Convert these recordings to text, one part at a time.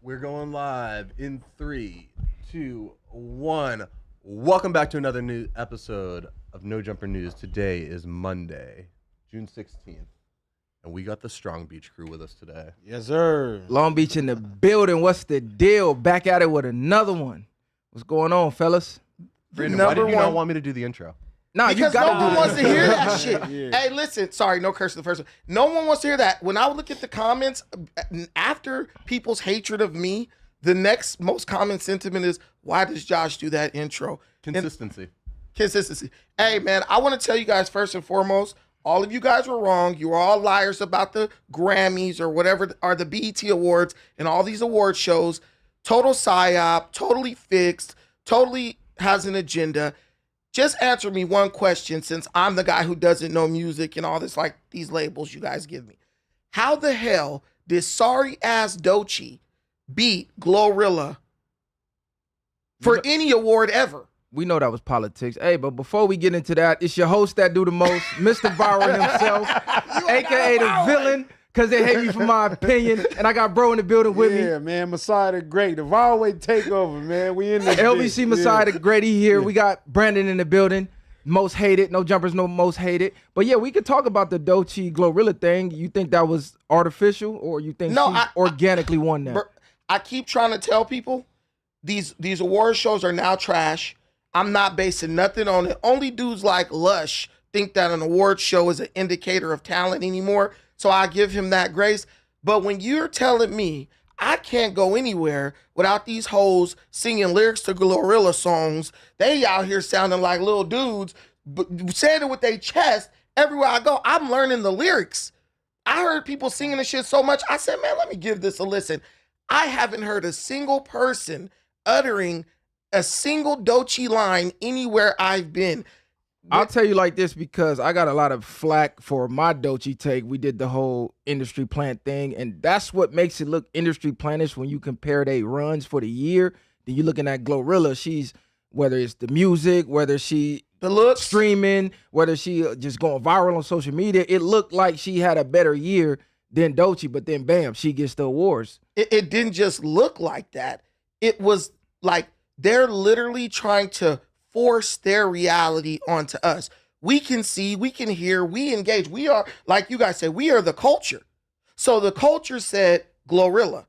We're going live in 3, 2, 1. Welcome back to another new episode of No Jumper News. Today is Monday, June 16th, and we got the Strong Beach crew with us today. Yes, sir. Long Beach in the building. What's the deal? Back at it with another one. What's going on, fellas? Brandon, why did you not want me to do the intro? Nah, Because you no gotta one do wants to hear that Yeah. shit. Hey, listen, sorry, no curse in the first one. No one wants to hear that. When I look at the comments, after people's hatred of me, the next most common sentiment is, why does Josh do that intro? Consistency. Consistency. Hey, man, I want to tell you guys first and foremost, all of you guys were wrong. You were all liars about the Grammys or whatever, or the BET Awards and all these award shows. Total psyop, totally fixed, totally has an agenda. Just answer me one question, since I'm the guy who doesn't know music and all this, like these labels you guys give me. How the hell did sorry ass Doechii beat Glorilla for any award ever? We know that was politics. Hey, but before we get into that, it's your host that do the most, Mr. Viral himself, a.k.a. the villain, because they hate me for my opinion, and I got bro in the building with me. Yeah, man. Messiah the Great. The Viral takeover, man. We in this LBC bitch. Messiah Yeah. the Grady here. We got Brandon in the building. Most hated. No jumpers, no most hated. But yeah, we could talk about the Doechii Glorilla thing. You think that was artificial, or you think she organically won that? I keep trying to tell people these award shows are now trash. I'm not basing nothing on it. Only dudes like Lush think that an award show is an indicator of talent anymore. So I give him that grace. But when you're telling me I can't go anywhere without these hoes singing lyrics to Glorilla songs, they out here sounding like little dudes, but saying it with their chest everywhere I go. I'm learning the lyrics. I heard people singing this shit so much. I said, man, let me give this a listen. I haven't heard a single person uttering a single Doechii line anywhere I've been. I'll tell you like this, because I got a lot of flack for my Doechii take. We did the whole industry plant thing, and that's what makes it look industry plantish when you compare their runs for the year. Then you're looking at Glorilla. She's, whether it's the music, whether she The looks, streaming, whether she just going viral on social media, it looked like she had a better year than Doechii, but then bam, she gets the awards. it didn't just look like that. It was like they're literally trying to force their reality onto us. We can see, we can hear, we engage. We are, like you guys said, we are the culture. So the culture said Glorilla.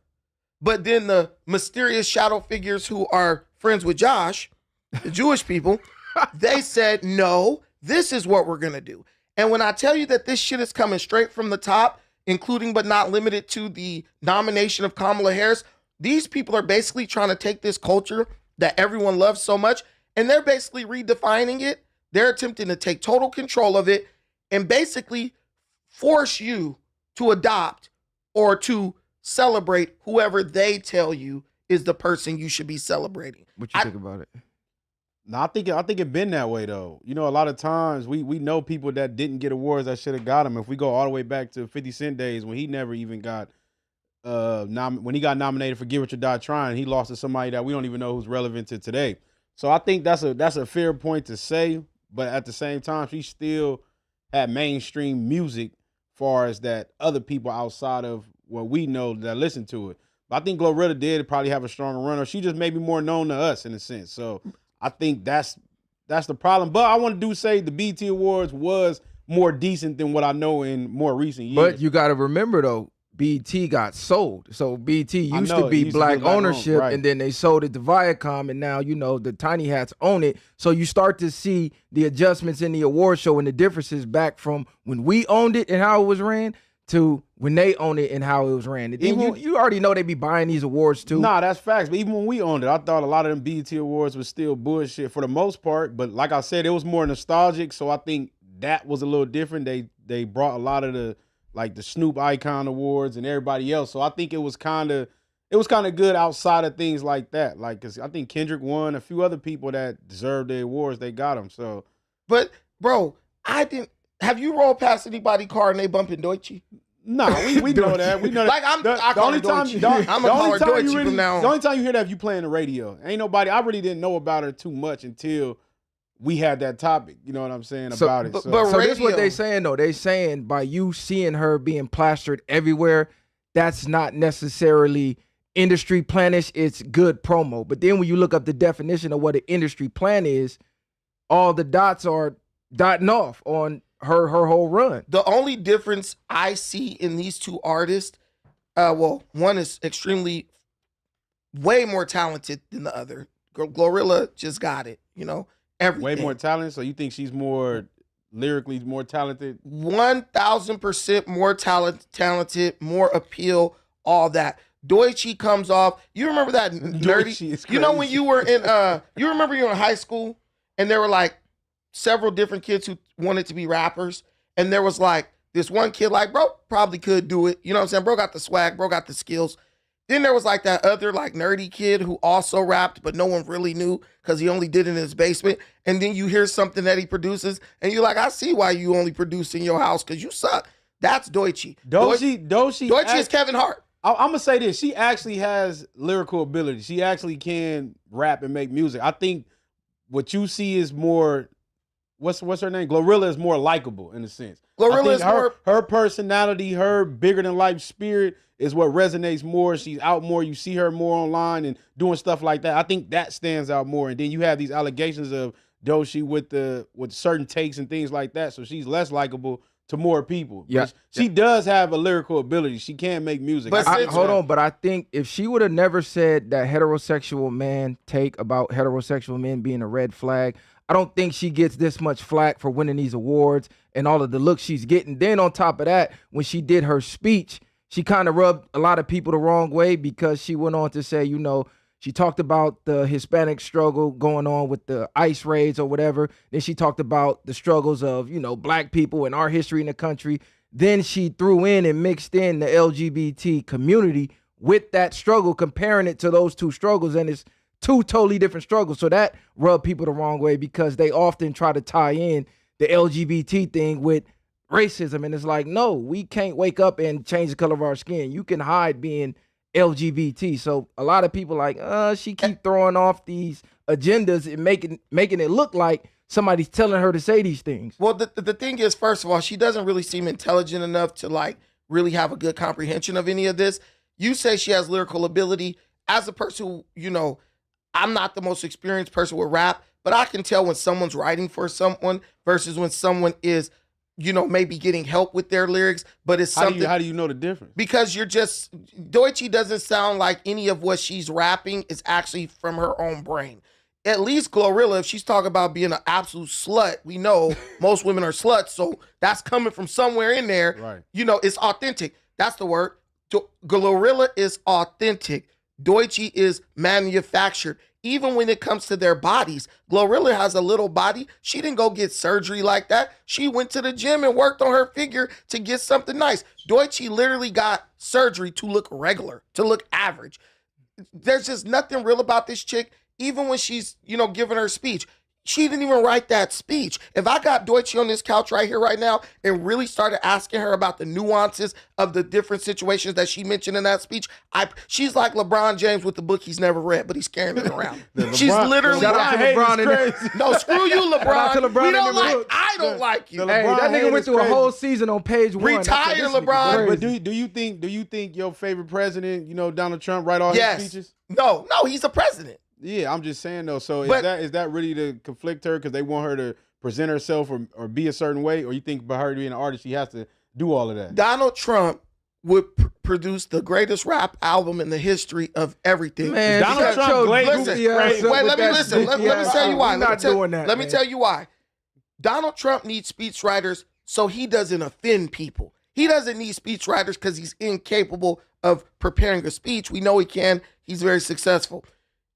But then the mysterious shadow figures who are friends with Josh, the Jewish people, they said, no, this is what we're going to do. And when I tell you that this shit is coming straight from the top, including but not limited to the nomination of Kamala Harris, these people are basically trying to take this culture that everyone loves so much, and they're basically redefining it. They're attempting to take total control of it and basically force you to adopt or to celebrate whoever they tell you is the person you should be celebrating. What you think about it? No, I think it been that way though. You know, a lot of times we know people that didn't get awards that should have got them. If we go all the way back to 50 Cent days when he never even got when he got nominated for Get Rich or Die Trying, he lost to somebody that we don't even know who's relevant to today. So I think that's a fair point to say, but at the same time, she still had mainstream music far as that other people outside of what we know that listen to it. But I think Glorilla did probably have a stronger run, or she just may be more known to us in a sense. So I think that's the problem. But I want to say the BET Awards was more decent than what I know in more recent years. But you got to remember though, BET got sold. So BET used to be black ownership, right. And then they sold it to Viacom, and now, you know, the tiny hats own it. So you start to see the adjustments in the award show and the differences back from when we owned it and how it was ran to when they owned it and how it was ran. And you already know they be buying these awards too. Nah, that's facts. But even when we owned it, I thought a lot of them BET Awards was still bullshit for the most part. But like I said, it was more nostalgic. So I think that was a little different. They brought a lot of the Snoop Icon Awards and everybody else. So I think it was kind of good outside of things like that. Like, cause I think Kendrick won, a few other people that deserved the awards, they got them. So, but bro, have you rolled past anybody's car and they bumping Doechii? Nah, we know that. We know that. Like I'm gonna call her Doechii from now on. The only time you hear that if you play in the radio. Ain't nobody. I really didn't know about her too much until we had that topic. You know what I'm saying about it. So that's what they saying though. They saying by you seeing her being plastered everywhere, that's not necessarily industry planish, it's good promo. But then when you look up the definition of what an industry plan is, all the dots are dotting off on her whole run. The only difference I see in these two artists, one is extremely way more talented than the other. Glorilla just got it, everything. Way more talent. So you think she's more lyrically more talented? 1,000% more talented, more appeal, all that. Doechii comes off. You remember that nerdy? You know when you were in you remember you were in high school and there were like several different kids who wanted to be rappers, and there was like this one kid like, bro, probably could do it. You know what I'm saying? Bro got the swag, bro got the skills. Then there was like that other like nerdy kid who also rapped, but no one really knew because he only did it in his basement. And then you hear something that he produces, and you're like, I see why you only produce in your house because you suck. That's Doechii. Doechii is Kevin Hart. I'm gonna say this: she actually has lyrical ability. She actually can rap and make music. I think what you see is more. What's her name? Glorilla is more likable in a sense. Glorilla is her personality, her bigger than life spirit is what resonates more. She's out more. You see her more online and doing stuff like that. I think that stands out more. And then you have these allegations of Doechii with certain takes and things like that. So she's less likable to more people. Yeah, she does have a lyrical ability. She can make music. But but I think if she would have never said that heterosexual man take about heterosexual men being a red flag, I don't think she gets this much flack for winning these awards and all of the looks she's getting. Then on top of that, when she did her speech, she kind of rubbed a lot of people the wrong way because she went on to say, she talked about the Hispanic struggle going on with the ICE raids or whatever. Then she talked about the struggles of, black people and our history in the country. Then she threw in and mixed in the LGBT community with that struggle, comparing it to those two struggles. And it's two totally different struggles. So that rubbed people the wrong way because they often try to tie in the LGBT thing with racism. And it's like, no, we can't wake up and change the color of our skin. You can hide being LGBT. So a lot of people like, she keep throwing off these agendas and making it look like somebody's telling her to say these things. Well, the thing is, first of all, she doesn't really seem intelligent enough to like really have a good comprehension of any of this. You say she has lyrical ability. As a person who, I'm not the most experienced person with rap, but I can tell when someone's writing for someone versus when someone is, maybe getting help with their lyrics, but it's something. How do you know the difference? Because Doechii doesn't sound like any of what she's rapping is actually from her own brain. At least Glorilla, if she's talking about being an absolute slut, we know most women are sluts, so that's coming from somewhere in there. Right. It's authentic. That's the word. Glorilla is authentic. Doechii is manufactured. Even when it comes to their bodies, Glorilla has a little body. She didn't go get surgery like that. She went to the gym and worked on her figure to get something nice. Doechii literally got surgery to look regular, to look average. There's just nothing real about this chick. Even when she's, giving her speech, she didn't even write that speech. If I got Doechii on this couch right here, right now, and really started asking her about the nuances of the different situations that she mentioned in that speech, she's like LeBron James with the book he's never read, but he's carrying it around. She's literally. Shout out to LeBron. No, screw you, LeBron. Shout out to LeBron. We don't like. I don't like you. Hey, that nigga went through a whole season on page 1. Retire, LeBron. But do you think your favorite president, Donald Trump, write all his speeches? No, he's a president. Yeah, I'm just saying though. So is that really to conflict her because they want her to present herself or be a certain way, or you think by her being an artist she has to do all of that? Donald Trump would produce the greatest rap album in the history of everything. Man, Donald Trump, let me listen. Let me tell you why. Let me tell you why. Donald Trump needs speechwriters so he doesn't offend people. He doesn't need speechwriters because he's incapable of preparing a speech. We know he can. He's very successful.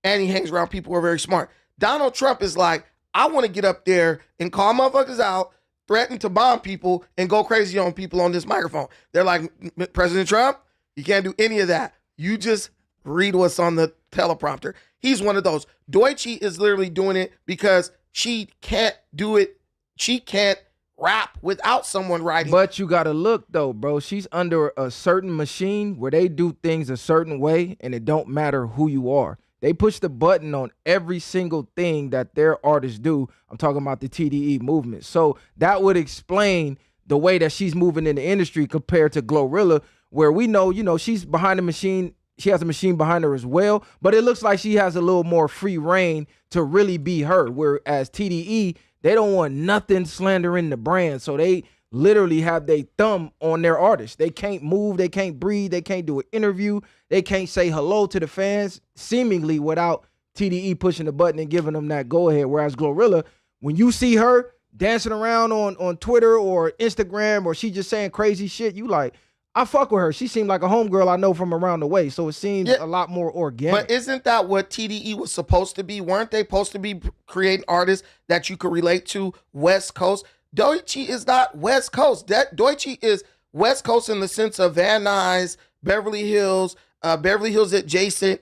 And he hangs around people who are very smart. Donald Trump is like, I want to get up there and call motherfuckers out, threaten to bomb people, and go crazy on people on this microphone. They're like, President Trump, you can't do any of that. You just read what's on the teleprompter. He's one of those. Doechii is literally doing it because she can't do it. She can't rap without someone writing. But you gotta look though, bro. She's under a certain machine where they do things a certain way, and it don't matter who you are. They push the button on every single thing that their artists do. I'm talking about the TDE movement. So that would explain the way that she's moving in the industry compared to Glorilla, where we know, she's behind the machine she has a machine behind her as well, but it looks like she has a little more free reign to really be her. Whereas TDE, they don't want nothing slandering the brand, so they literally have their thumb on their artists. They can't move, they can't breathe, they can't do an interview, they can't say hello to the fans, seemingly without TDE pushing the button and giving them that go-ahead. Whereas Glorilla, when you see her dancing around on Twitter or Instagram, or she just saying crazy shit, you like, I fuck with her. She seemed like a homegirl I know from around the way, so it seems a lot more organic. But isn't that what TDE was supposed to be? Weren't they supposed to be creating artists that you could relate to West Coast? Doechii is not West Coast. Doechii is West Coast in the sense of Van Nuys, Beverly Hills adjacent,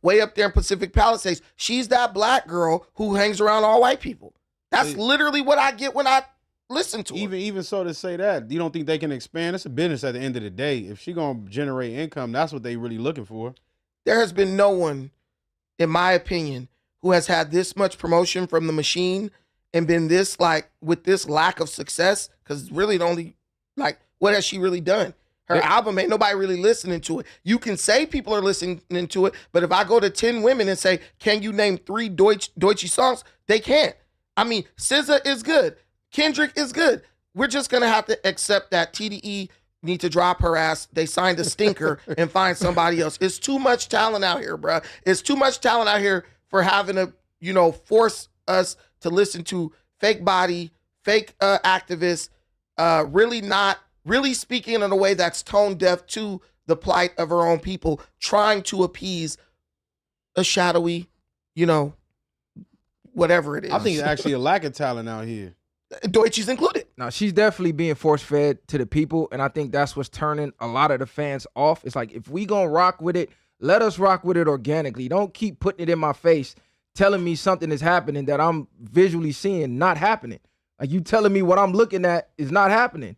way up there in Pacific Palisades. She's that black girl who hangs around all white people. That's literally what I get when I listen to her. Even so, to say that, you don't think they can expand? It's a business at the end of the day. If she gonna generate income, that's what they really looking for. There has been no one, in my opinion, who has had this much promotion from the machine and been this, like, with this lack of success, because really the only, like, what has she really done? Her album, ain't nobody really listening to it. You can say people are listening to it, but if I go to 10 women and say, can you name 3 Doechii songs? They can't. I mean, SZA is good. Kendrick is good. We're just going to have to accept that TDE need to drop her ass. They signed a stinker and find somebody else. It's too much talent out here, bro. It's too much talent out here for having to, force us to listen to fake body, fake activists, really speaking in a way that's tone deaf to the plight of our own people, trying to appease a shadowy, whatever it is. I think it's actually a lack of talent out here. Doechii's included. Now, she's definitely being force-fed to the people, and I think that's what's turning a lot of the fans off. It's like, if we gonna rock with it, let us rock with it organically. Don't keep putting it in my face, telling me something is happening that I'm visually seeing not happening. Like, you telling me what I'm looking at is not happening.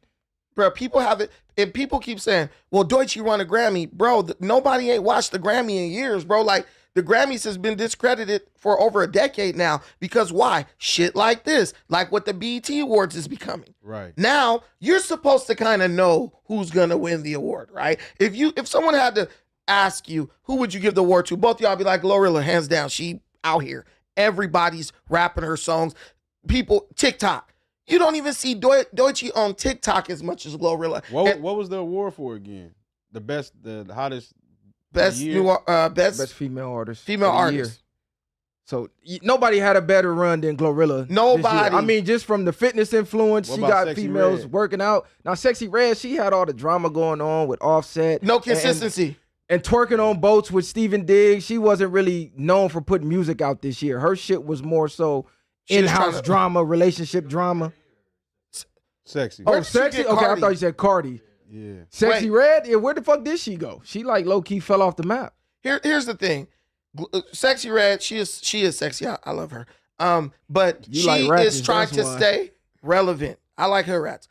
Bro, people have it, and people keep saying, well, Doechii won a Grammy. Bro, nobody ain't watched the Grammy in years, bro. Like, the Grammys has been discredited for over a decade now. Because why? Shit like this. Like what the BET Awards is becoming. Right. Now, you're supposed to kind of know who's going to win the award, right? If someone had to ask you, who would you give the award to? Both of y'all be like, Glorilla, hands down. She out here. Everybody's rapping her songs. People, TikTok. You don't even see Doechii on TikTok as much as Glorilla. What was the award for again? The hottest, best female artist. Female artist. So nobody had a better run than Glorilla. Nobody. I mean, just from the fitness influence, she got Sexy females Red? working out. Now, Sexy Red, she had all the drama going on with Offset. No consistency. And twerking on boats with Stephen Diggs. She wasn't really known for putting music out this year. Her shit was more so in-house drama, relationship drama. Sexy. Oh, Sexy? Okay, I thought you said Cardi. Yeah. Sexy Red? Yeah, where the fuck did she go? She like low-key fell off the map. Here's the thing. Sexy Red, she is sexy. I love her. But You she like rats, is trying to stay relevant. I like her rats.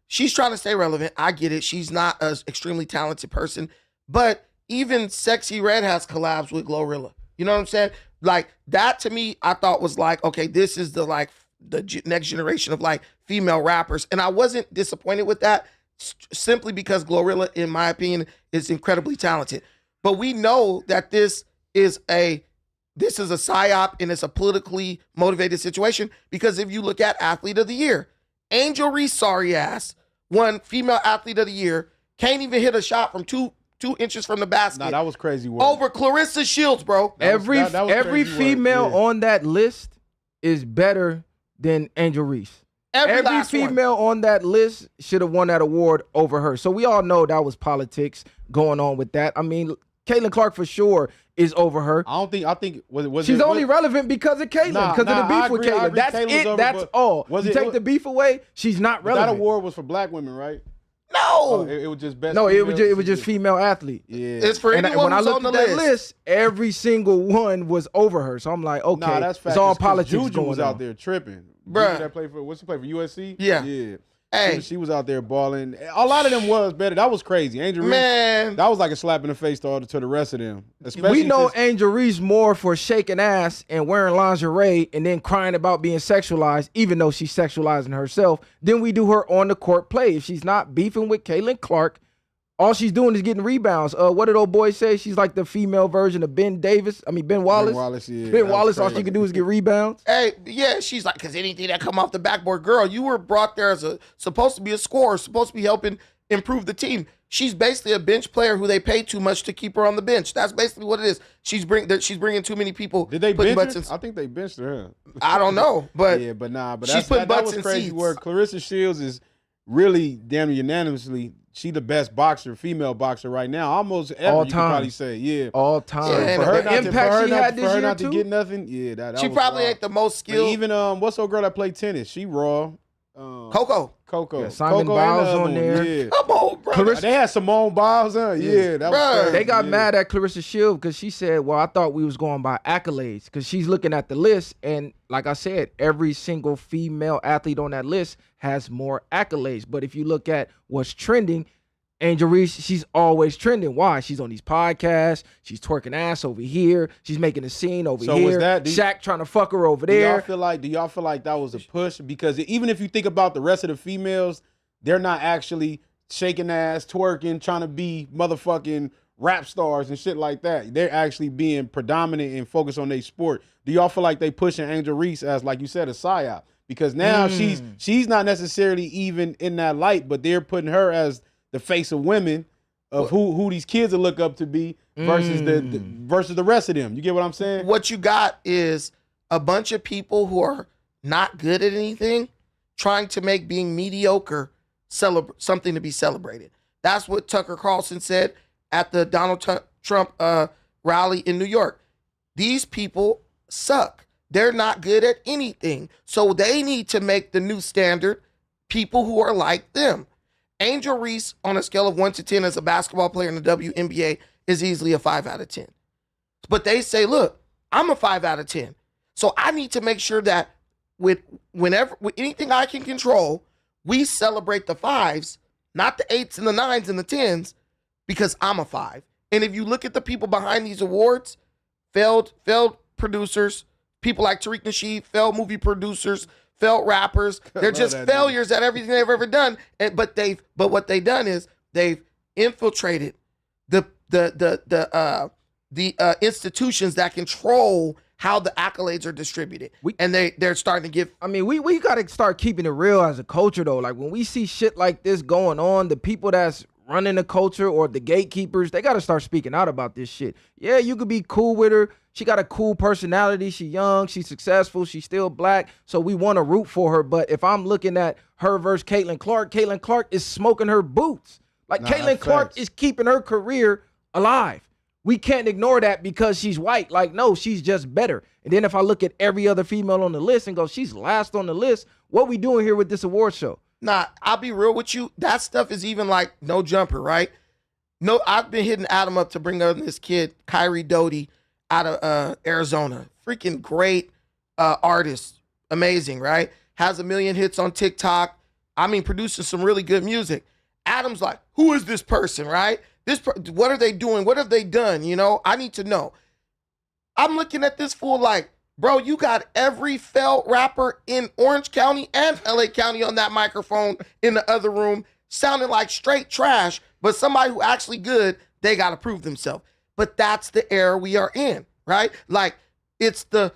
She's trying to stay relevant. I get it. She's not an extremely talented person. But even Sexy Red has collabs with Glorilla. You know what I'm saying? Like, that to me, I thought was like, okay, this is the next generation of like female rappers. And I wasn't disappointed with that simply because Glorilla, in my opinion, is incredibly talented. But we know that this is a psyop and it's a politically motivated situation, because if you look at Athlete of the Year, Angel Reese, sorry ass, won Female Athlete of the Year, can't even hit a shot from two inches from the basket. Nah, that was crazy work. Over Clarissa Shields, bro. Every crazy female work, yeah. on that list is better than Angel Reese. Every last female on that list should have won that award over her. So we all know that was politics going on with that. I mean, Caitlin Clark for sure is over her. I think she's only relevant because of Caitlin, because of the beef with Caitlin. That's Caitlin's it. over, That's all. You take the beef away, she's not relevant. That award was for black women, right? No, Oh, it was just best. No, it female? was just female athlete. Yeah, it's for anyone when I who's looked on at the that list, every single one was over her. So I'm like, okay, Nah, that's it's all politics Juju going was on. out there tripping. Bruh. Juju that played for what's she play for USC? Yeah. Yeah. Hey. She was out there balling. A lot of them was better. That was crazy. Angel Reese, Man. that was like a slap in the face to the rest of them. Especially We know since- Angel Reese more for shaking ass and wearing lingerie and then crying about being sexualized, even though she's sexualizing herself, than we do her on the court play. If she's not beefing with Caitlin Clark all she's doing is getting rebounds. What did old boy say? She's like the female version of Ben Wallace. Ben Wallace, yeah. Ben Wallace, all she can do is get rebounds. Hey, yeah, she's like, because anything that come off the backboard, girl, you were brought there as supposed to be a scorer, supposed to be helping improve the team. She's basically a bench player who they pay too much to keep her on the bench. That's basically what it is. She's bringing too many people. Did they bench her? I think they benched her. I don't know, but yeah, but nah, but she's putting butts was in crazy. seats. Where Clarissa Shields is really damn unanimously, she the best boxer, female boxer right now, almost ever. All you time. could probably say, yeah, all time. Yeah, for her the not impact to, she had this year not too. to get nothing, yeah, that she was probably wild. ain't the most But skilled. even what's old girl that played tennis? She raw. Coco. Coco. Yeah, Simon Coco Biles and the on other there. one, yeah. Come on, bro. They had Simone Biles, huh? Yeah, that was Bruh. crazy. They got yeah. mad at Clarissa Shields because she said, well, I thought we was going by accolades, because she's looking at the list. And like I said, every single female athlete on that list has more accolades. But if you look at what's trending, Angel Reese, she's always trending. Why? She's on these podcasts. She's twerking ass over here. She's making a scene over So here. was that- Shaq trying to fuck her over Do there. y'all feel like that was a push? Because even if you think about the rest of the females, they're not actually shaking ass, twerking, trying to be motherfucking rap stars and shit like that. They're actually being predominant and focused on their sport. Do y'all feel like they pushing Angel Reese as, like you said, a psyop? Because now she's not necessarily even in that light, but they're putting her as the face of women, of who these kids will look up to be versus versus the rest of them. You get what I'm saying? What you got is a bunch of people who are not good at anything trying to make being mediocre something to be celebrated. That's what Tucker Carlson said at the Donald Trump rally in New York. These people suck. They're not good at anything. So they need to make the new standard people who are like them. Angel Reese, on a scale of 1 to 10 as a basketball player in the WNBA, is easily a 5 out of 10. But they say, look, I'm a 5 out of 10. So I need to make sure that with anything I can control, we celebrate the 5s, not the 8s and the 9s and the 10s, because I'm a 5. And if you look at the people behind these awards, failed producers, people like Tariq Nasheed, failed movie producers, failed rappers. They're just failures at everything they've ever done. But what they've done is they've infiltrated the institutions that control how the accolades are distributed. And they're starting to give. I mean, we got to start keeping it real as a culture, though. Like, when we see shit like this going on, the people that's running the culture or the gatekeepers, they got to start speaking out about this shit. Yeah, you could be cool with her. She got a cool personality. She young. She's successful. She's still black. So we want to root for her. But if I'm looking at her versus Caitlin Clark is smoking her boots. Like, Caitlin Clark is keeping her career alive. We can't ignore that because she's white. Like, no, she's just better. And then if I look at every other female on the list and go, she's last on the list, what we doing here with this award show? Nah, I'll be real with you. That stuff is even like no jumper, right? No, I've been hitting Adam up to bring on this kid, Kyrie Doechii, out of Arizona. Freaking great artist. Amazing, right? Has 1 million hits on TikTok. I mean, producing some really good music. Adam's like, who is this person, right? What are they doing? What have they done? You know, I need to know. I'm looking at this fool like, bro, you got every failed rapper in Orange County and LA County on that microphone in the other room, sounding like straight trash, but somebody who actually good, they got to prove themselves. But that's the era we are in, right? Like, it's the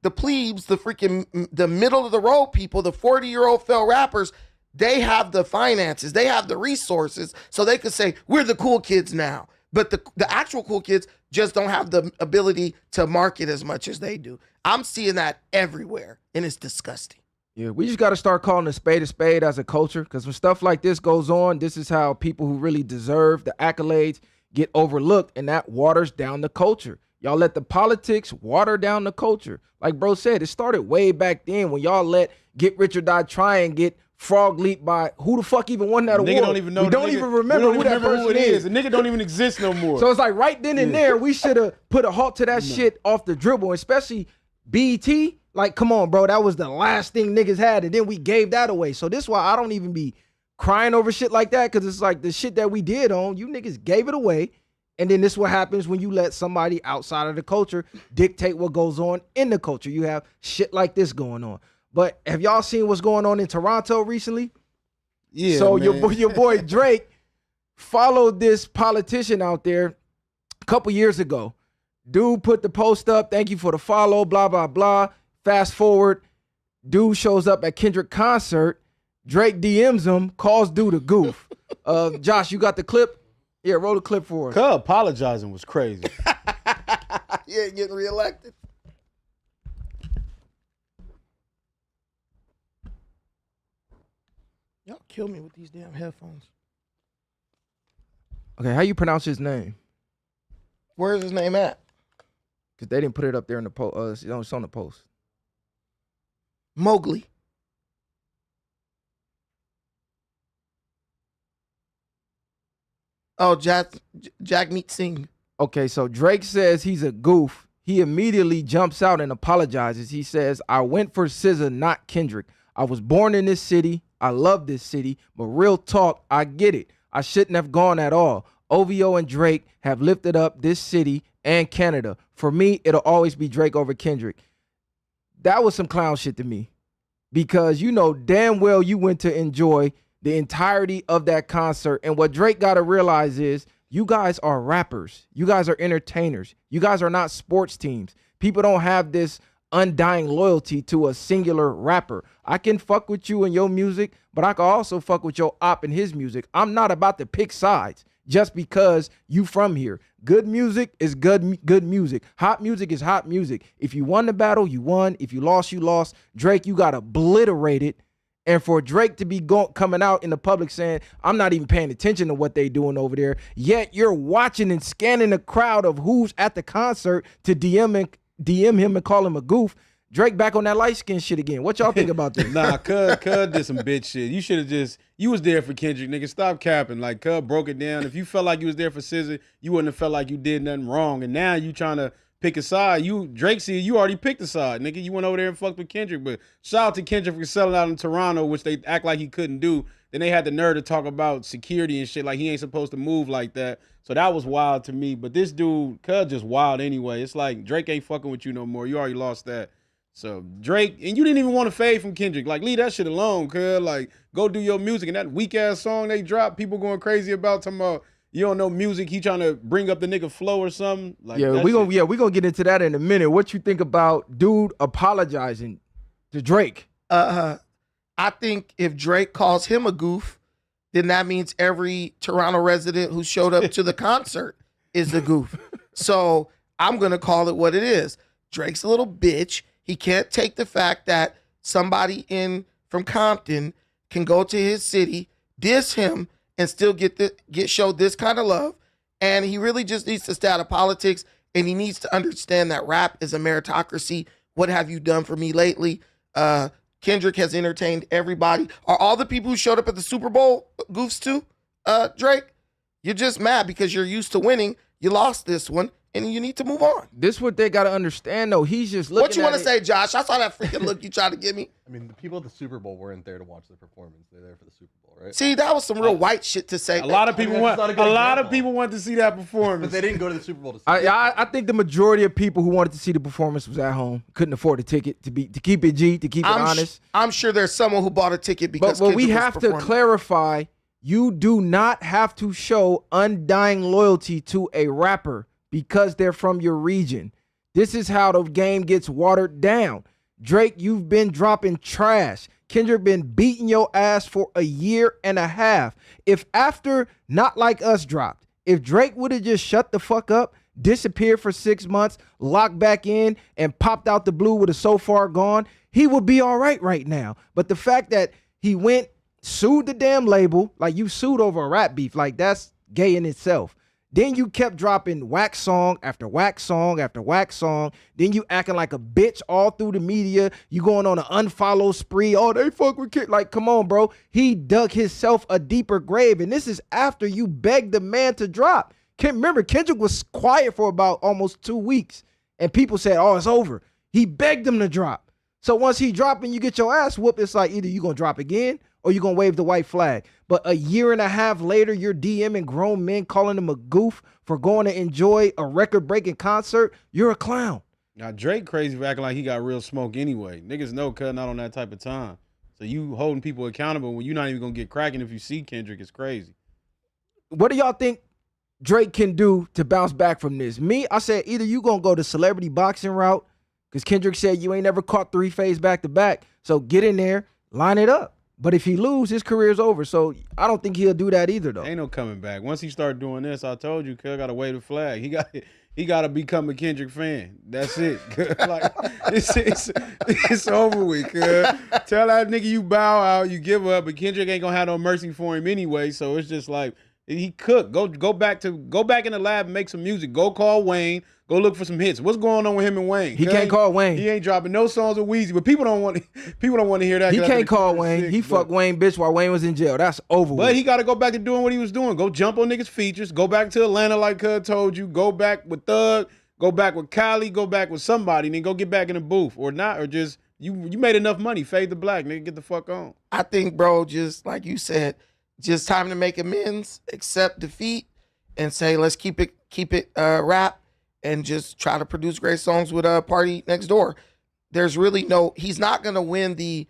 plebes, the middle of the road people, the 40-year-old failed rappers. They have the finances, they have the resources, so they could say, we're the cool kids now. But the actual cool kids just don't have the ability to market as much as they do. I'm seeing that everywhere, and it's disgusting. Yeah, we just got to start calling a spade as a culture, because when stuff like this goes on, this is how people who really deserve the accolades get overlooked, and that waters down the culture. Y'all let the politics water down the culture. Like bro said, it started way back then when y'all let Get Rich or Die Trying get frog leaped by who the fuck even won that award? Don't even know. We don't even remember who that person is. The nigga don't even exist no more. So it's like right then and there, we should have put a halt to that shit off the dribble, especially BET. Like, come on, bro, that was the last thing niggas had, and then we gave that away. So this is why I don't even be crying over shit like that, because it's like the shit that we did on, you niggas gave it away, and then this is what happens when you let somebody outside of the culture dictate what goes on in the culture. You have shit like this going on. But have y'all seen what's going on in Toronto recently? Yeah. So man. your boy Drake followed this politician out there a couple years ago. Dude put the post up, thank you for the follow, blah, blah, blah. Fast forward, dude shows up at Kendrick concert. Drake DMs him, calls dude a goof. Josh, you got the clip? Yeah, roll the clip for us. Cuz apologizing was crazy. He ain't getting reelected. Y'all kill me with these damn headphones. Okay, how you pronounce his name? Where's his name at? Because they didn't put it up there in the post. It's on the post. Mowgli. Oh, Jagmeet Singh. Okay, so Drake says he's a goof. He immediately jumps out and apologizes. He says, I went for SZA, not Kendrick. I was born in this city. I love this city. But real talk, I get it. I shouldn't have gone at all. OVO and Drake have lifted up this city and Canada. For me, it'll always be Drake over Kendrick. That was some clown shit to me. Because you know damn well you went to enjoy the entirety of that concert. And what Drake got to realize is you guys are rappers. You guys are entertainers. You guys are not sports teams. People don't have this undying loyalty to a singular rapper. I can fuck with you and your music, but I can also fuck with your op and his music. I'm not about to pick sides just because you from here. Good music is good music. Hot music is hot music. If you won the battle, you won. If you lost, you lost. Drake, you got obliterated. And for Drake to be coming out in the public saying, I'm not even paying attention to what they doing over there, yet you're watching and scanning the crowd of who's at the concert to DM him and call him a goof. Drake back on that light skin shit again. What y'all think about this? Nah, Cuz did some bitch shit. You should have you was there for Kendrick, nigga. Stop capping. Like, Cuz broke it down. If you felt like you was there for SZA, you wouldn't have felt like you did nothing wrong. And now you trying to pick a side. Drake said you already picked a side, nigga. You went over there and fucked with Kendrick. But shout out to Kendrick for selling out in Toronto, which they act like he couldn't do. Then they had the nerve to talk about security and shit like he ain't supposed to move like that. So that was wild to me. But this dude, Cuz just wild anyway. It's like Drake ain't fucking with you no more. You already lost that. So Drake, and you didn't even want to fade from Kendrick. Like, leave that shit alone, cuz. Like, go do your music. And that weak-ass song they dropped, people going crazy about, talking about you don't know music, he trying to bring up the nigga flow or something. Like, we gonna get into that in a minute. What you think about dude apologizing to Drake? I think if Drake calls him a goof, then that means every Toronto resident who showed up to the concert is a goof. So I'm gonna call it what it is. Drake's a little bitch. He can't take the fact that somebody from Compton can go to his city, diss him, and still get showed this kind of love. And he really just needs to stay out of politics, and he needs to understand that rap is a meritocracy. What have you done for me lately? Kendrick has entertained everybody. Are all the people who showed up at the Super Bowl goofs too, Drake? You're just mad because you're used to winning. You lost this one, and you need to move on. This what they got to understand, though. He's just looking What you want to say, Josh? I saw that freaking look you tried to give me. I mean, the people at the Super Bowl weren't there to watch the performance. They're there for the Super Bowl, right? See, that was some real white shit to say. A lot of people want to see that performance. But they didn't go to the Super Bowl to see it. I think the majority of people who wanted to see the performance was at home, couldn't afford a ticket to keep it G, to keep it honest. I'm sure there's someone who bought a ticket because But we have to clarify, you do not have to show undying loyalty to a rapper because they're from your region. This is how the game gets watered down. Drake, you've been dropping trash. Kendrick been beating your ass for a year and a half. If after Not Like Us dropped, if Drake would have just shut the fuck up, disappeared for 6 months, locked back in, and popped out the blue with a So Far Gone, he would be all right now. But the fact that he went, sued the damn label, like you sued over a rap beef, like that's gay in itself. Then you kept dropping wax song after wax song after wax song. Then you acting like a bitch all through the media. You going on an unfollow spree. Oh, they fuck with Kid. Like, come on, bro. He dug himself a deeper grave. And this is after you begged the man to drop. Remember, Kendrick was quiet for about almost 2 weeks. And people said, oh, it's over. He begged him to drop. So once he dropped and you get your ass whooped, it's like either you going to drop again or you going to wave the white flag. But a year and a half later, you're DMing grown men, calling him a goof for going to enjoy a record-breaking concert. You're a clown. Now, Drake crazy for acting like he got real smoke anyway. Niggas know cutting out on that type of time. So you holding people accountable when you're not even going to get cracking if you see Kendrick is crazy. what do y'all think Drake can do to bounce back from this? Me, I said either you gonna go the celebrity boxing route, because Kendrick said you ain't never caught 3 fades back to back. So get in there, line it up. But if he lose, his career's over. So I don't think he'll do that either, though. Ain't no coming back. Once he start doing this, I told you, cuz got to wave the flag. He got to become a Kendrick fan. That's it. Like it's over with, cuz. Tell that nigga you bow out, you give up, but Kendrick ain't gonna have no mercy for him anyway. So it's just like he cooked. Go back in the lab and make some music. Go call Wayne. Go look for some hits. What's going on with him and Wayne? He can't call Wayne. He ain't dropping no songs with Weezy, but people don't want to hear that. He can't call Wayne. He fucked Wayne bitch while Wayne was in jail. That's over with. But he got to go back to doing what he was doing. Go jump on niggas' features. Go back to Atlanta like Cud told you. Go back with Thug. Go back with Kylie. Go back with somebody. And then go get back in the booth. Or not. Or just, you made enough money. Fade the black. Nigga, get the fuck on. I think, bro, just like you said, just time to make amends, accept defeat, and say, let's keep it rap. And just try to produce great songs with Party Next Door. There's really he's not gonna win the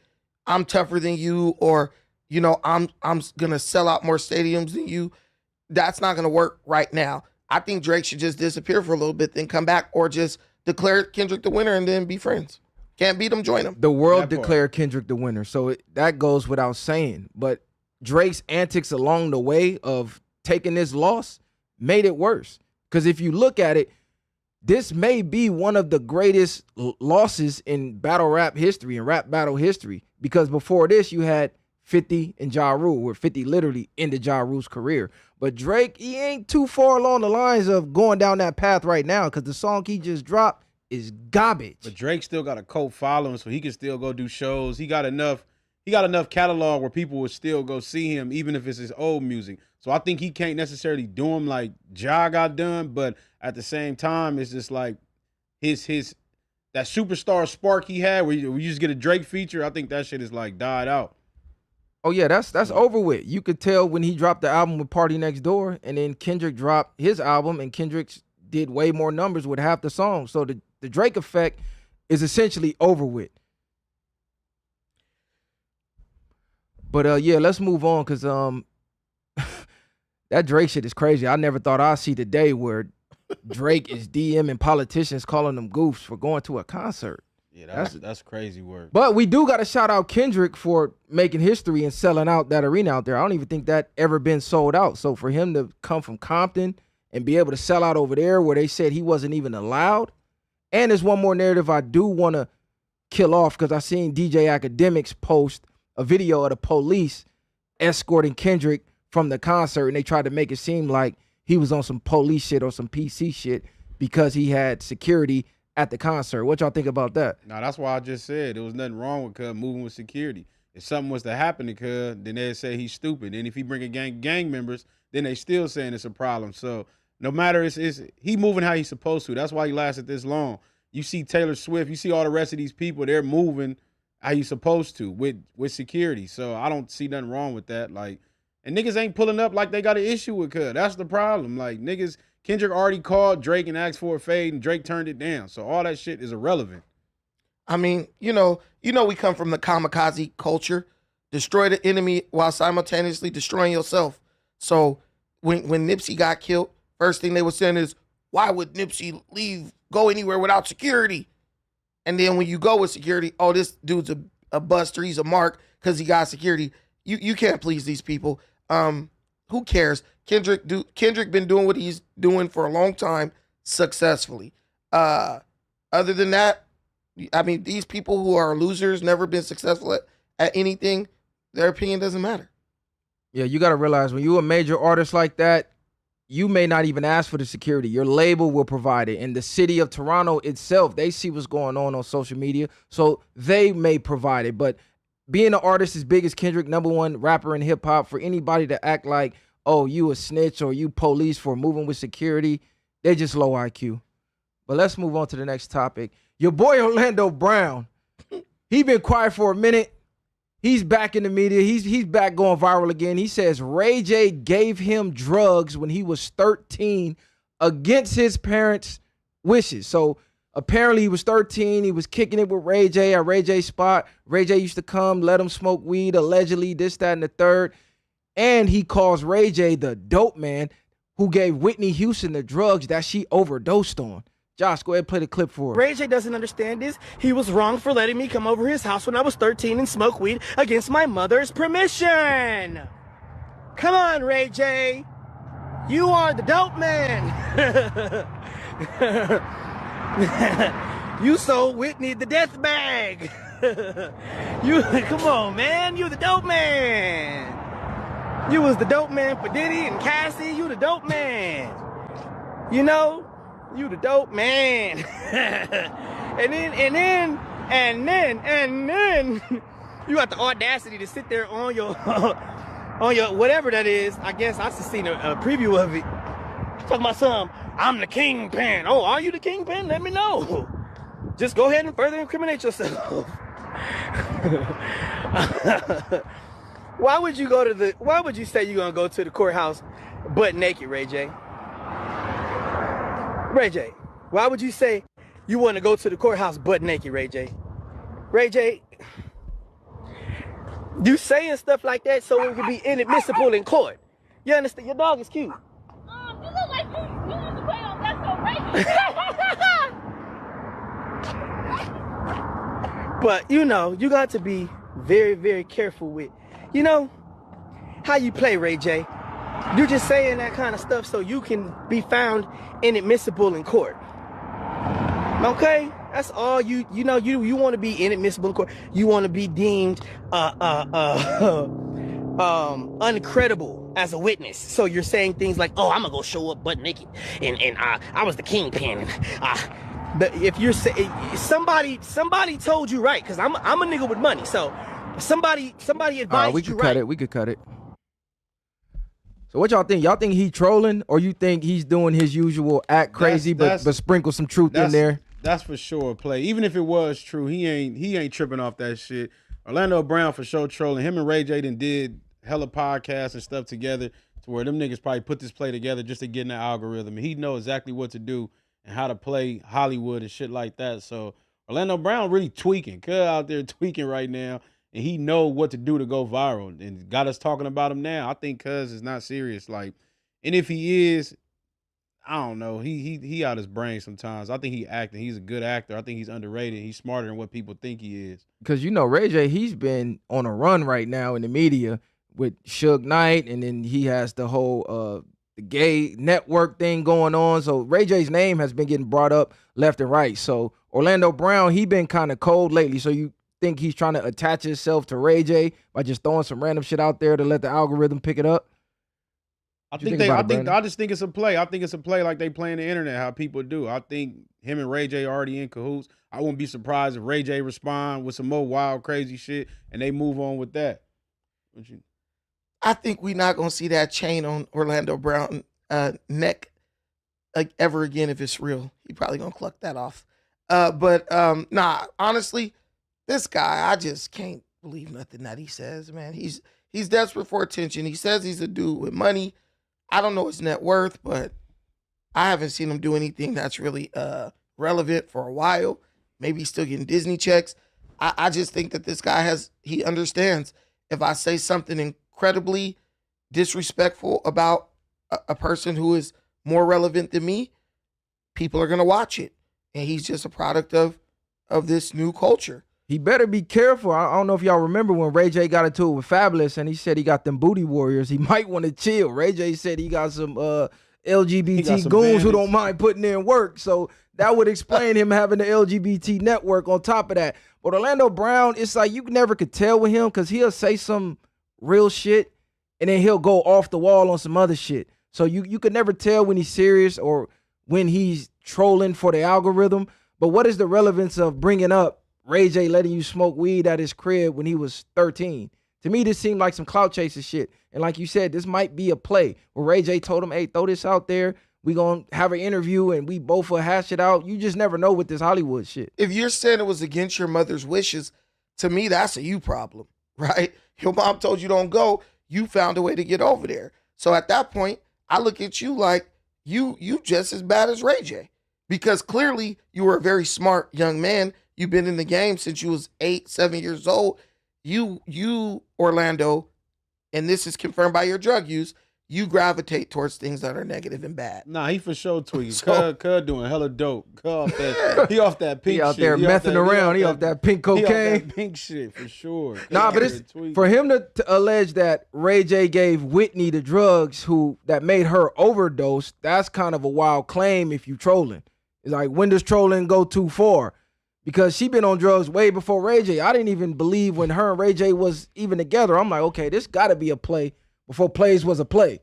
I'm tougher than you, or I'm gonna sell out more stadiums than you. That's not gonna work right now. I think Drake should just disappear for a little bit, then come back, or just declare Kendrick the winner and then be friends. Can't beat him, join him. The world declared Kendrick the winner, so that goes without saying. But Drake's antics along the way of taking this loss made it worse. Because if you look at it, this may be one of the greatest losses in battle rap history and rap battle history, because before this you had 50 and Ja Rule, where 50 literally ended Ja Rule's career. But Drake, he ain't too far along the lines of going down that path right now, because the song he just dropped is garbage. But Drake still got a cult following, so he can still go do shows. He got enough catalog where people would still go see him, even if it's his old music. So I think he can't necessarily do him like Ja got done, but at the same time, it's just like his that superstar spark he had where you just get a Drake feature. I think that shit is like died out. Oh yeah, that's over with. You could tell when he dropped the album with Party Next Door, and then Kendrick dropped his album, and Kendrick did way more numbers with half the songs. So the Drake effect is essentially over with. But yeah, let's move on, because that Drake shit is crazy. I never thought I'd see the day where Drake is DMing politicians, calling them goofs for going to a concert. Yeah, that's crazy work. But we do got to shout out Kendrick for making history and selling out that arena out there. I don't even think that ever been sold out. So for him to come from Compton and be able to sell out over there where they said he wasn't even allowed. And there's one more narrative I do want to kill off, because I seen DJ Academics post a video of the police escorting Kendrick from the concert, and they tried to make it seem like he was on some police shit or some PC shit because he had security at the concert. What y'all think about that? No, that's why I just said there was nothing wrong with Cub moving with security. If something was to happen to Cub, then they'd say he's stupid. And if he bring a gang members, then they still saying it's a problem. So no matter, it's he moving how he's supposed to. That's why he lasted this long. You see Taylor Swift, you see all the rest of these people, they're moving how you supposed to with security. So I don't see nothing wrong with that. Like, and niggas ain't pulling up like they got an issue with Cub. That's the problem. Like, niggas, Kendrick already called Drake and asked for a fade, and Drake turned it down. So all that shit is irrelevant. I mean, we come from the kamikaze culture. Destroy the enemy while simultaneously destroying yourself. So when Nipsey got killed, first thing they were saying is, why would Nipsey go anywhere without security? And then when you go with security, oh, this dude's a buster, he's a mark because he got security. You can't please these people. Who cares? Kendrick been doing what he's doing for a long time successfully. Other than that, I mean, these people who are losers, never been successful at anything, their opinion doesn't matter. Yeah, you got to realize when you're a major artist like that, you may not even ask for the security. Your label will provide it. And the city of Toronto itself, they see what's going on social media, so they may provide it. But being an artist as big as Kendrick, #1 rapper in hip hop, for anybody to act like, oh, you a snitch or you police for moving with security, they just low IQ. But let's move on to the next topic. Your boy Orlando Brown, he been quiet for a minute. He's back in the media. He's back going viral again. He says Ray J gave him drugs when he was 13 against his parents' wishes. So apparently he was 13. He was kicking it with Ray J at Ray J's spot. Ray J used to come, let him smoke weed, allegedly, this, that, and the third. And he calls Ray J the dope man who gave Whitney Houston the drugs that she overdosed on. Josh, go ahead and play the clip for her. Ray J doesn't understand this. He was wrong for letting me come over his house when I was 13 and smoke weed against my mother's permission. Come on, Ray J. You are the dope man. You sold Whitney the death bag. Come on, man. You the dope man. You was the dope man for Diddy and Cassie. You the dope man. You know, you the dope man. and then you got the audacity to sit there on your on your whatever that is. I guess I just seen a preview of it. Talking about some, I'm the kingpin. Oh, are you the kingpin? Let me know. Just go ahead and further incriminate yourself. Why would you say you're gonna go to the courthouse butt naked, Ray J? Ray J, why would you say you want to go to the courthouse butt naked, Ray J? Ray J, you saying stuff like that so it could be inadmissible in court. You understand? Your dog is cute. You look like you used to play on That's So Raven. But, you know, you got to be very, very careful with, you know, how you play, Ray J. You're just saying that kind of stuff so you can be found inadmissible in court. Okay? That's all you know, you want to be inadmissible in court. You want to be deemed uncredible as a witness. So you're saying things like, oh, I'm going to go show up butt naked and I was the kingpin. If you're saying somebody told you right, because I'm a nigga with money, so somebody advised you right. We could cut it. So what y'all think? Y'all think he trolling, or you think he's doing his usual act crazy, but sprinkle some truth in there? That's for sure a play. Even if it was true, he ain't tripping off that shit. Orlando Brown for sure trolling. Him and Ray J did hella podcasts and stuff together to where them niggas probably put this play together just to get in the algorithm. And he know exactly what to do and how to play Hollywood and shit like that. So Orlando Brown really tweaking. Cuz out there tweaking right now. And he know what to do to go viral. And got us talking about him now. I think Cuz is not serious. Like, and if he is, I don't know. He out his brain sometimes. I think he acting. He's a good actor. I think he's underrated. He's smarter than what people think he is. Because, you know, Ray J, he's been on a run right now in the media with Suge Knight. And then he has the whole the gay network thing going on. So Ray J's name has been getting brought up left and right. So Orlando Brown, he been kind of cold lately. So you think he's trying to attach himself to Ray J by just throwing some random shit out there to let the algorithm pick it up? I just think it's a play. I think it's a play like they play in the internet, how people do. I think him and Ray J already in cahoots. I wouldn't be surprised if Ray J respond with some more wild, crazy shit and they move on with that. I think we're not going to see that chain on Orlando Brown neck ever again if it's real. He probably going to cluck that off. Nah, honestly, this guy, I just can't believe nothing that he says, man. He's desperate for attention. He says he's a dude with money. I don't know his net worth, but I haven't seen him do anything that's really relevant for a while. Maybe he's still getting Disney checks. I just think that this guy he understands if I say something incredibly disrespectful about a person who is more relevant than me, people are going to watch it. And he's just a product of this new culture. He better be careful. I don't know if y'all remember when Ray J got into it with Fabulous and he said he got them booty warriors. He might want to chill. Ray J said he got some LGBT goons who don't mind putting in work. So that would explain him having the LGBT network on top of that. But Orlando Brown, it's like you never could tell with him because he'll say some real shit and then he'll go off the wall on some other shit. So you could never tell when he's serious or when he's trolling for the algorithm. But what is the relevance of bringing up Ray J letting you smoke weed at his crib when he was 13? To me, this seemed like some clout chaser shit. And like you said, this might be a play where Ray J told him, hey, throw this out there. We going to have an interview and we both will hash it out. You just never know with this Hollywood shit. If you're saying it was against your mother's wishes, to me, that's a you problem, right? Your mom told you don't go. You found a way to get over there. So at that point, I look at you like you just as bad as Ray J. Because clearly you were a very smart young man. You've been in the game since you was 8, 7 years old. You, Orlando, and this is confirmed by your drug use, you gravitate towards things that are negative and bad. Nah, he for sure tweaking. So- Cud doing hella dope. He off that pink He shit. out there messing around. He off that pink He off cocaine. that pink shit for sure. Nah, but it's for him to allege that Ray J gave Whitney the drugs that made her overdose. That's kind of a wild claim if you trolling. It's like, when does trolling go too far? Because she been on drugs way before Ray J. I didn't even believe when her and Ray J was even together. I'm like, okay, this got to be a play before plays was a play.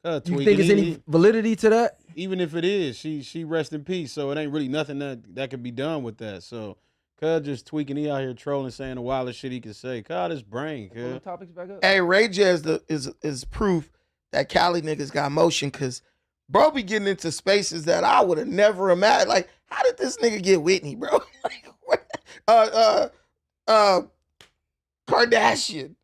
You think there's any validity to that? Even if it is, she rest in peace. So it ain't really nothing that could be done with that. So Cud just tweaking. He out here trolling, saying the wildest shit he can say. God, his brain, Cud. Topics back up. Hey, Ray J is proof that Cali niggas got motion, because bro be getting into spaces that I would have never imagined. Like, how did this nigga get Whitney, bro? Like, what? Kardashian.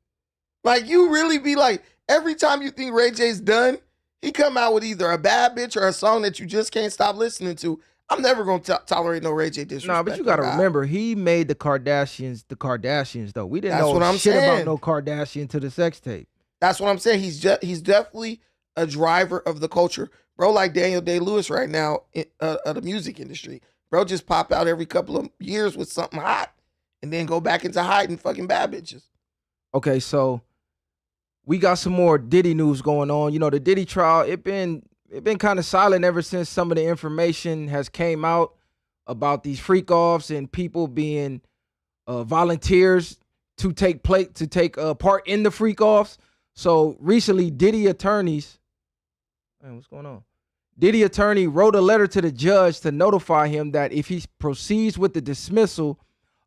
Like, you really be like, every time you think Ray J's done, he come out with either a bad bitch or a song that you just can't stop listening to. I'm never going to tolerate no Ray J disrespect. Nah, but you got to remember, he made the Kardashians, though. We didn't That's know what I'm shit saying. about no Kardashian to the sex tape. That's what I'm saying. He's definitely a driver of the culture. Bro, like Daniel Day-Lewis right now of the music industry. Bro just pop out every couple of years with something hot and then go back into hiding fucking bad bitches. Okay, so we got some more Diddy news going on. You know, the Diddy trial, it been kind of silent ever since some of the information has came out about these freak offs and people being volunteers to take part in the freak offs. So recently, Diddy attorneys, man, what's going on? Diddy attorney wrote a letter to the judge to notify him that if he proceeds with the dismissal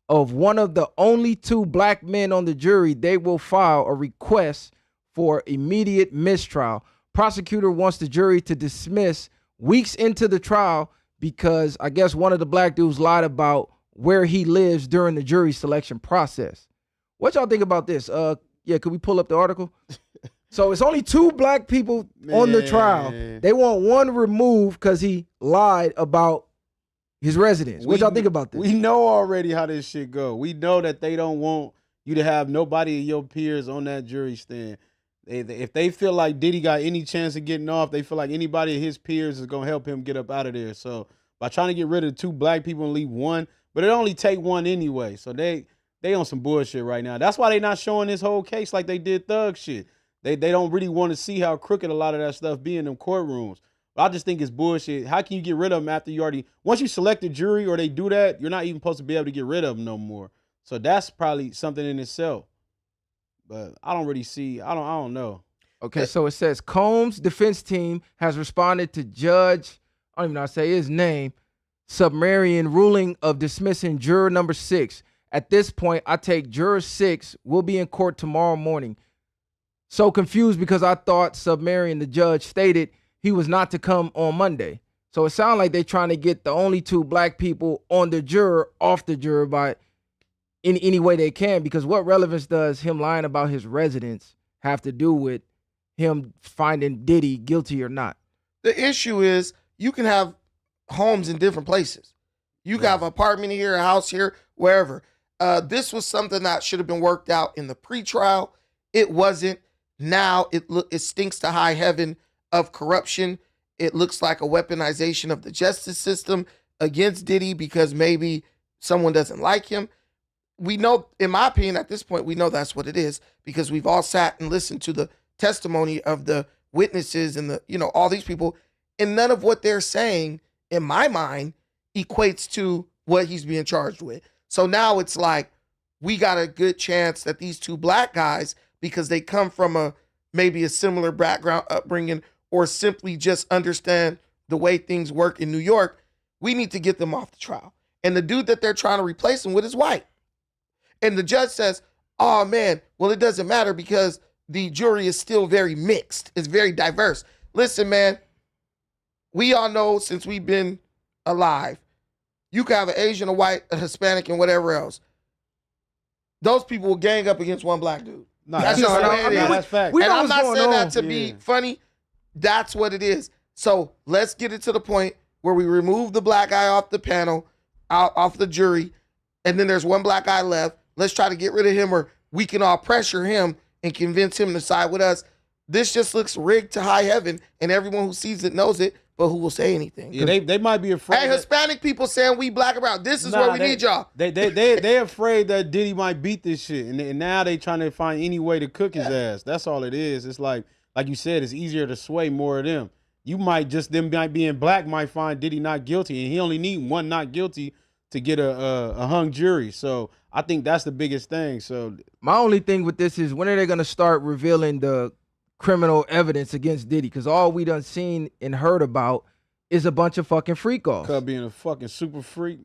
of one of the only 2 black men on the jury, they will file a request for immediate mistrial. Prosecutor wants the jury to dismiss weeks into the trial because I guess one of the black dudes lied about where he lives during the jury selection process. What y'all think about this? Yeah, could we pull up the article? So it's only 2 black people on the trial. They want one removed because he lied about his residence. What y'all think about this? We know already how this shit go. We know that they don't want you to have nobody of your peers on that jury stand. If they feel like Diddy got any chance of getting off, they feel like anybody of his peers is going to help him get up out of there. So by trying to get rid of 2 black people and leave one, but it only take one anyway. So they on some bullshit right now. That's why they not showing this whole case like they did Thug shit. They don't really want to see how crooked a lot of that stuff be in them courtrooms. But I just think it's bullshit. How can you get rid of them after you already, once you select a jury or they do that, you're not even supposed to be able to get rid of them no more. So that's probably something in itself. But I don't really see, I don't know. Okay, so it says Combs' defense team has responded to Judge, I don't even know how to say his name, Submarian ruling of dismissing juror number 6. At this point, I take juror 6 will be in court tomorrow morning. So confused because I thought Submarian, the judge, stated he was not to come on Monday. So it sounds like they're trying to get the only 2 black people on the juror off the juror by any way they can, because what relevance does him lying about his residence have to do with him finding Diddy guilty or not? The issue is you can have homes in different places. You can have an apartment here, a house here, wherever. This was something that should have been worked out in the pretrial. It wasn't. Now it stinks to high heaven of corruption. It looks like a weaponization of the justice system against Diddy because maybe someone doesn't like him. We know, in my opinion, at this point, we know that's what it is because we've all sat and listened to the testimony of the witnesses and all these people, and none of what they're saying, in my mind, equates to what he's being charged with. So now it's like we got a good chance that these 2 black guys, because they come from maybe a similar background upbringing or simply just understand the way things work in New York, we need to get them off the trial. And the dude that they're trying to replace him with is white. And the judge says, oh man, well, it doesn't matter because the jury is still very mixed. It's very diverse. Listen, man, we all know since we've been alive, you can have an Asian, a white, a Hispanic, and whatever else. Those people will gang up against one black dude. No, that's just the way it is. That's fact. We And know I'm what's not going saying on. that to be funny. That's what it is. So let's get it to the point where we remove the black guy off the panel, off the jury, and then there's one black guy left. Let's try to get rid of him, or we can all pressure him and convince him to side with us. This just looks rigged to high heaven, and everyone who sees it knows it, but who will say anything? Yeah, they might be afraid. Hey, Hispanic people saying we black and brown. This is where we need y'all. They afraid that Diddy might beat this shit, and now they trying to find any way to cook his ass. That's all it is. It's like you said, it's easier to sway more of them. You might just them might being black might find Diddy not guilty, and he only need one not guilty to get a hung jury. So I think that's the biggest thing. So my only thing with this is when are they gonna start revealing the criminal evidence against Diddy? Because all we done seen and heard about is a bunch of fucking freak-offs. Cub being a fucking super freak.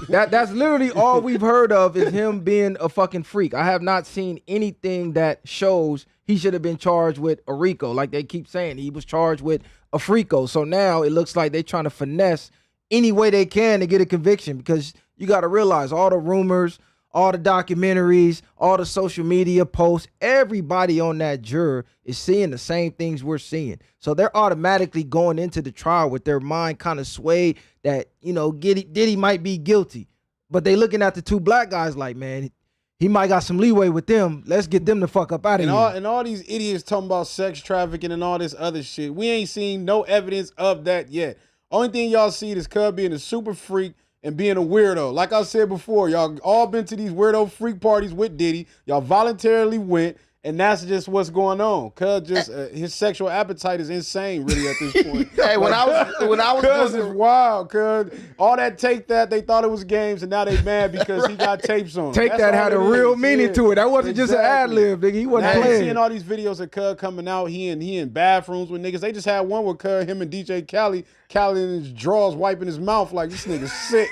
That's literally all we've heard of is him being a fucking freak. I have not seen anything that shows he should have been charged with a RICO. Like they keep saying, he was charged with a FRICO. So now it looks like they're trying to finesse any way they can to get a conviction, because you got to realize all the rumors, all the documentaries, all the social media posts, everybody on that juror is seeing the same things we're seeing. So they're automatically going into the trial with their mind kind of swayed that, Diddy might be guilty. But they looking at the two black guys like, man, he might got some leeway with them. Let's get them the fuck up out of here. And all these idiots talking about sex trafficking and all this other shit. We ain't seen no evidence of that yet. Only thing y'all see is Cub being a super freak and being a weirdo. Like I said before, y'all all been to these weirdo freak parties with Diddy. Y'all voluntarily went, and that's just what's going on. Cuz just his sexual appetite is insane, really, at this point. Hey, when I was Cuz is wild. Cuz all that Take That, they thought it was games, and now they mad because he got tapes on. Take That had a real meaning to it. That wasn't just an ad lib, nigga. He wasn't now playing. Seeing all these videos of Cuz coming out, he in bathrooms with niggas. They just had one with Cuz, him and DJ Khaled in his drawers wiping his mouth like this nigga's sick.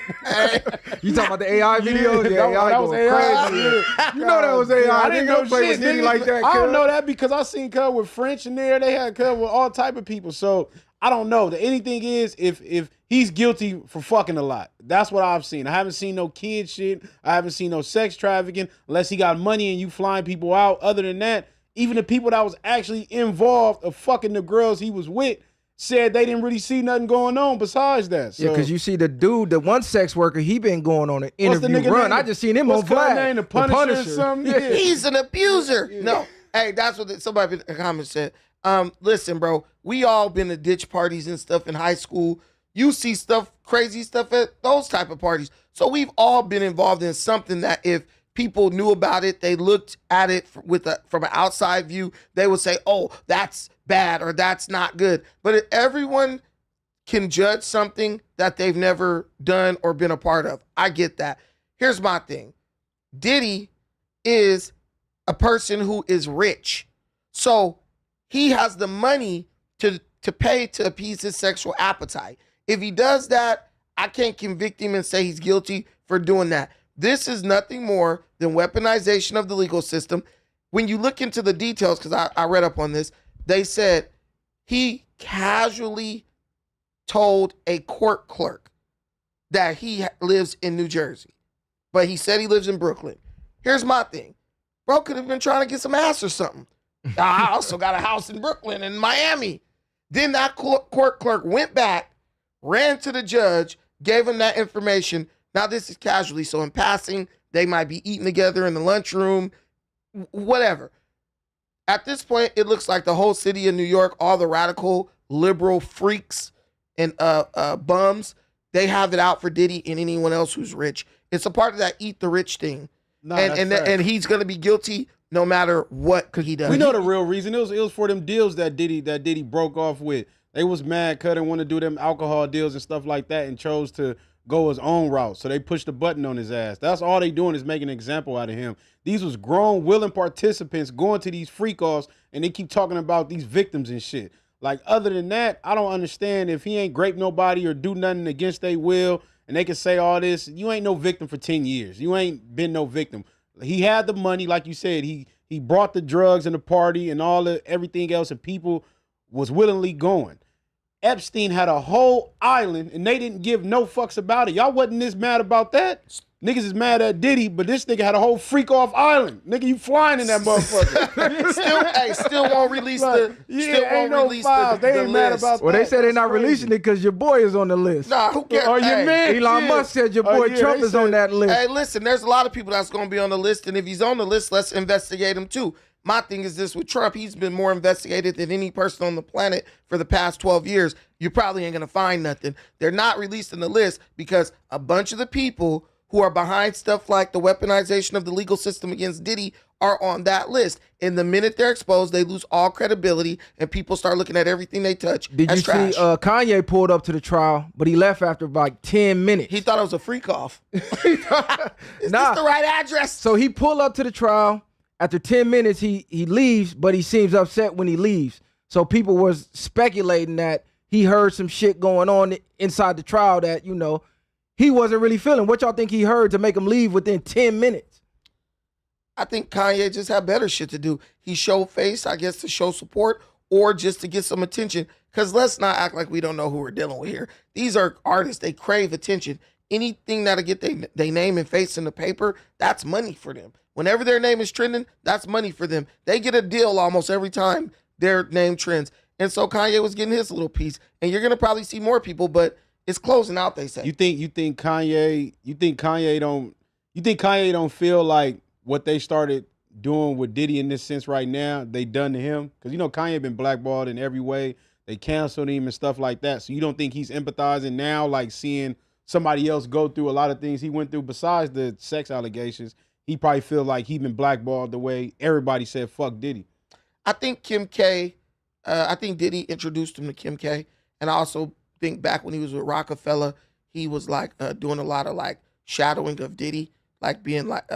You talking about the AI video? Yeah, that was AI. Crazy. You know that was AI. I didn't know play shit, with Diddy nigga. like that. I don't cuz. know that because I seen Cub with French in there. They had Cub with all type of people. So I don't know. The anything is if he's guilty for fucking a lot. That's what I've seen. I haven't seen no kid shit. I haven't seen no sex trafficking unless he got money and you flying people out. Other than that, even the people that was actually involved of fucking the girls he was with said they didn't really see nothing going on besides that. So, yeah, because you see the dude, the one sex worker, he been going on an interview run. I just seen him on Vlad. Name? The Punisher or something? Yeah. He's an abuser. Yeah. No. Hey, that's what somebody in the comments said. Listen, bro, we all been to ditch parties and stuff in high school. You see stuff, crazy stuff at those type of parties. So we've all been involved in something that if people knew about it, they looked at it from an outside view, they would say, oh, that's bad or that's not good. But if everyone can judge something that they've never done or been a part of. I get that. Here's my thing. Diddy is a person who is rich. So he has the money to pay to appease his sexual appetite. If he does that, I can't convict him and say he's guilty for doing that. This is nothing more than weaponization of the legal system. When you look into the details, because I read up on this, they said he casually told a court clerk that he lives in New Jersey, but he said he lives in Brooklyn. Here's my thing. Bro could have been trying to get some ass or something. I also got a house in Brooklyn and Miami. Then that court clerk went back, ran to the judge, gave him that information. Now this is casually, so in passing, they might be eating together in the lunchroom, whatever. At this point, it looks like the whole city of New York, all the radical liberal freaks and bums, they have it out for Diddy and anyone else who's rich. It's a part of that eat the rich thing. No, and he's going to be guilty no matter what he does. We know the real reason. It was for them deals that Diddy broke off with. They was mad, didn't want to do them alcohol deals and stuff like that and chose to go his own route. So they pushed the button on his ass. That's all they doing is making an example out of him. These was grown, willing participants going to these freak-offs, and they keep talking about these victims and shit. Like, other than that, I don't understand if he ain't grape nobody or do nothing against their will, and they can say all this, you ain't no victim for 10 years. You ain't been no victim. He had the money, like you said. He brought the drugs and the party and everything else, and people was willingly going. Epstein had a whole island, and they didn't give no fucks about it. Y'all wasn't this mad about that? Niggas is mad at Diddy, but this nigga had a whole freak-off island. Nigga, you flying in that motherfucker. still won't release the They ain't mad about that. Well, they said they're not releasing it because your boy is on the list. Nah, who cares? Or your man. Elon Musk said your boy Trump is on that list. Hey, listen, there's a lot of people that's going to be on the list, and if he's on the list, let's investigate him too. My thing is this with Trump, he's been more investigated than any person on the planet for the past 12 years. You probably ain't going to find nothing. They're not releasing the list because a bunch of the people who are behind stuff like the weaponization of the legal system against Diddy are on that list. And the minute they're exposed, they lose all credibility and people start looking at everything they touch Did as you trash. see Kanye pulled up to the trial, but he left after like 10 minutes. He thought it was a freak off. Is this the right address? So he pulled up to the trial. After 10 minutes, he leaves, but he seems upset when he leaves. So people was speculating that he heard some shit going on inside the trial that, you know, he wasn't really feeling. What y'all think he heard to make him leave within 10 minutes? I think Kanye just had better shit to do. He showed face, I guess, to show support or just to get some attention. Because let's not act like we don't know who we're dealing with here. These are artists. They crave attention. Anything that'll get their name and face in the paper, that's money for them. Whenever their name is trending, that's money for them. They get a deal almost every time their name trends. And so Kanye was getting his little piece. And you're going to probably see more people, but it's closing out, they say. You think Kanye don't feel like what they started doing with Diddy in this sense right now, they done to him? Because, you know, Kanye been blackballed in every way. They canceled him and stuff like that. So you don't think he's empathizing now, like seeing somebody else go through a lot of things he went through besides the sex allegations? He probably feel like he been blackballed the way everybody said fuck Diddy. I think Kim K, I think Diddy introduced him to Kim K. And I also think back when he was with Rockefeller, he was like doing a lot of like shadowing of Diddy, like being like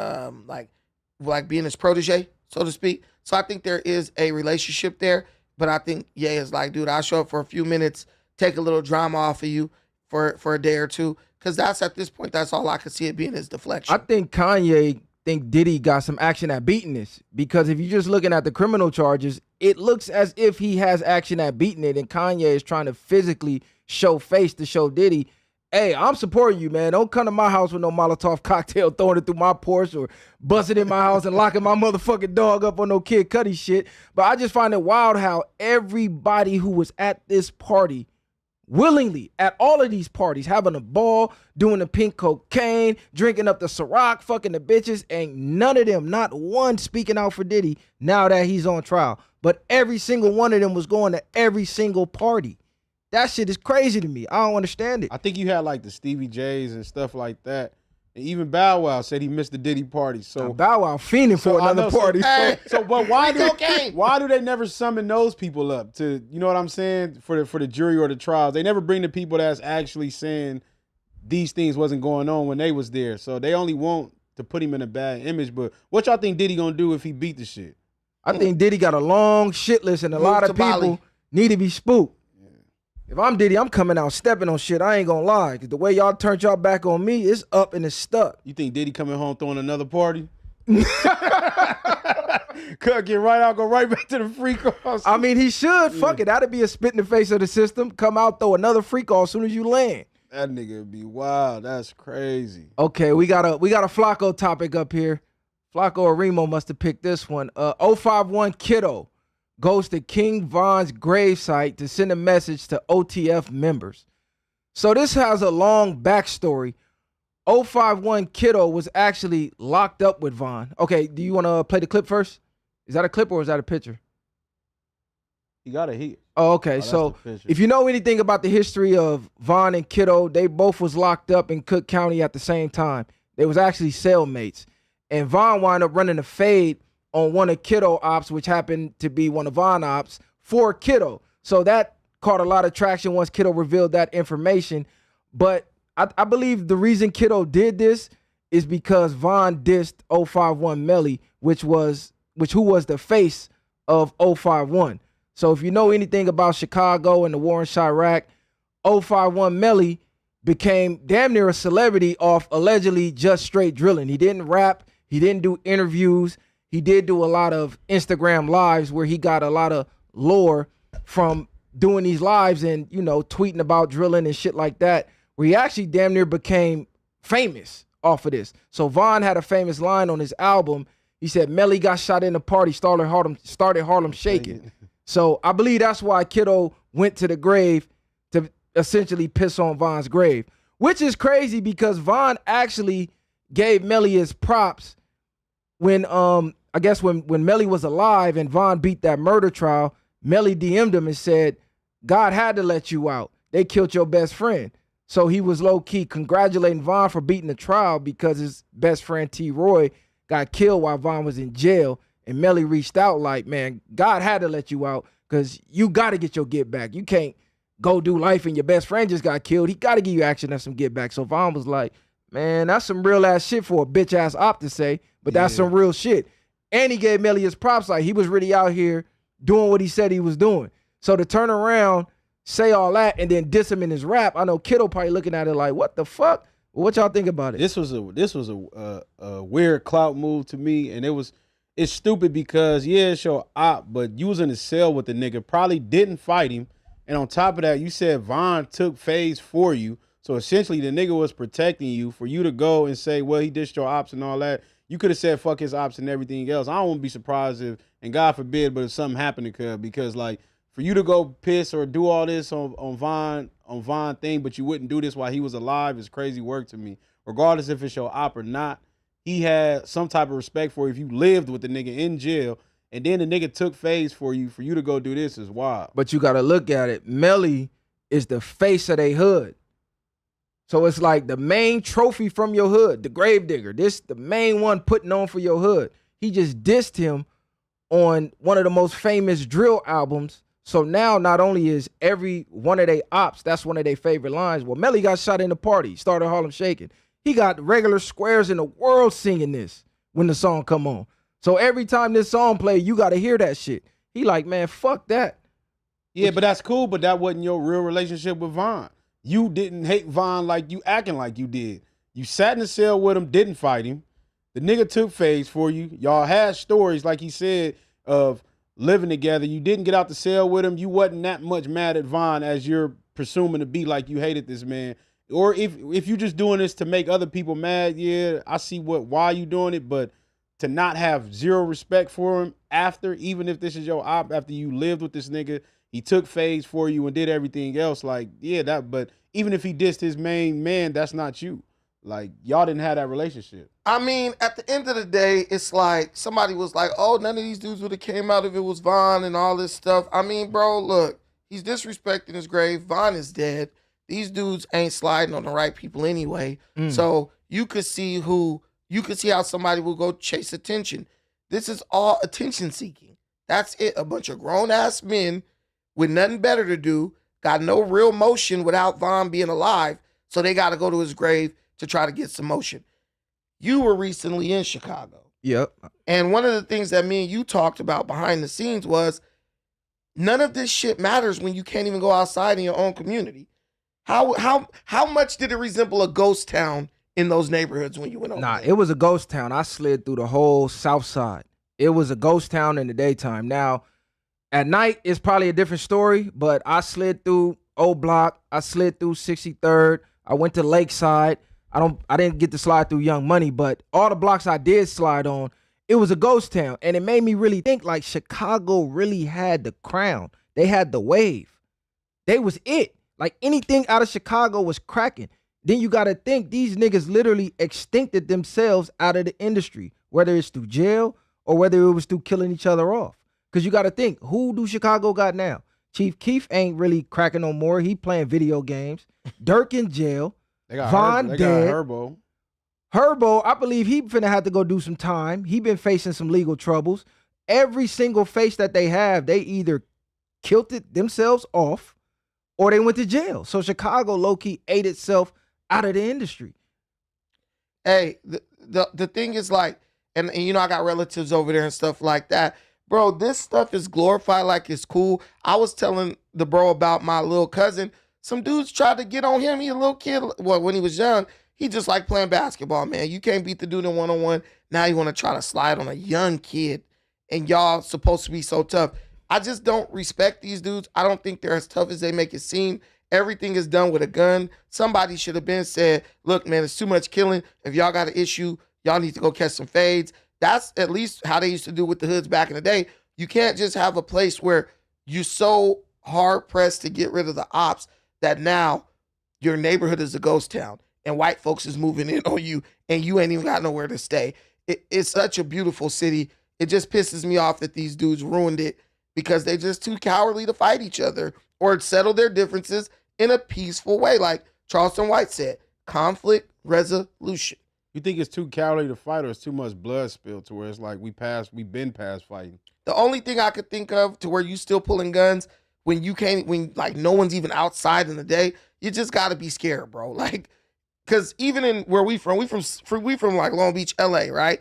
being his protege, so to speak. So I think there is a relationship there. But I think Ye is like, dude, I'll show up for a few minutes, take a little drama off of you for a day or two. Because that's at this point, that's all I could see it being is deflection. I think Kanye think Diddy got some action at beating this, because if you're just looking at the criminal charges, it looks as if he has action at beating it, and Kanye is trying to physically show face to show Diddy, hey, I'm supporting you, man. Don't come to my house with no Molotov cocktail throwing it through my porch or busting in my house and locking my motherfucking dog up on no Kid Cudi shit. But I just find it wild how everybody who was at this party willingly at all of these parties, having a ball, doing the pink cocaine, drinking up the Ciroc, fucking the bitches, ain't none of them, not one speaking out for Diddy now that he's on trial. But every single one of them was going to every single party. That shit is crazy to me. I don't understand it. I think you had like the Stevie J's and stuff like that. And even Bow Wow said he missed the Diddy party. So Bow Wow fiending for another party. But why do they never summon those people up to, you know what I'm saying, for the jury or the trials? They never bring the people that's actually saying these things wasn't going on when they was there. So they only want to put him in a bad image. But what y'all think Diddy gonna do if he beat the shit? I think Diddy got a long shit list and a lot of people Bali. need to be spooked. If I'm Diddy, I'm coming out stepping on shit. I ain't gonna lie. Cause the way y'all turned y'all back on me, it's up and it's stuck. You think Diddy coming home throwing another party? Could get right out, go right back to the freak off. I mean, he should. Fuck it. That'd be a spit in the face of the system. Come out, throw another freak off as soon as you land. That nigga would be wild. That's crazy. Okay, we got a Flacco topic up here. Flacco or Remo must have picked this one. 051 Kiddo goes to King Von's gravesite to send a message to OTF members. So this has a long backstory. 051 Kiddo was actually locked up with Von. Okay, do you want to play the clip first? Is that a clip or is that a picture? He got a hit. Oh, okay. So if you know anything about the history of Von and Kiddo, they both was locked up in Cook County at the same time. They was actually cellmates. And Von wound up running a fade on one of Kiddo ops, which happened to be one of Von ops, for Kiddo. So that caught a lot of traction once Kiddo revealed that information. But I believe the reason Kiddo did this is because Von dissed 051 Melly, who was the face of 051. So if you know anything about Chicago and the war in Chirac, 051 Melly became damn near a celebrity off allegedly just straight drilling. He didn't rap. He didn't do interviews. He did do a lot of Instagram lives where he got a lot of lore from doing these lives and, you know, tweeting about drilling and shit like that, where he actually damn near became famous off of this. So Von had a famous line on his album. He said, Melly got shot in the party, started Harlem shaking. So I believe that's why Kiddo went to the grave to essentially piss on Von's grave, which is crazy because Von actually gave Melly his props when I guess when Melly was alive and Von beat that murder trial, Melly DM'd him and said, God had to let you out. They killed your best friend. So he was low-key congratulating Von for beating the trial because his best friend T. Roy got killed while Von was in jail. And Melly reached out like, man, God had to let you out because you got to get your get back. You can't go do life and your best friend just got killed. He got to give you action and some get back. So Von was like, man, that's some real ass shit for a bitch ass op to say, but that's some real shit. And he gave Melly his props. Like, he was really out here doing what he said he was doing. So to turn around, say all that, and then diss him in his rap, I know Kiddo probably looking at it like, what the fuck? What y'all think about it? This was a weird clout move to me, and it's stupid because it's your op, but you was in the cell with the nigga, probably didn't fight him, and on top of that, you said Von took phase for you, so essentially the nigga was protecting you for you to go and say, well, he dissed your ops and all that. You could have said fuck his ops and everything else. I don't want to be surprised if, and God forbid, but if something happened to Cub, because like for you to go piss or do all this on Von thing, but you wouldn't do this while he was alive is crazy work to me. Regardless if it's your op or not, he had some type of respect for you. If you lived with the nigga in jail and then the nigga took phase for you to go do this is wild. But you got to look at it. Melly is the face of their hood. So it's like the main trophy from your hood, the Gravedigger. This the main one putting on for your hood. He just dissed him on one of the most famous drill albums. So now not only is every one of their ops, that's one of their favorite lines. Well, Melly got shot in the party, started Harlem Shaking. He got regular squares in the world singing this when the song come on. So every time this song play, you got to hear that shit. He like, man, fuck that. Yeah, but that's cool, but that wasn't your real relationship with Von. You didn't hate Von like you acting like you did. You sat in the cell with him, didn't fight him. The nigga took phase for you. Y'all had stories, like he said, of living together. You didn't get out the cell with him. You wasn't that much mad at Von as you're presuming to be, like you hated this man. Or if you just doing this to make other people mad, yeah, I see why you doing it, but to not have zero respect for him after, even if this is your op, after you lived with this nigga, he took phase for you and did everything else. Like, yeah, but even if he dissed his main man, that's not you. Like, y'all didn't have that relationship. I mean, at the end of the day, it's like somebody was like, oh, none of these dudes would have came out if it was Von and all this stuff. I mean, bro, look, he's disrespecting his grave. Von is dead. These dudes ain't sliding on the right people anyway. So you could see how somebody will go chase attention. This is all attention seeking. That's it. A bunch of grown ass men with nothing better to do, got no real motion without Von being alive, so they got to go to his grave to try to get some motion. You were recently in Chicago. Yep. And one of the things that me and you talked about behind the scenes was none of this shit matters when you can't even go outside in your own community. How much did it resemble a ghost town in those neighborhoods when you went over Nah, there? it was a ghost town. I slid through the whole south side. It was a ghost town in the daytime. Now, at night, it's probably a different story, but I slid through O Block. I slid through 63rd. I went to Lakeside. I didn't get to slide through Young Money, but all the blocks I did slide on, it was a ghost town. And it made me really think like Chicago really had the crown. They had the wave. They was it. Like anything out of Chicago was cracking. Then you got to think these niggas literally extincted themselves out of the industry, whether it's through jail or whether it was through killing each other off. Because you got to think, who do Chicago got now? Chief Keef ain't really cracking no more. He playing video games. Dirk in jail. They got Von they dead. got Herbo. Herbo, I believe he finna have to go do some time. He been facing some legal troubles. Every single face that they have, they either killed it themselves off or they went to jail. So Chicago low-key ate itself out of the industry. Hey, the thing is like, and you know, I got relatives over there and stuff like that. Bro, this stuff is glorified like it's cool. I was telling the bro about my little cousin. Some dudes tried to get on him. He a little kid. Well, when he was young, he just liked playing basketball, man. You can't beat the dude in one-on-one. Now you want to try to slide on a young kid, and y'all supposed to be so tough. I just don't respect these dudes. I don't think they're as tough as they make it seem. Everything is done with a gun. Somebody should have been said, look, man, it's too much killing. If y'all got an issue, y'all need to go catch some fades. That's at least how they used to do with the hoods back in the day. You can't just have a place where you're so hard-pressed to get rid of the ops that now your neighborhood is a ghost town and white folks is moving in on you and you ain't even got nowhere to stay. It's such a beautiful city. it just pisses me off that these dudes ruined it because they're just too cowardly to fight each other or settle their differences in a peaceful way. Like Charleston White said, conflict resolution. You think it's too cowardly to fight, or it's too much blood spilled to where it's like we've been past fighting? The only thing I could think of to where you still pulling guns when you can't, when like no one's even outside in the day, you just got to be scared, bro. Like, cause even in where we from like Long Beach, LA, right?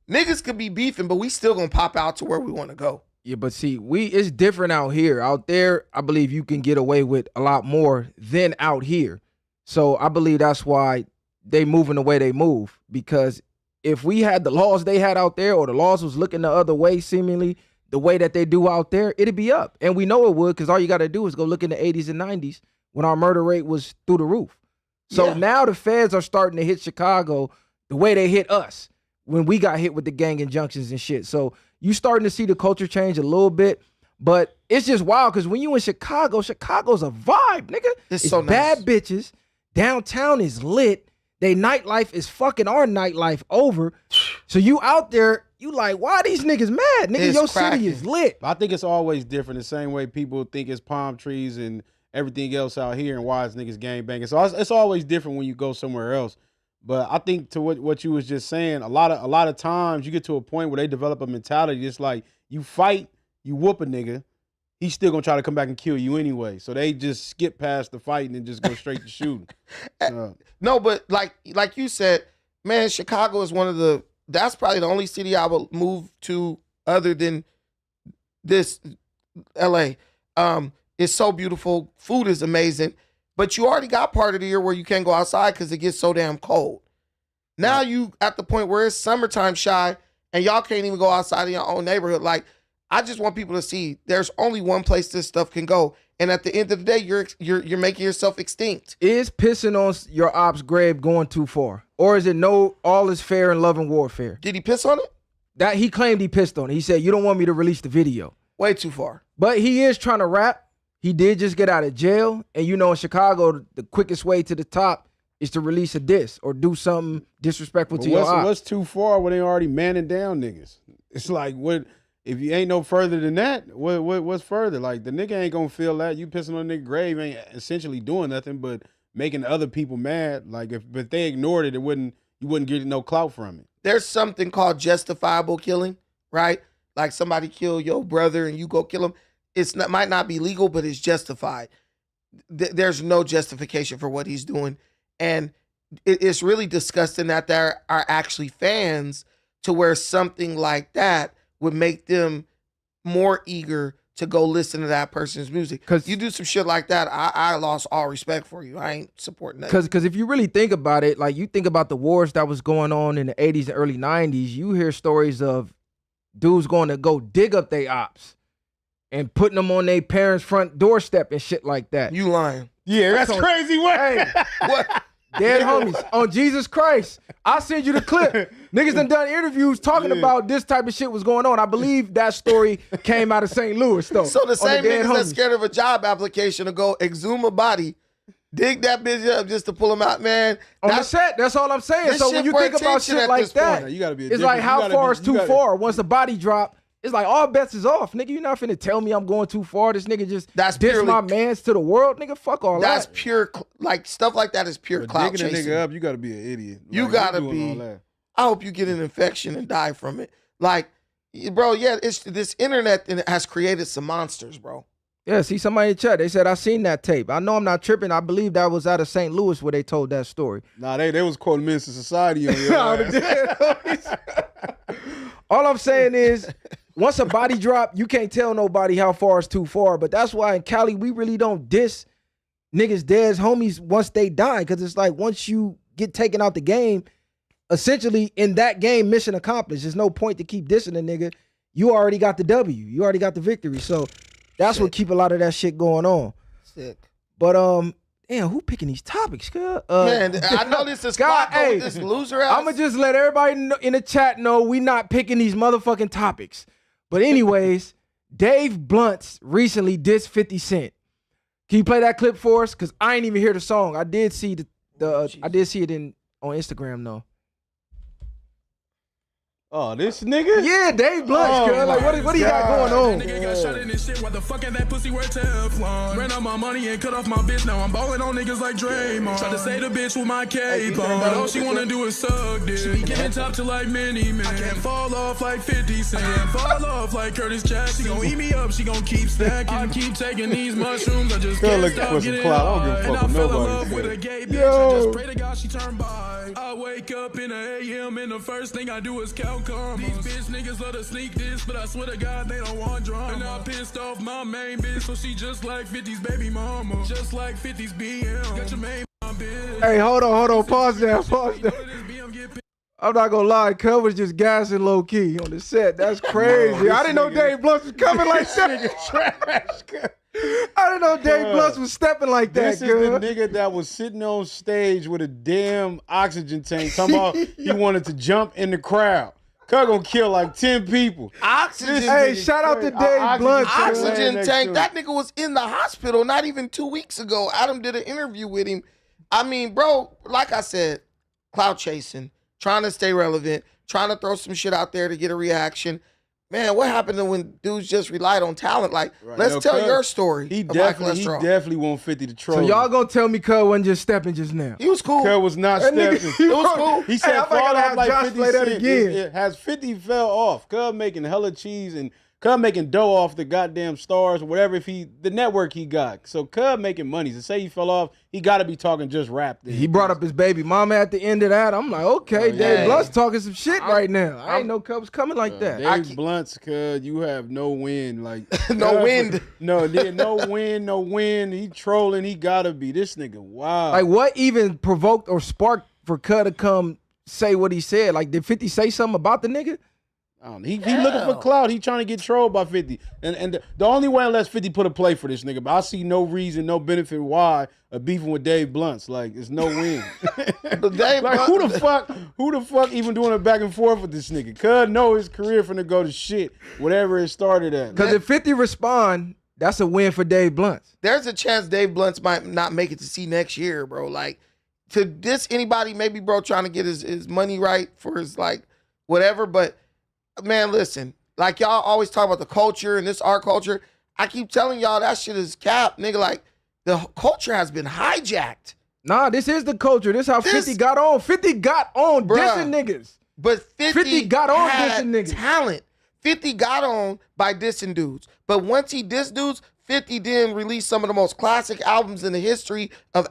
Niggas could be beefing, but we still gonna pop out to where we want to go. Yeah, but see, it's different out here. Out there, I believe you can get away with a lot more than out here. So I believe that's why they moving the way they move. Because if we had the laws they had out there, or the laws was looking the other way, seemingly the way that they do out there, it'd be up. And we know it would, because all you got to do is go look in the 80s and 90s when our murder rate was through the roof. So now the feds are starting to hit Chicago the way they hit us when we got hit with the gang injunctions and shit. So you starting to see the culture change a little bit, but it's just wild because when you in Chicago, Chicago's a vibe, nigga. It's so nice. Bad bitches. Downtown is lit. They nightlife is fucking our nightlife over. So you out there, you like, why these niggas mad? Nigga, your city is lit. I think it's always different. The same way people think it's palm trees and everything else out here, and why is niggas gang banging. So it's always different when you go somewhere else. But I think to what you was just saying, a lot of times you get to a point where they develop a mentality. It's like you fight, you whoop a nigga, he's still gonna try to come back and kill you anyway. So they just skip past the fighting and just go straight to shooting. No, but like you said, man, Chicago is that's probably the only city I would move to other than this LA. It's so beautiful. Food is amazing. But you already got part of the year where you can't go outside because it gets so damn cold. Now you at the point where it's summertime shy and y'all can't even go outside of your own neighborhood. Like, I just want people to see there's only one place this stuff can go. And at the end of the day, you're making yourself extinct. Is pissing on your op's grave going too far? Or is it no, all is fair in love and warfare? Did he piss on it? That he claimed he pissed on it. He said, you don't want me to release the video. Way too far. But he is trying to rap. He did just get out of jail. And you know, in Chicago, the quickest way to the top is to release a diss or do something disrespectful to your op. What's too far when they already manning down niggas? It's like, what if you ain't no further than that? What's further? Like, the nigga ain't gonna feel that. You pissing on a nigga grave ain't essentially doing nothing but making other people mad. Like, if they ignored it, you wouldn't get no clout from it. There's something called justifiable killing, right? Like somebody kill your brother and you go kill him. Might not be legal, but it's justified. There's no justification for what he's doing. And it's really disgusting that there are actually fans to where something like that would make them more eager to go listen to that person's music. Because you do some shit like that, I lost all respect for you. I ain't supporting that. Because if you really think about it, like you think about the wars that was going on in the 80s and early 90s, you hear stories of dudes going to go dig up their ops and putting them on their parents' front doorstep and shit like that. You lying. Yeah, that's crazy. What? Hey, What? dead homies on Jesus Christ. I'll send you the clip. Niggas done interviews talking about this type of shit was going on. I believe that story came out of St. Louis, though. So the same niggas homies that's scared of a job application to go exhume a body, dig that bitch up just to pull him out, man. On the set, that's all I'm saying. This So shit when you for think about attention shit at like this that, point. You gotta be it's like how far is too far? Once the body drop, it's like all bets is off, nigga. You're not finna tell me I'm going too far. This nigga just diss my mans to the world, nigga. Fuck all that. That's pure, like stuff like that is pure clout digging chasing. a nigga up, you gotta be an idiot. You Like, gotta doing be. all that. I hope you get an infection and die from it. Like, bro, yeah, it's this internet and it has created some monsters, bro. Yeah, see somebody in the chat. They said I seen that tape. I know I'm not tripping. I believe that was out of St. Louis where they told that story. Nah, they was quoting Minister Society on your ass. All I'm saying is, once a body drop, you can't tell nobody how far is too far. But that's why in Cali, we really don't diss niggas' dad's homies once they die. Because it's like once you get taken out the game, essentially in that game, mission accomplished. There's no point to keep dissing a nigga. You already got the W. You already got the victory. So that's what keep a lot of that shit going on. Sick. But damn, who picking these topics? Man, I know this is God, Scott, hey, this loser ass. I'm going to just let everybody know, in the chat know we not picking these motherfucking topics. But anyways, Dave Blunt's recently dissed 50 Cent. Can you play that clip for us? Because I ain't even hear the song. I did see I did see it on Instagram though. Oh, this nigga? Yeah, Dave Blunt, girl. Like, what do you got going on? Nigga got shot in this shit. What the fuck is that pussy worth Teflon? Ran out my money and cut off my bitch. Now I'm balling on niggas like Draymond. Tried to say the bitch with my cape on, but all she wanna do is suck dick. She be giving top to like mini man. I can't fall off like 50 Cent. I can't fall off like Curtis Jackson. She gon' eat me up. She gon' keep stacking. I keep taking these mushrooms. I just can't stop getting high. I don't give a fuck with nobody. With a gay bitch. I just pray to God she turn by. I wake up in the AM and the first thing I do is count karma. These bitch niggas love to sneak this, but I swear to God they don't want drama. And I pissed off my main bitch, so she just like 50's baby mama, just like 50's BM. Got your main bitch. Hey, hold on. Pause there. I'm not gonna lie, Cub was just gassing low key on the set. That's crazy. I didn't know Dave Blunt was coming like that. I didn't know Dave Blunt was stepping like that. This is the nigga that was sitting on stage with a damn oxygen tank talking about he wanted to jump in the crowd. Cuz gonna kill like 10 people. Oxygen. Hey, shout out to Dave Blunt. Oxygen tank. That nigga was in the hospital not even 2 weeks ago. Adam did an interview with him. I mean, bro, like I said, clout chasing, trying to stay relevant, trying to throw some shit out there to get a reaction. Man, what happened to when dudes just relied on talent? Like, let's tell your story. He definitely want 50 to troll. So y'all gonna tell me Cub wasn't just stepping just now? He was cool. Cub was not stepping. It was cool. He said, fall off like 50 play that Cent. again. Has 50 fell off. Cub making hella cheese and Cub making dough off the goddamn stars or whatever the network he got. So Cub making money. To say he fell off, he got to be talking just rap. Then. He brought up his baby mama at the end of that. I'm like, okay, Dave Blunt's talking some shit right now. I ain't know Cub was coming like that. Dave Blunt's, Cub, you have no win. Like no wind. No win. He trolling. He gotta be. This nigga, wow. Like, what even provoked or sparked for Cub to come say what he said? Like, did 50 say something about the nigga? He looking for clout. He trying to get trolled by 50. And the only way unless 50 put a play for this nigga, but I see no reason, no benefit why of beefing with Dave Blunt's. Like, it's no win. Like, who the fuck even doing a back and forth with this nigga? Cuz know his career finna go to shit, whatever it started at. Because if 50 respond, that's a win for Dave Blunt. There's a chance Dave Blunt might not make it to see next year, bro. Like, to diss anybody, maybe, bro, trying to get his money right for his, like, whatever, but man, listen, like y'all always talk about the culture and this art culture. I keep telling y'all that shit is cap, nigga. Like, the culture has been hijacked. Nah, this is the culture. This how 50 got on. 50 got on dissing niggas. But 50 got on had dissing niggas. talent. 50 got on by dissing dudes. But once he dissed dudes, 50 then released some of the most classic albums in the history of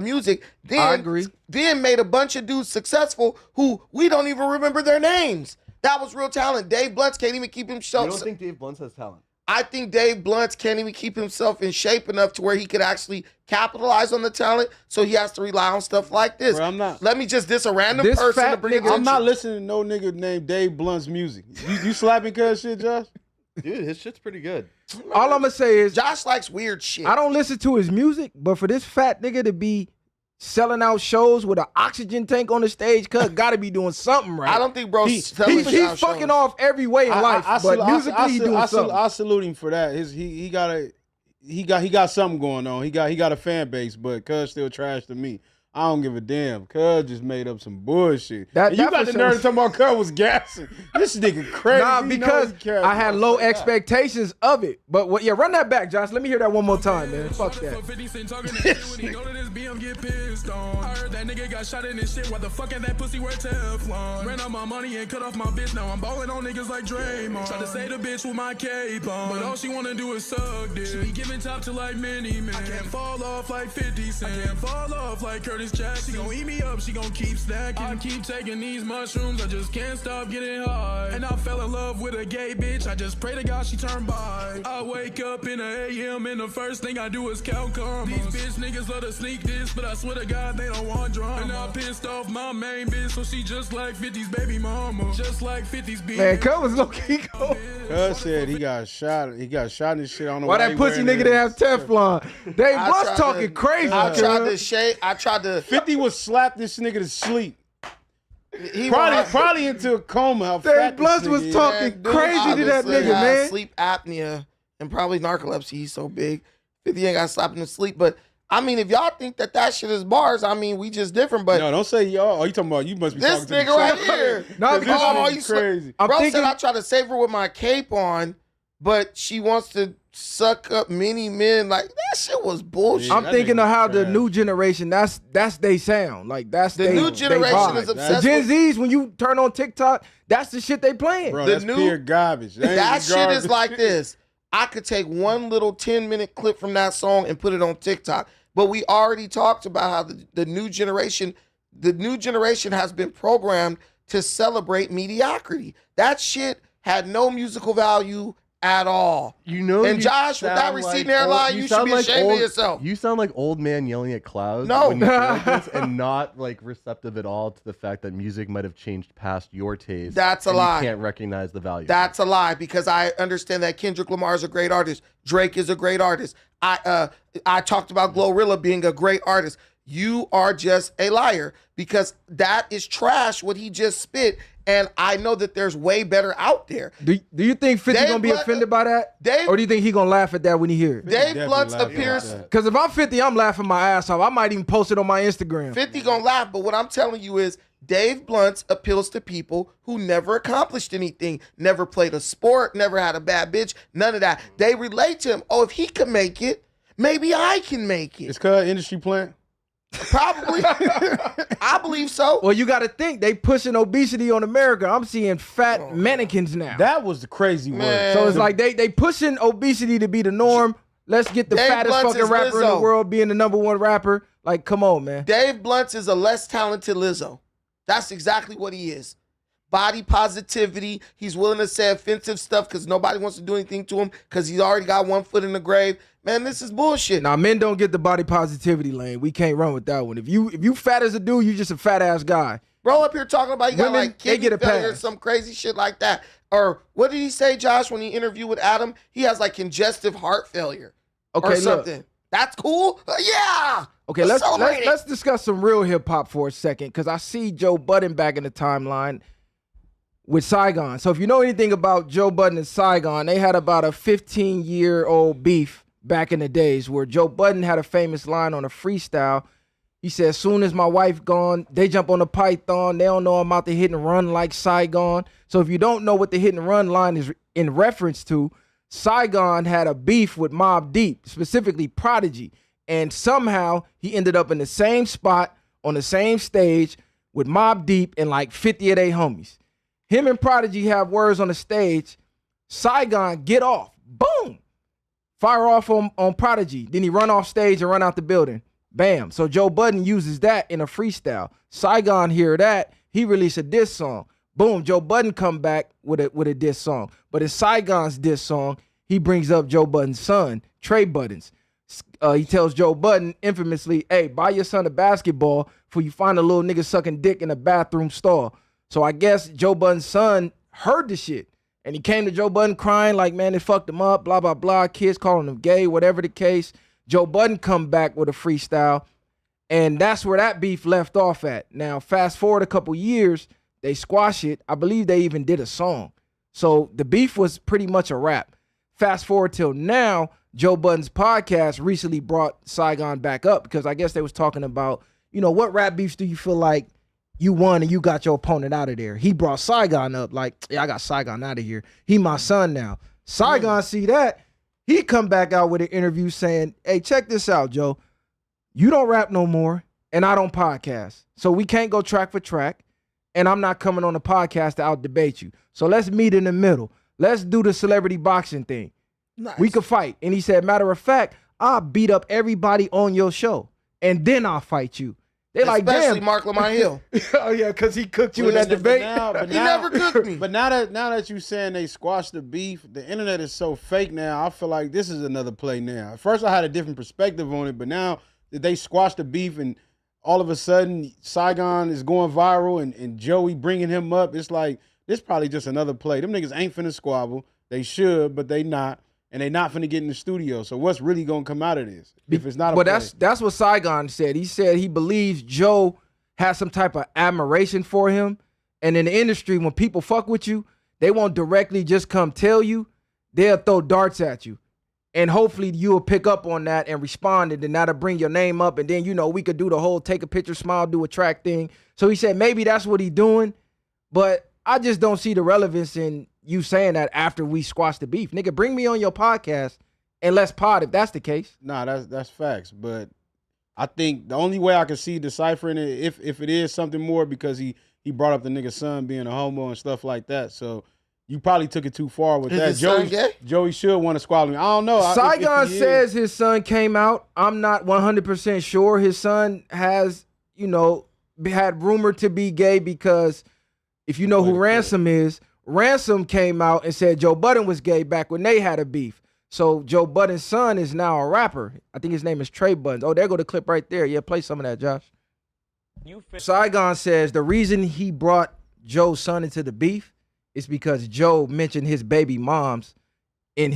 music. Then, I agree. Then made a bunch of dudes successful who we don't even remember their names. That was real talent. Dave Blunt can't even keep himself. You don't think Dave Blunt has talent? I think Dave Blunt can't even keep himself in shape enough to where he could actually capitalize on the talent. So he has to rely on stuff like this. Bro, I'm not. Let me just diss a random person to bring attention. I'm not listening to no nigga named Dave Blunt's music. You slapping cuz shit, Josh? Dude, his shit's pretty good. All I'm gonna say is Josh likes weird shit. I don't listen to his music, but for this fat nigga to be selling out shows with an oxygen tank on the stage, cuz gotta be doing something right. I don't think bro's he's fucking off every way in life, but musically he doing something. I salute him for that. He got something going on. He got a fan base, but cuz still trash to me. I don't give a damn. Cuz just made up some bullshit. You got the nerve to talk about Cuz was gassing. This nigga crazy. Nah, because I had low expectations of it. But run that back, Josh. Let me hear that one more time, man. Fuck that. I heard that nigga got shot in this shit. What the fuck is that pussy worth Teflon? Ran out my money and cut off my bitch. Now I'm balling on niggas like Draymond. Tried to say the bitch with my cape on, but all she wanna do is suck dick. She be giving top to like mini man. I can't fall off like 50 Cent. I can't fall off like Curtis Jackson. She gon' eat me up, she gon' keep stacking. I keep taking these mushrooms, I just can't stop getting high. And I fell in love with a gay bitch, I just pray to God she turn by. I wake up in the AM and the first thing I do is count karma. These bitch niggas love to sneak this, but I swear to God they don't want drama. And I pissed off my main bitch, so she just like 50's baby mama, just like 50's bitch. Man, Cuz was low-key cold. Cuz said he got shot. He got shot in his shit. I don't know why that pussy nigga didn't have Teflon. Dave Blunt's talking crazy. I tried to 50 would slap this nigga to sleep. He probably into a coma. Dave Blunt was talking crazy to that nigga, man. Sleep apnea and probably narcolepsy. He's so big. 50 ain't got slapped him to sleep. But I mean, if y'all think that shit is bars, I mean, we just different. But no, don't say y'all. Oh, you talking about you must be this talking to nigga the right chat. here. No, because Oh, you crazy. Bro said I try to save her with my cape on, but she wants to suck up many men. Like, that shit was bullshit. I'm that thinking nigga of how the trash. new generation, that's they sound. Like, that's The they, new generation vibe. is The obsessed Gen with... Zs, when you turn on TikTok, that's the shit they playing. Bro, The that's new- pure garbage. That shit is like this. I could take one little 10-minute clip from that song and put it on TikTok. But we already talked about how the new generation has been programmed to celebrate mediocrity. That shit had no musical value at all. You know, And you Josh, with that sound receding like hairline, old- you should sound be like ashamed of old- yourself. You sound like old man yelling at clouds. No. when you feel like this, and not like receptive at all to the fact that music might have changed past your taste. That's a and lie. You can't recognize the value. That's a lie, because I understand that Kendrick Lamar is a great artist. Drake is a great artist. I talked about Glorilla being a great artist. You are just a liar, because that is trash what he just spit, and I know that there's way better out there. Do you think 50 Dave gonna be Blunt- offended by that? Dave- or do you think he gonna laugh at that when he hear it? Dave Definitely Blunt's laughing appearance, at that. Because if I'm 50, I'm laughing my ass off. I might even post it on my Instagram. 50 gonna laugh, but what I'm telling you is Dave Blunt's appeals to people who never accomplished anything, never played a sport, never had a bad bitch, none of that. They relate to him. Oh, if he can make it, maybe I can make it. It's called industry plant. Probably. I believe so. Well, you got to think they pushing obesity on America. I'm seeing fat mannequins now. That was the crazy Man. word. So it's like they pushing obesity to be the norm. Let's get the Dave fattest Blunt's fucking is rapper in the Lizzo. world being the #1 rapper. Like, come on, man. Dave Blunt is a less talented Lizzo. That's exactly what he is. Body positivity. He's willing to say offensive stuff because nobody wants to do anything to him because he's already got one foot in the grave. Man, this is bullshit. Now, men don't get the body positivity lane. We can't run with that one. If you fat as a dude, you just a fat ass guy. Bro up here talking about you got Women, like they kidney get a failure or pass. some crazy shit like that. Or what did he say, Josh, when he interviewed with Adam? He has like congestive heart failure Okay, or look. something. That's cool? Yeah. Okay, let's celebrate it. let's discuss some real hip hop for a second, because I see Joe Budden back in the timeline with Saigon. So if you know anything about Joe Budden and Saigon, they had about a 15-year-old beef back in the days where Joe Budden had a famous line on a freestyle. He said, as soon as my wife gone, they jump on the python. They don't know I'm out to hit and run like Saigon. So if you don't know what the hit and run line is in reference to, Saigon had a beef with Mobb Deep, specifically Prodigy. And somehow he ended up in the same spot on the same stage with Mobb Deep and like 50 of their homies. Him and Prodigy have words on the stage. Saigon get off. Boom. Fire off on Prodigy. Then he run off stage and run out the building. Bam. So Joe Budden uses that in a freestyle. Saigon hear that. He released a diss song. Boom. Joe Budden come back with a diss song. But in Saigon's diss song, he brings up Joe Budden's son, Trey Buttons. He tells Joe Budden infamously, hey, buy your son a basketball before you find a little nigga sucking dick in a bathroom stall. So I guess Joe Budden's son heard the shit. And he came to Joe Budden crying like, man, they fucked him up, blah, blah, blah. Kids calling him gay, whatever the case. Joe Budden come back with a freestyle. And that's where that beef left off at. Now, fast forward a couple years, they squash it. I believe they even did a song. So the beef was pretty much a wrap. Fast forward till now, Joe Budden's podcast recently brought Saigon back up because I guess they was talking about, you know, what rap beefs do you feel like you won and you got your opponent out of there? He brought Saigon up like, yeah, I got Saigon out of here. He my son now. Saigon see that. He come back out with an interview saying, hey, check this out, Joe. You don't rap no more and I don't podcast. So we can't go track for track and I'm not coming on the podcast to out debate you. So let's meet in the middle. Let's do the celebrity boxing thing. Nice. We could fight. And he said, matter of fact, I'll beat up everybody on your show and then I'll fight you. They're like, Especially damn. Mark Lamont Hill. Oh, yeah, because he cooked you in that debate. He never cooked me. But now that you saying they squashed the beef, the internet is so fake now. I feel like this is another play now. At first I had a different perspective on it, but now that they squashed the beef and all of a sudden Saigon is going viral and Joey bringing him up, it's like, this probably just another play. Them niggas ain't finna squabble. They should, but they not. And they not finna get in the studio. So what's really gonna come out of this if it's not a But play? that's what Saigon said. He said he believes Joe has some type of admiration for him. And in the industry, when people fuck with you, they won't directly just come tell you. They'll throw darts at you. And hopefully you'll pick up on that and respond, and then that'll bring your name up. And then, we could do the whole take a picture, smile, do a track thing. So he said maybe that's what he's doing. But I just don't see the relevance in you saying that after we squash the beef. Nigga, bring me on your podcast and let's pod if that's the case. Nah, that's facts. But I think the only way I can see deciphering it, if it is something more, because he brought up the nigga's son being a homo and stuff like that. So you probably took it too far with that. His son gay? Joey should want to squabble me. I don't know. Saigon says his son came out. I'm not 100% sure. His son has, had rumored to be gay because if you know who Ransom is, Ransom came out and said Joe Budden was gay back when they had a beef. So Joe Budden's son is now a rapper. I think his name is Trey Buttons. Oh, there go the clip right there. Yeah, play some of that, Josh. Saigon says the reason he brought Joe's son into the beef is because Joe mentioned his baby moms in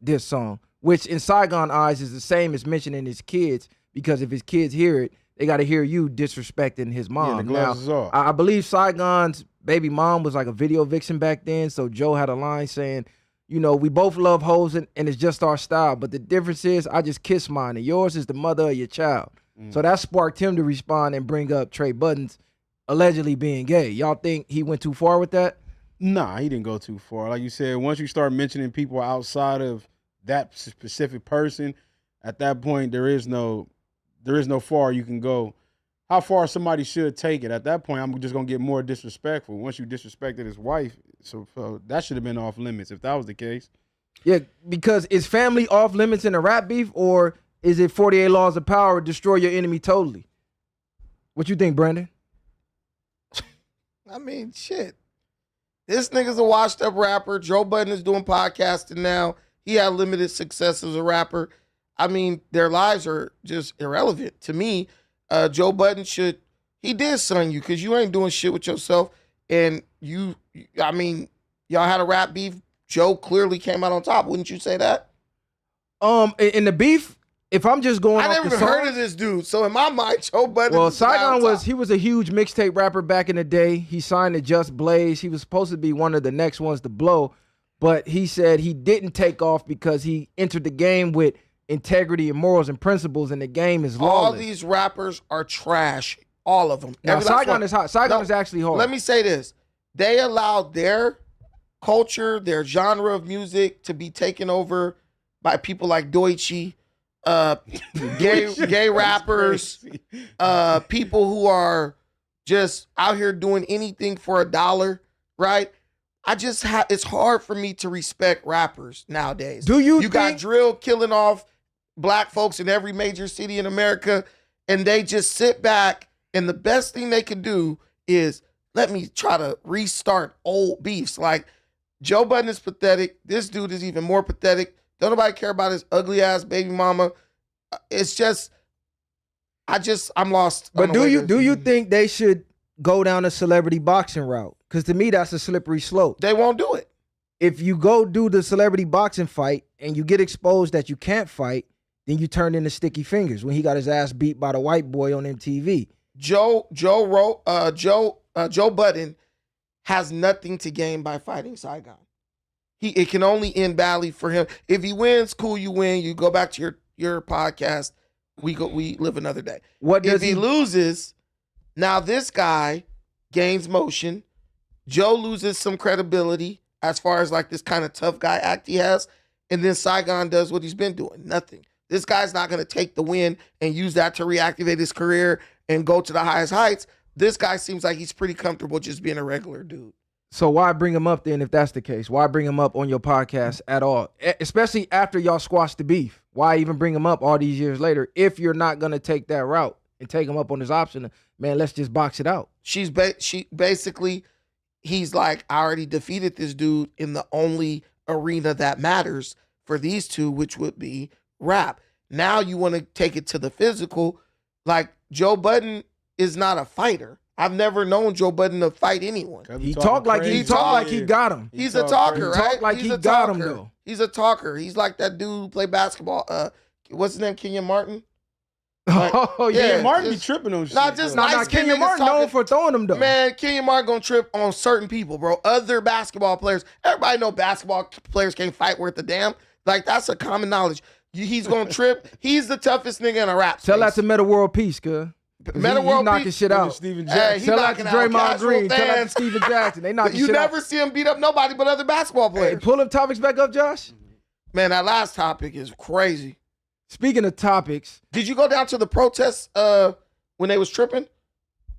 this song, which in Saigon eyes is the same as mentioning his kids, because if his kids hear it, they got to hear you disrespecting his mom. Yeah, now, I believe Saigon's baby mom was like a video vixen back then, so Joe had a line saying, we both love hoes and it's just our style, but the difference is I just kiss mine and yours is the mother of your child. So that sparked him to respond and bring up Trey Buttons allegedly being gay. Y'all think he went too far with that? Nah, he didn't go too far. Like you said, once you start mentioning people outside of that specific person, at that point there is no far you can go. How far somebody should take it. At that point, I'm just gonna get more disrespectful. Once you disrespected his wife, so that should have been off limits if that was the case. Yeah, because is family off limits in a rap beef, or is it 48 laws of power, destroy your enemy totally? What you think, Brandon? I mean, shit. This nigga's a washed up rapper. Joe Budden is doing podcasting now. He had limited success as a rapper. I mean, their lives are just irrelevant. To me, Joe Budden he did son you because you ain't doing shit with yourself. And y'all had a rap beef. Joe clearly came out on top. Wouldn't you say that? In the beef, if I'm just going I off never the even heard songs, of this dude. So in my mind, Joe Budden. well, Saigon was a huge mixtape rapper back in the day. He signed to Just Blaze. He was supposed to be one of the next ones to blow, but he said he didn't take off because he entered the game with integrity and morals and principles, and the game is lawless. All these rappers are trash. All of them. Now, Saigon is hot. Saigon is actually hard. Let me say this. They allowed their culture, their genre of music to be taken over by people like Doechii, gay rappers, people who are just out here doing anything for $1, right? It's hard for me to respect rappers nowadays. Do you got drill killing off black folks in every major city in America, and they just sit back, and the best thing they could do is let me try to restart old beefs. Like, Joe Budden is pathetic. This dude is even more pathetic. Don't nobody care about his ugly ass baby mama. It's just, I'm lost. But do you think they should go down a celebrity boxing route? Because to me, that's a slippery slope. They won't do it. If you go do the celebrity boxing fight and you get exposed that you can't fight, then you turn into Sticky Fingers when he got his ass beat by the white boy on MTV. Joe Budden has nothing to gain by fighting Saigon. It can only end badly for him. If he wins, cool, you win. You go back to your podcast. We live another day. If he loses, now this guy gains motion. Joe loses some credibility as far as like this kind of tough guy act he has. And then Saigon does what he's been doing. Nothing. This guy's not going to take the win and use that to reactivate his career and go to the highest heights. This guy seems like he's pretty comfortable just being a regular dude. So why bring him up then if that's the case? Why bring him up on your podcast at all? Especially after y'all squashed the beef. Why even bring him up all these years later if you're not going to take that route and take him up on his option? Man, let's just box it out. She basically, he's like, I already defeated this dude in the only arena that matters for these two, which would be rap. Now you want to take it to the physical. Like, Joe Budden is not a fighter. I've never known Joe Budden to fight anyone. He talked like he got him. He's a talker, right? Talk like he got him though. He's a talker. He's like that dude who played basketball. What's his name? Kenyon Martin. Like, yeah, Martin be tripping on shit. Not just nice. Kenyon Martin known for throwing them though. Man, Kenyon Martin gonna trip on certain people, bro. Other basketball players. Everybody know basketball players can't fight worth a damn. Like, that's a common knowledge. He's gonna trip. He's the toughest nigga in a rap space. Tell that to Meta World Peace, cuz. Meta World knocking Peace. shit out. Steven Hey, Jackson. he Tell that to knocking out Draymond casual Green. Tell that to fans. Steven Jackson. They knocking You shit never out. see him beat up nobody but other basketball Hey, players. pull them topics back up, Josh. Man, that last topic is crazy. Speaking of topics, Did you go down to the protests when they was tripping?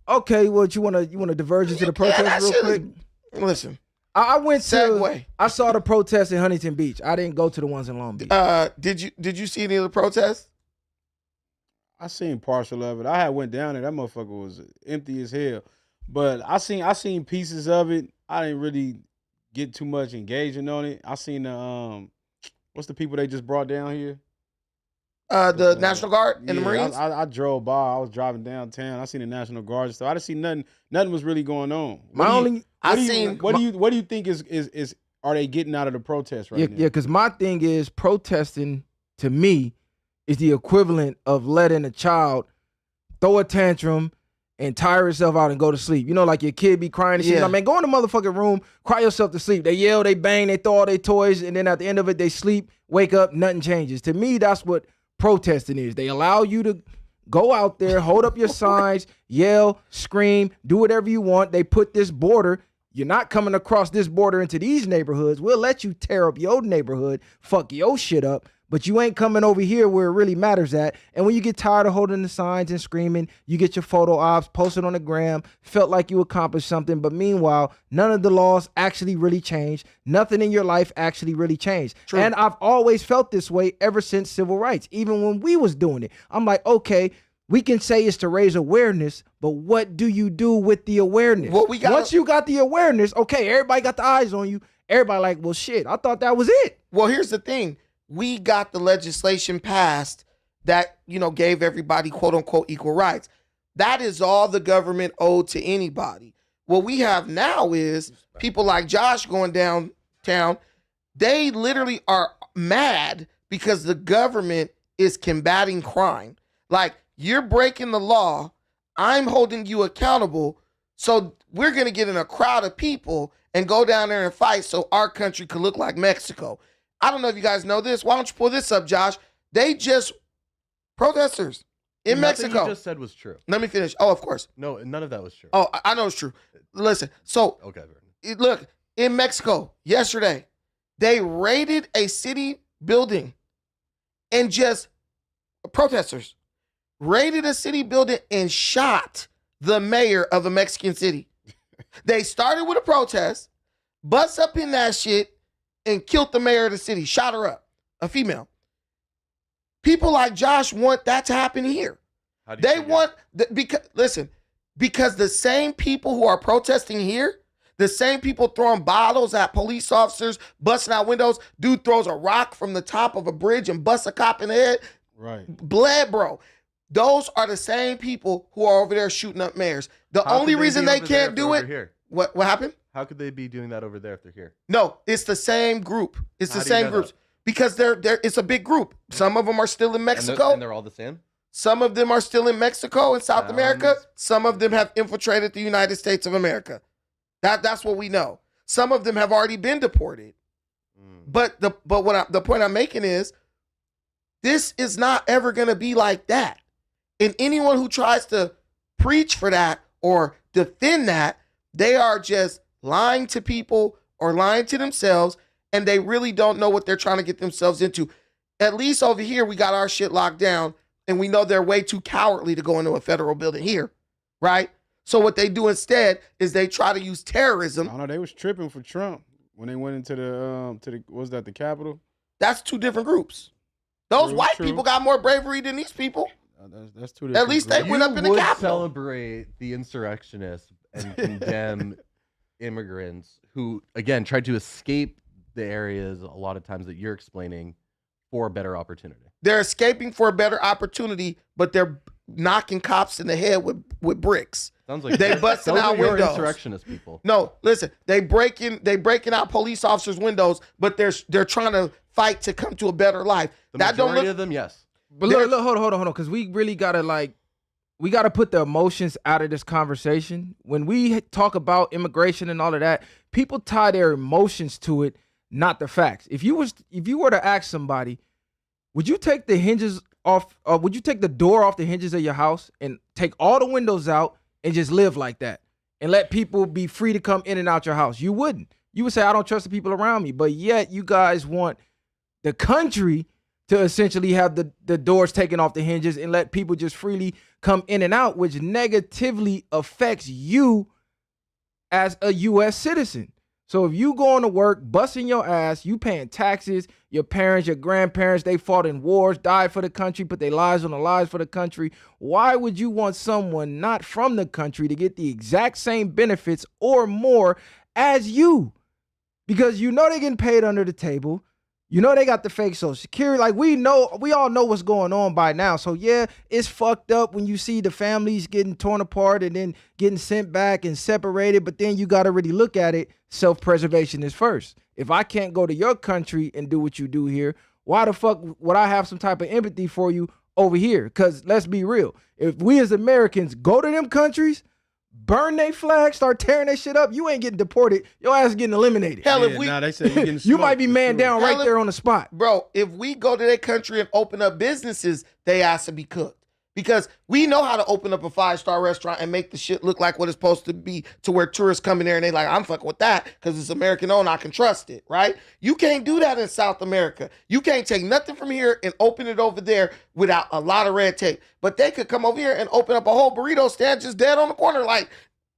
okay, what you wanna diverge into the protest that real shit quick? Listen, I went to. segue. I saw the protest in Huntington Beach. I didn't go to the ones in Long Beach. Did you see any of the protests? I seen partial of it. I had went down there. That motherfucker was empty as hell. But I seen pieces of it. I didn't really get too much engaging on it. I seen the what's the people they just brought down here? The National Guard and the Yeah, Marines? I drove by. I was driving downtown. I seen the National Guard and stuff. I didn't see nothing. Nothing was really going on. What do you think is are they getting out of the protest right now? Yeah, because my thing is protesting to me is the equivalent of letting a child throw a tantrum and tire herself out and go to sleep. You know, like your kid be crying and shit. Yeah. Like, man, go in the motherfucking room, cry yourself to sleep. They yell, they bang, they throw all their toys, and then at the end of it, they sleep, wake up, nothing changes. To me, that's what protesting is. They allow you to go out there, hold up your signs, yell, scream, do whatever you want. They put this border. You're not coming across this border into these neighborhoods. We'll let you tear up your neighborhood, fuck your shit up, but you ain't coming over here where it really matters at. And when you get tired of holding the signs and screaming, you get your photo ops, post it on the gram, felt like you accomplished something. But meanwhile, none of the laws actually really changed. Nothing in your life actually really changed. True. And I've always felt this way ever since civil rights, even when we was doing it. I'm like, okay, we can say it's to raise awareness, but what do you do with the awareness? What we got- Once you got the awareness, okay, everybody got the eyes on you. Everybody like, well, shit, I thought that was it. Well, here's the thing. We got the legislation passed that, gave everybody quote unquote equal rights. That is all the government owed to anybody. What we have now is people like Josh going downtown. They literally are mad because the government is combating crime. Like, you're breaking the law. I'm holding you accountable. So we're going to get in a crowd of people and go down there and fight so our country could look like Mexico. I don't know if you guys know this. Why don't you pull this up, Josh? Protesters in Nothing Mexico. you just said was true. Let me finish. Oh, of course. No, none of that was true. Oh, I know it's true. Listen, so Okay. look, in Mexico yesterday, they raided a city building and protesters raided a city building and shot the mayor of a Mexican city. They started with a protest, bust up in that shit, and killed the mayor of the city, shot her up, a female. People like Josh want that to happen here. How do you They figure? want, because the same people who are protesting here, the same people throwing bottles at police officers, busting out windows, dude throws a rock from the top of a bridge and busts a cop in the head, Right. bled, bro. Those are the same people who are over there shooting up mayors. The How only could reason be they over there can't if do they're it, over here? what happened? How could they be doing that over there if they're here? No, it's the same group. It's the How do you same know groups. that? Because it's a big group. Some of them are still in Mexico. And they're all the same? Some of them are still in Mexico and South Sounds- America. Some of them have infiltrated the United States of America. That's what we know. Some of them have already been deported. But the point I'm making is this is not ever going to be like that. And anyone who tries to preach for that or defend that, they are just lying to people or lying to themselves, and they really don't know what they're trying to get themselves into. At least over here, we got our shit locked down, and we know they're way too cowardly to go into a federal building here, right? So what they do instead is they try to use I terrorism. don't know. They was tripping for Trump when they went into the was that the Capitol? That's two different groups. Those True, white true. people got more bravery than these people. That's two different. least they groups. went up in the would Capitol. celebrate the insurrectionists and condemn immigrants who, again, tried to escape the areas a lot of times that you're explaining for a better opportunity. They're escaping for a better opportunity, but they're knocking cops in the head with bricks. Sounds like They busting those out are your windows. insurrectionist people. No, listen, they breaking out police officers' windows, but they're trying to fight to come to a better life. The That don't majority look. of them, yes. But look, hold on, because we really gotta we gotta put the emotions out of this conversation. When we talk about immigration and all of that, people tie their emotions to it not the facts. If you were to ask somebody, would you take the hinges off, would you take the door off the hinges of your house and take all the windows out and just live like that and let people be free to come in and out your house? You wouldn't. You would say, I don't trust the people around me. But yet you guys want the country to essentially have the doors taken off the hinges and let people just freely come in and out, which negatively affects you as a U.S. citizen. So if you going to work, busting your ass, you paying taxes, your parents, your grandparents, they fought in wars, died for the country, put their lives on the lives for the country. Why would you want someone not from the country to get the exact same benefits or more as you? Because you know they're getting paid under the table. You know they got the fake Social Security. Like we all know what's going on by now. So yeah, it's fucked up when you see the families getting torn apart and then getting sent back and separated. But then you got to really look at it. Self-preservation is first. If I can't go to your country and do what you do here, why the fuck would I have some type of empathy for you over here? Because let's be real. If we as Americans go to them countries, burn their flag, start tearing their shit up, you ain't getting deported. Your ass is getting eliminated. Hell, Yeah, if we, they say you're getting you might be man down right there on the spot. bro, if we go to their country and open up businesses, they ask to be cooked. Because we know how to open up a 5-star restaurant and make the shit look like what it's supposed to be, to where tourists come in there and they like, I'm fucking with that because it's American owned, I can trust it, right? You can't do that in South America. You can't take nothing from here and open it over there without a lot of red tape. But they could come over here and open up a whole burrito stand just dead on the corner, like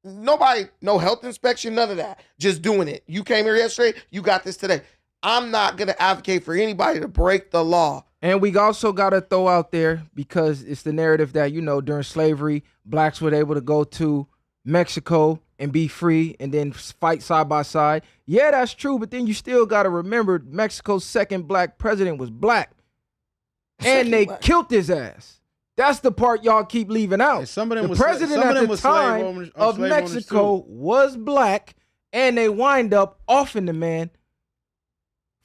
nobody, no health inspection, none of that. Just doing it. You came here yesterday, you got this today. I'm not going to advocate for anybody to break the law. And we also got to throw out there, because it's the narrative that, you know, during slavery, blacks were able to go to Mexico and be free and then fight side by side. Yeah, that's true. But then you still got to remember Mexico's second black president was black. And they killed his ass. That's the part y'all keep leaving out. Yeah, some of them the was, president some of at them the was time of Mexico was black, and they wind up offing the man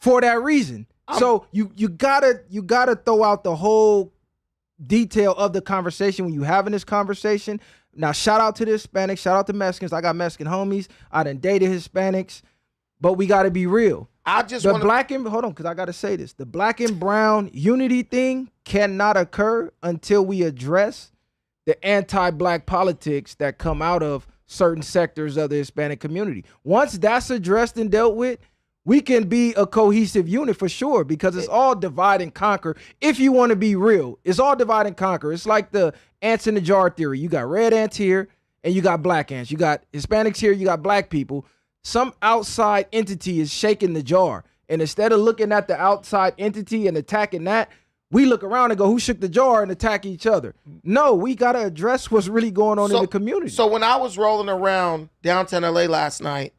for that reason. So you gotta throw out the whole detail of the conversation when you having this conversation. Now, shout out to the Hispanics, shout out to Mexicans. I got Mexican homies. I done dated Hispanics, but we gotta be real. Black and hold on, because I gotta say this: the black and brown unity thing cannot occur until we address the anti-black politics that come out of certain sectors of the Hispanic community. Once that's addressed and dealt with, we can be a cohesive unit for sure, because it's all divide and conquer. If you want to be real, it's all divide and conquer. It's like the ants in the jar theory. You got red ants here and you got black ants. You got Hispanics here, you got black people. Some outside entity is shaking the jar. And instead of looking at the outside entity and attacking that, we look around and go, who shook the jar, and attack each other. No, we got to address what's really going on in the community. So when I was rolling around downtown LA last night,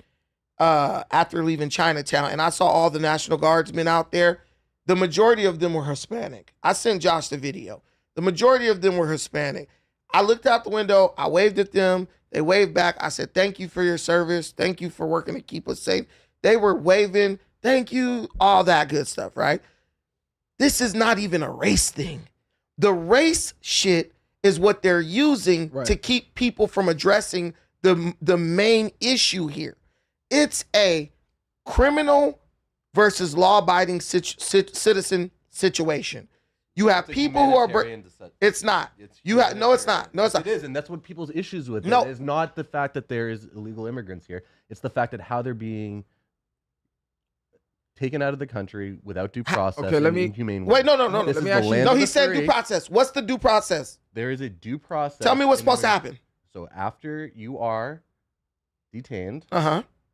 after leaving Chinatown, and I saw all the National Guardsmen out there, the majority of them were Hispanic. I sent Josh the video. The majority of them were Hispanic. I looked out the window, I waved at them, they waved back. I said, thank you for your service. Thank you for working to keep us safe. They were waving, thank you, all that good stuff, right? This is not even a race thing. The race shit is what they're using to keep people from addressing the main issue here. It's a criminal versus law-abiding citizen situation. You have people who are. It's not. No, it's not. No, it's not. It is, and that's what people's issues with No. it is not the fact that there is illegal immigrants here. It's the fact that how they're being taken out of the country without due process. Okay, let me. Inhumane Wait, no. This let is me the ask you- land No, of he the said free. due process. What's the due process? There is a due process. Tell me what's in supposed to immigration. happen. So after you are detained,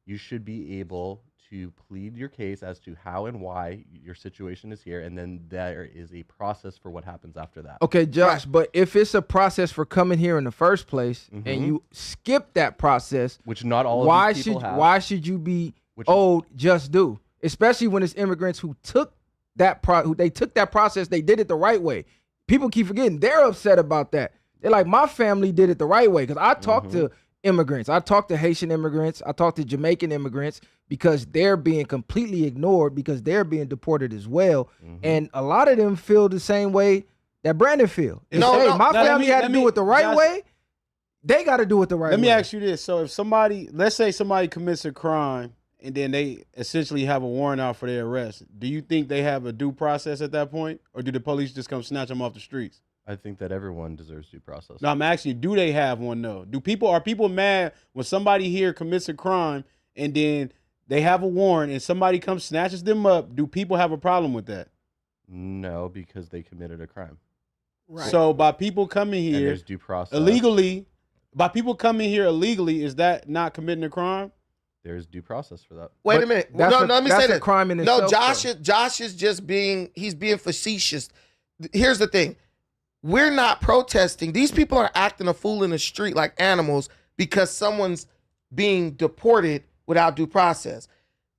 you should be able to plead your case as to how and why your situation is here, and then there is a process for what happens after that. Okay, Josh, but if it's a process for coming here in the first place, and you skip that process, Which not all why of these people should have. why should you be owed just due? Especially when it's immigrants who took that took that process, they did it the right way. People keep forgetting, they're upset about that. They're like, my family did it the right way, because I talked to immigrants, I talked to Haitian immigrants, I talked to Jamaican immigrants, because they're being completely ignored, because they're being deported as well. And a lot of them feel the same way that Brandon feel. My family had to do it the right way. They got to do it the right way. Let me ask you this. So if somebody, let's say somebody commits a crime and then they essentially have a warrant out for their arrest. Do you think they have a due process at that point, or do the police just come snatch them off the streets? I think that everyone deserves due process. No, I'm asking you, do they have one though? Are people mad when somebody here commits a crime and then they have a warrant and somebody comes snatches them up? Do people have a problem with that? No, because they committed a crime. Right. So by people coming And here there's due process. illegally, is that not committing a crime? There's due process for that. Wait But a minute. that's No, a- let me that's say a that. crime in No, itself, Josh is just being facetious. Here's the thing. We're not protesting. These people are acting a fool in the street like animals because someone's being deported without due process.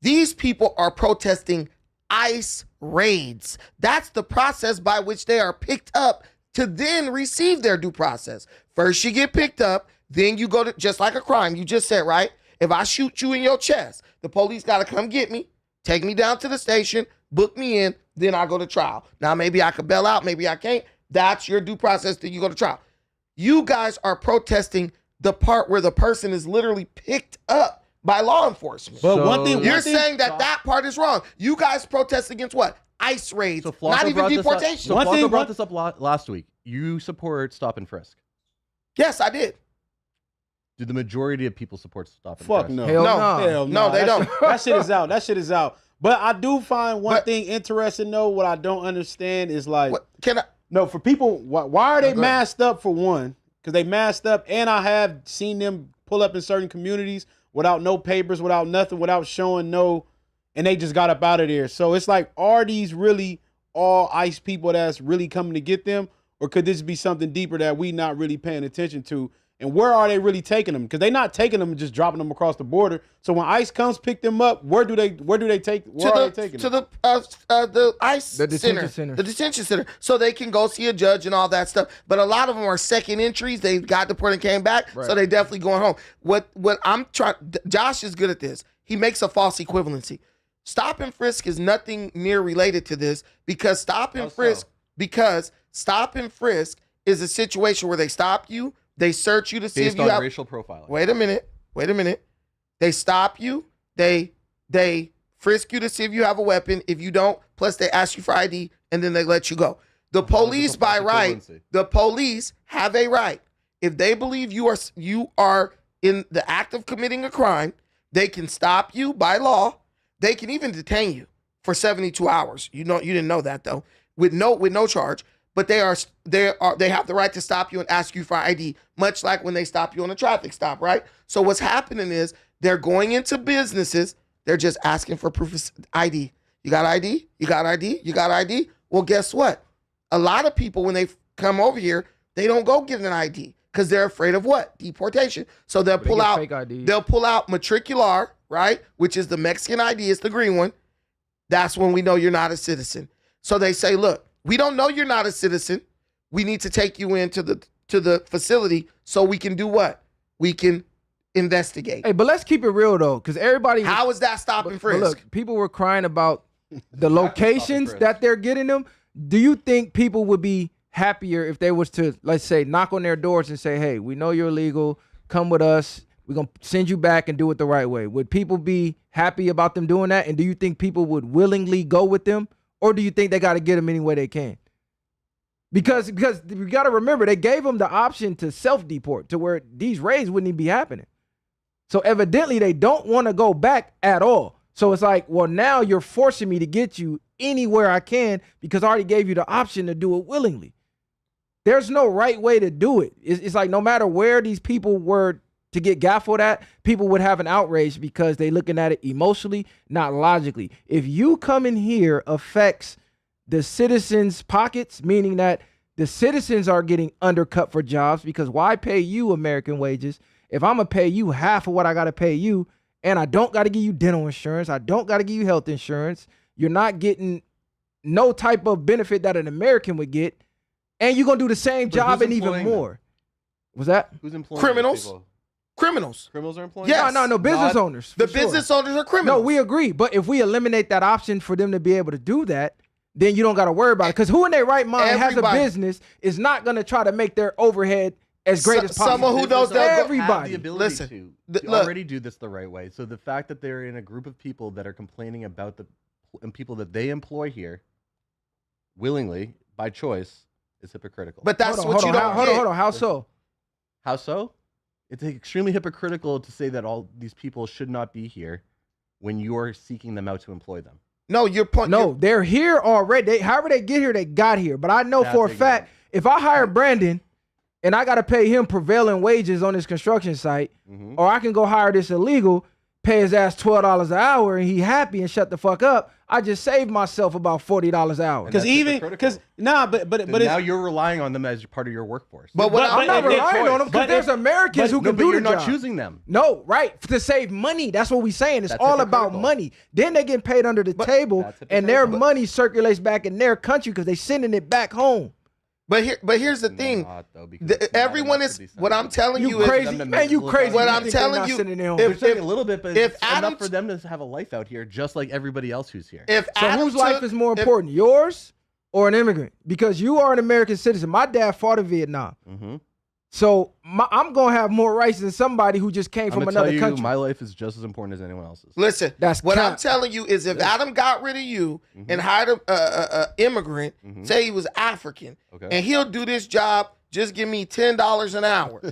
These people are protesting ICE raids. That's the process by which they are picked up to then receive their due process. First you get picked up, then you go to, just like a crime, you just said, right? If I shoot you in your chest, the police got to come get me, take me down to the station, book me in, then I go to trial. Now maybe I could bail out, maybe I can't. That's your due process till you go to trial. You guys are protesting the part where the person is literally picked up by law enforcement. But So- one thing You're saying that part is wrong. You guys protest against what? ICE raids, So Flocko not even brought this up- deportation. So One Flocko thing- brought this up last week. You support stop and frisk. Yes, I did. Do the majority of people support stop and Fuck frisk? no. Hell No. no. Hell No, they That don't. shit- That shit is out. That shit is out. But I do find one But- thing interesting though. What I don't understand is like, What, can I? no, for people, why are they No, go ahead. masked up for one? Because they masked up, and I have seen them pull up in certain communities without no papers, without nothing, without showing no, and they just got up out of there. So it's like, are these really all ICE people that's really coming to get them, or could this be something deeper that we not really paying attention to? And where are they really taking them? Because they're not taking them and just dropping them across the border. So when ICE comes pick them up, where do they take? Where are they taking To them? the ICE The detention center. the detention center, so they can go see a judge and all that stuff. But a lot of them are second entries. They got deported and came back, so they definitely going home. What I'm trying, Josh is good at this. He makes a false equivalency. Stop and frisk is nothing near related to this because stop and frisk is a situation where they stop you, they search you to see Based if you on have racial profiling. Wait a minute. They stop you. They frisk you to see if you have a weapon. If you don't, plus they ask you for ID, and then they let you go. The police, by right, the police have a right. If they believe you are in the act of committing a crime, they can stop you by law. They can even detain you for 72 hours. You didn't know that though, with no charge. But they have the right to stop you and ask you for ID, much like when they stop you on a traffic stop, right? So what's happening is they're going into businesses, they're just asking for proof of ID. You got ID? You got ID? You got ID? Well, guess what? A lot of people, when they come over here, they don't go get an ID because they're afraid of what? Deportation. So they'll pull out fake IDs. they'll pull out matricular, right? Which is the Mexican ID, it's the green one. That's when we know you're not a citizen. So they say, look, we don't know you're not a citizen. We need to take you into the facility so we can do what? We can investigate. Hey, but let's keep it real though, because everybody. How is that stop and But frisk? look, people were crying about the locations frisk. that they're getting them. Do you think people would be happier if they was to, let's say, knock on their doors and say, hey, we know you're illegal, come with us, we're going to send you back and do it the right way? Would people be happy about them doing that? And do you think people would willingly go with them? Or do you think they got to get them any way they can? Because you got to remember, they gave them the option to self-deport to where these raids wouldn't even be happening. So evidently they don't want to go back at all. So it's like, well, now you're forcing me to get you anywhere I can because I already gave you the option to do it willingly. There's no right way to do it. It's like no matter where these people were to get gaffled at, people would have an outrage because they looking at it emotionally, not logically. If you come in here affects the citizens' pockets, meaning that the citizens are getting undercut for jobs, because why pay you American wages if I'm going to pay you half of what I got to pay you, and I don't got to give you dental insurance, I don't got to give you health insurance, you're not getting no type of benefit that an American would get, and you're going to do the same But job who's and even employing more. Was that? Who's employing Criminals. these people? Criminals. Criminals are employing? Yes. No, business Not- owners. The for sure. business owners are criminals. No, we agree. But if we eliminate that option for them to be able to do that, then you don't got to worry about it. Because who in their right mind has a Everybody- business is not going to try to make their overhead as great as possible. Someone who knows Have everybody. the ability Listen, to look. already do this the right way. So the fact that they're in a group of people that are complaining about the people that they employ here willingly by choice is hypocritical. But that's what you don't Hold get. on. How so? How so? It's extremely hypocritical to say that all these people should not be here when you're seeking them out to employ them. No, your point. No, they're here already. However they get here, they got here. But I know for a fact, if I hire Brandon and I got to pay him prevailing wages on this construction site, or I can go hire this illegal, pay his ass $12 an hour, and he happy and shut the fuck up, I just saved myself about $40 an hour. Because but now you're relying on them as part of your workforce. But I'm not relying on them because there's Americans who can do you're the not job. choosing them. No, right, to save money. That's what we saying. It's That's all about hypocritical. money. Then they get paid under the table, That's and their hypocritical. money circulates back in their country because they sending it back home. But here's the thing. Not, though, because it's not Everyone enough is. to be What I'm sent. telling you You is. crazy, man. You crazy. What You I'm think they're telling not you, sending it home. They're saying a little bit, but if it's Adam enough for them to have a life out here, just like everybody else who's here. If So Adam whose life took- is more if- important, yours or an immigrant? Because you are an American citizen. My dad fought in Vietnam. So I'm going to have more rights than somebody who just came from another country. My life is just as important as anyone else's. Listen, That's what I'm cap. telling you is if Adam got rid of you and hired a immigrant, say he was African, Okay. and he'll do this job, just give me $10 an hour.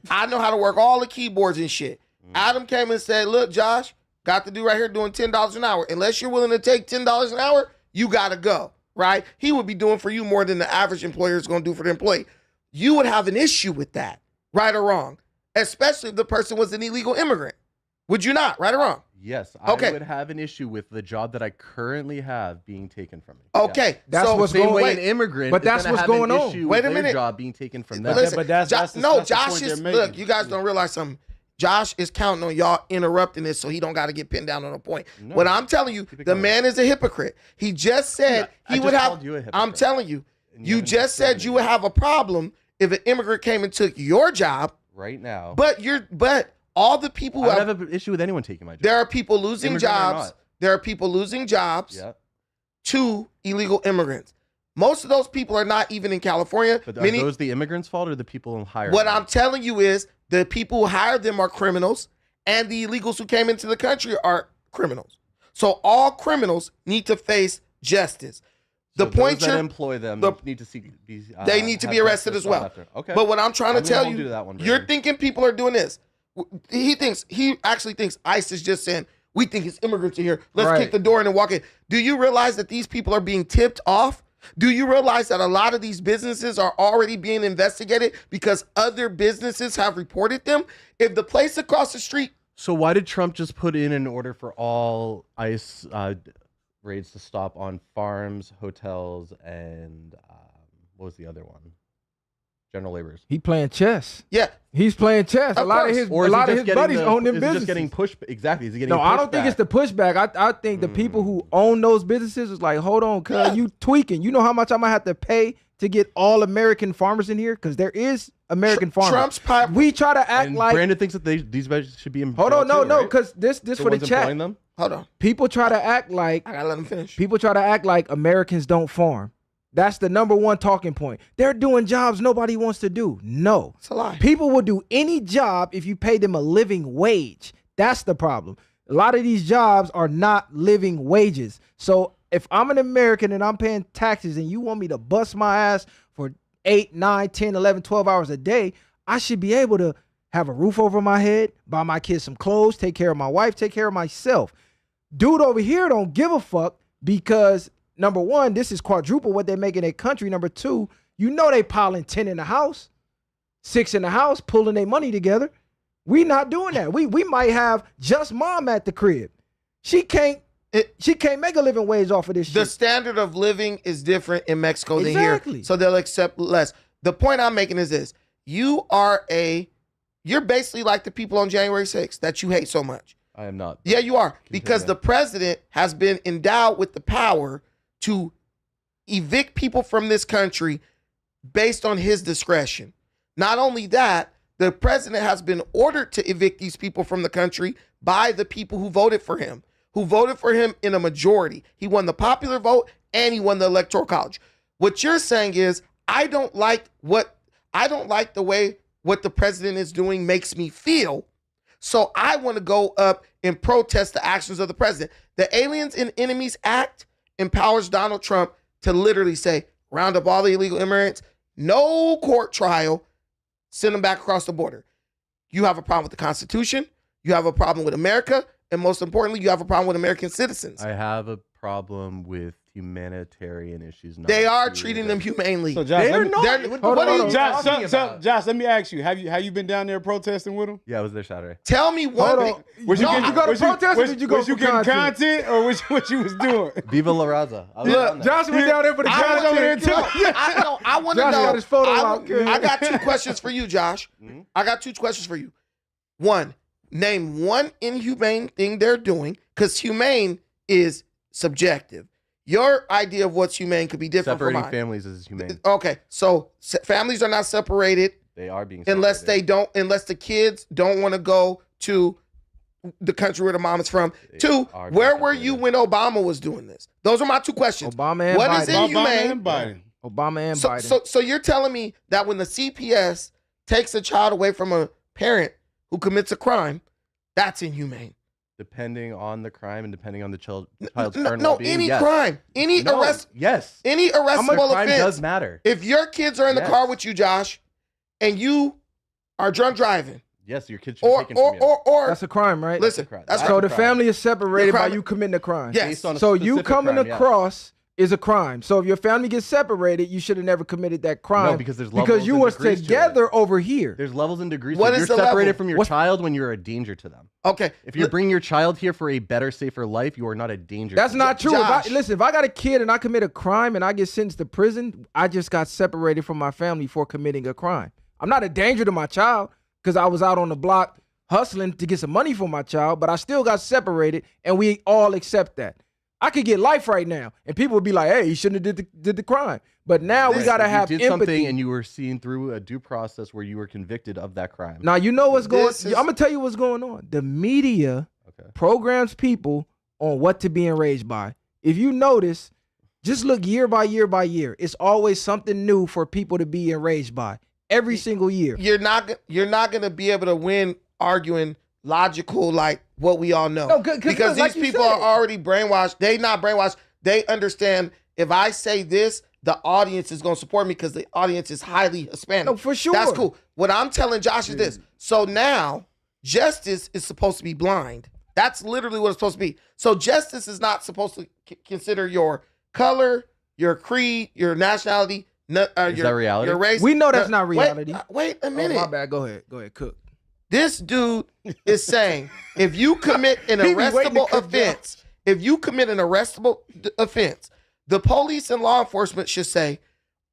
I know how to work all the keyboards and shit. Adam came and said, look, Josh, got the dude right here doing $10 an hour. Unless you're willing to take $10 an hour, you got to go, right? He would be doing for you more than the average employer is going to do for the employee. You would have an issue with that, right or wrong, especially if the person was an illegal immigrant. Would you not, right or wrong? Yes, Okay. I would have an issue with the job that I currently have being taken from me. Okay, Yes. That's so what's Same going- way wait, an immigrant but is that's gonna what's have an going on. issue Wait with a their minute. job being taken from them. Listen, but that's Josh the Josh point is they're look. making. You guys don't realize something. Josh is counting on y'all interrupting this so he don't got to get pinned down on a point. No. What I'm telling you, Keep it the going. man is a hypocrite. He just said I he just would have. called you a hypocrite. I'm telling you, And you haven't just said you would discriminated. have a problem if an immigrant came and took your job. Right now. But all the people I who don't have, have an issue with anyone taking my job. there are people losing Immigrant or jobs. not. There are people losing jobs Yeah. to illegal immigrants. Most of those people are not even in California. But are Many, those the immigrants' fault or the people in hiring? what them? I'm telling you is the people who hired them are criminals, and the illegals who came into the country are criminals. So all criminals need to face justice. The So point those that you're, employ them the- need to they need to have be arrested justice as well. sought after. Okay. But what I'm trying to I'm gonna tell hold you, you to that one, you're Brandon. thinking people are doing this. He actually thinks ICE is just saying, we think it's immigrants in here. Let's Right. kick the door in and walk in. Do you realize that these people are being tipped off? Do you realize that a lot of these businesses are already being investigated because other businesses have reported them? If the place across the street, So why did Trump just put in an order for all ICE raids to stop on farms, hotels, and what was the other one? General laborers. He playing chess. yeah, He's playing chess. A Of lot course. of his, Or a is he lot of just his getting buddies the- own them is he businesses. just getting pushed? Exactly. Is he getting No, I don't think pushback? it's the pushback. I think the people who own those businesses is like, hold on, cuz you tweaking. You know how much I might have to pay to get all American farmers in here? Because there is American farmers. Trump's pipe. We try to act And like. Brandon thinks that these guys should be in. Hold jail on, no, too, no, right? because this The for the ones chat. employing them? Hold on. People try to act like I gotta let him finish. people try to act like Americans don't farm. That's the number one talking point. They're doing jobs nobody wants to do. No. It's a lie. People will do any job if you pay them a living wage. That's the problem. A lot of these jobs are not living wages. So if I'm an American and I'm paying taxes and you want me to bust my ass for 8, 9, 10, 11, 12 hours a day, I should be able to have a roof over my head, buy my kids some clothes, take care of my wife, take care of myself. Dude over here don't give a fuck because number one, this is quadruple what they make in their country. Number two, you know they piling 10 in the house, 6 in the house, pulling their money together. We not doing that. We might have just mom at the crib. She can't make a living wage off of this The shit. standard of living is different in Mexico than Exactly. here. So they'll accept less. The point I'm making is this. You're basically like the people on January 6th that you hate so much. I am not. Yeah, you are. Because Continue. the president has been endowed with the power to evict people from this country based on his discretion. Not only that, the president has been ordered to evict these people from the country by the people who voted for him in a majority. He won the popular vote and he won the electoral college. What you're saying is, I don't like I don't like the way what the president is doing makes me feel. So I want to go up and protest the actions of the president. The Aliens and Enemies Act empowers Donald Trump to literally say, round up all the illegal immigrants, no court trial, send them back across the border. You have a problem with the Constitution. You have a problem with America. And most importantly, you have a problem with American citizens. I have a problem with humanitarian issues. They are treating them humanely. So Josh, They're not. What are you Josh, talking about? Josh, let me ask you: Have you been down there protesting with them? Yeah, I was there Saturday. Tell me one thing. Was you No, getting, you go to was protest or did you go was you for getting content? content or what you was doing? Viva La Raza. I was Look, down there. Josh went down there for the I was over there content. too. I want to Josh know. got his photo out. I got 2 questions for you, Josh. I got 2 questions for you. One, name one inhumane thing they're doing, because humane is subjective. Your idea of what's humane could be different Separating from mine. families is humane. Okay, so families are not separated They are being unless separated. unless the kids don't want to go to the country where the mom is from. They 2, are where being were you separated. when Obama was doing this? Those are my 2 questions. Obama and What Biden. is inhumane? and Biden. Obama and Biden. So you're telling me that when the CPS takes a child away from a parent who commits a crime, that's inhumane? Depending on the crime and depending on the child's No, current no, well-being, any yes. crime, any No, arrest, yes. any How much arrestable crime offense. does matter. If your kids are in the Yes. car with you, Josh, and you are drunk driving, Yes, your kid should be or taken from you. or That's a crime, right? listen, crime. that's That's So right. the crime. family is separated The by crime- you committing a crime. Yes. Based on a So you specific coming crime, yeah. across is a crime. So if your family gets separated, you should have never committed that crime. No, because there's because levels you and was degrees to it. together over here. There's levels and degrees. What to it. is You're the separated level? from your What's- child when you're a danger to them. Okay. If you're bringing your child here for a better, safer life, you are not a danger. That's to not them. true. Josh. If I got a kid and I commit a crime and I get sentenced to prison, I just got separated from my family for committing a crime. I'm not a danger to my child because I was out on the block hustling to get some money for my child, but I still got separated, and we all accept that. I could get life right now, and people would be like, "Hey, he shouldn't have did the crime." But now we Right. gotta You have did empathy. something and you were seen through a due process where you were convicted of that crime. Now you know what's going. This is- I'm gonna tell you what's going on. The media Okay. programs people on what to be enraged by. If you notice, just look year by year by year. It's always something new for people to be enraged by every single year. You're not going to be able to win arguing logical like what we all know. No, 'cause because like these you people said. are already brainwashed. They not brainwashed. They understand if I say this, the audience is going to support me because the audience is highly Hispanic. No, for sure. That's cool. What I'm telling Josh is this. So now justice is supposed to be blind. That's literally what it's supposed to be. So justice is not supposed to consider your color, your creed, your nationality, Is that reality? your race. We know that's No, not reality. Wait a Oh, minute. my bad. Go ahead, cook. This dude is saying if you commit an He be waiting to arrestable cook offense, the police and law enforcement should say,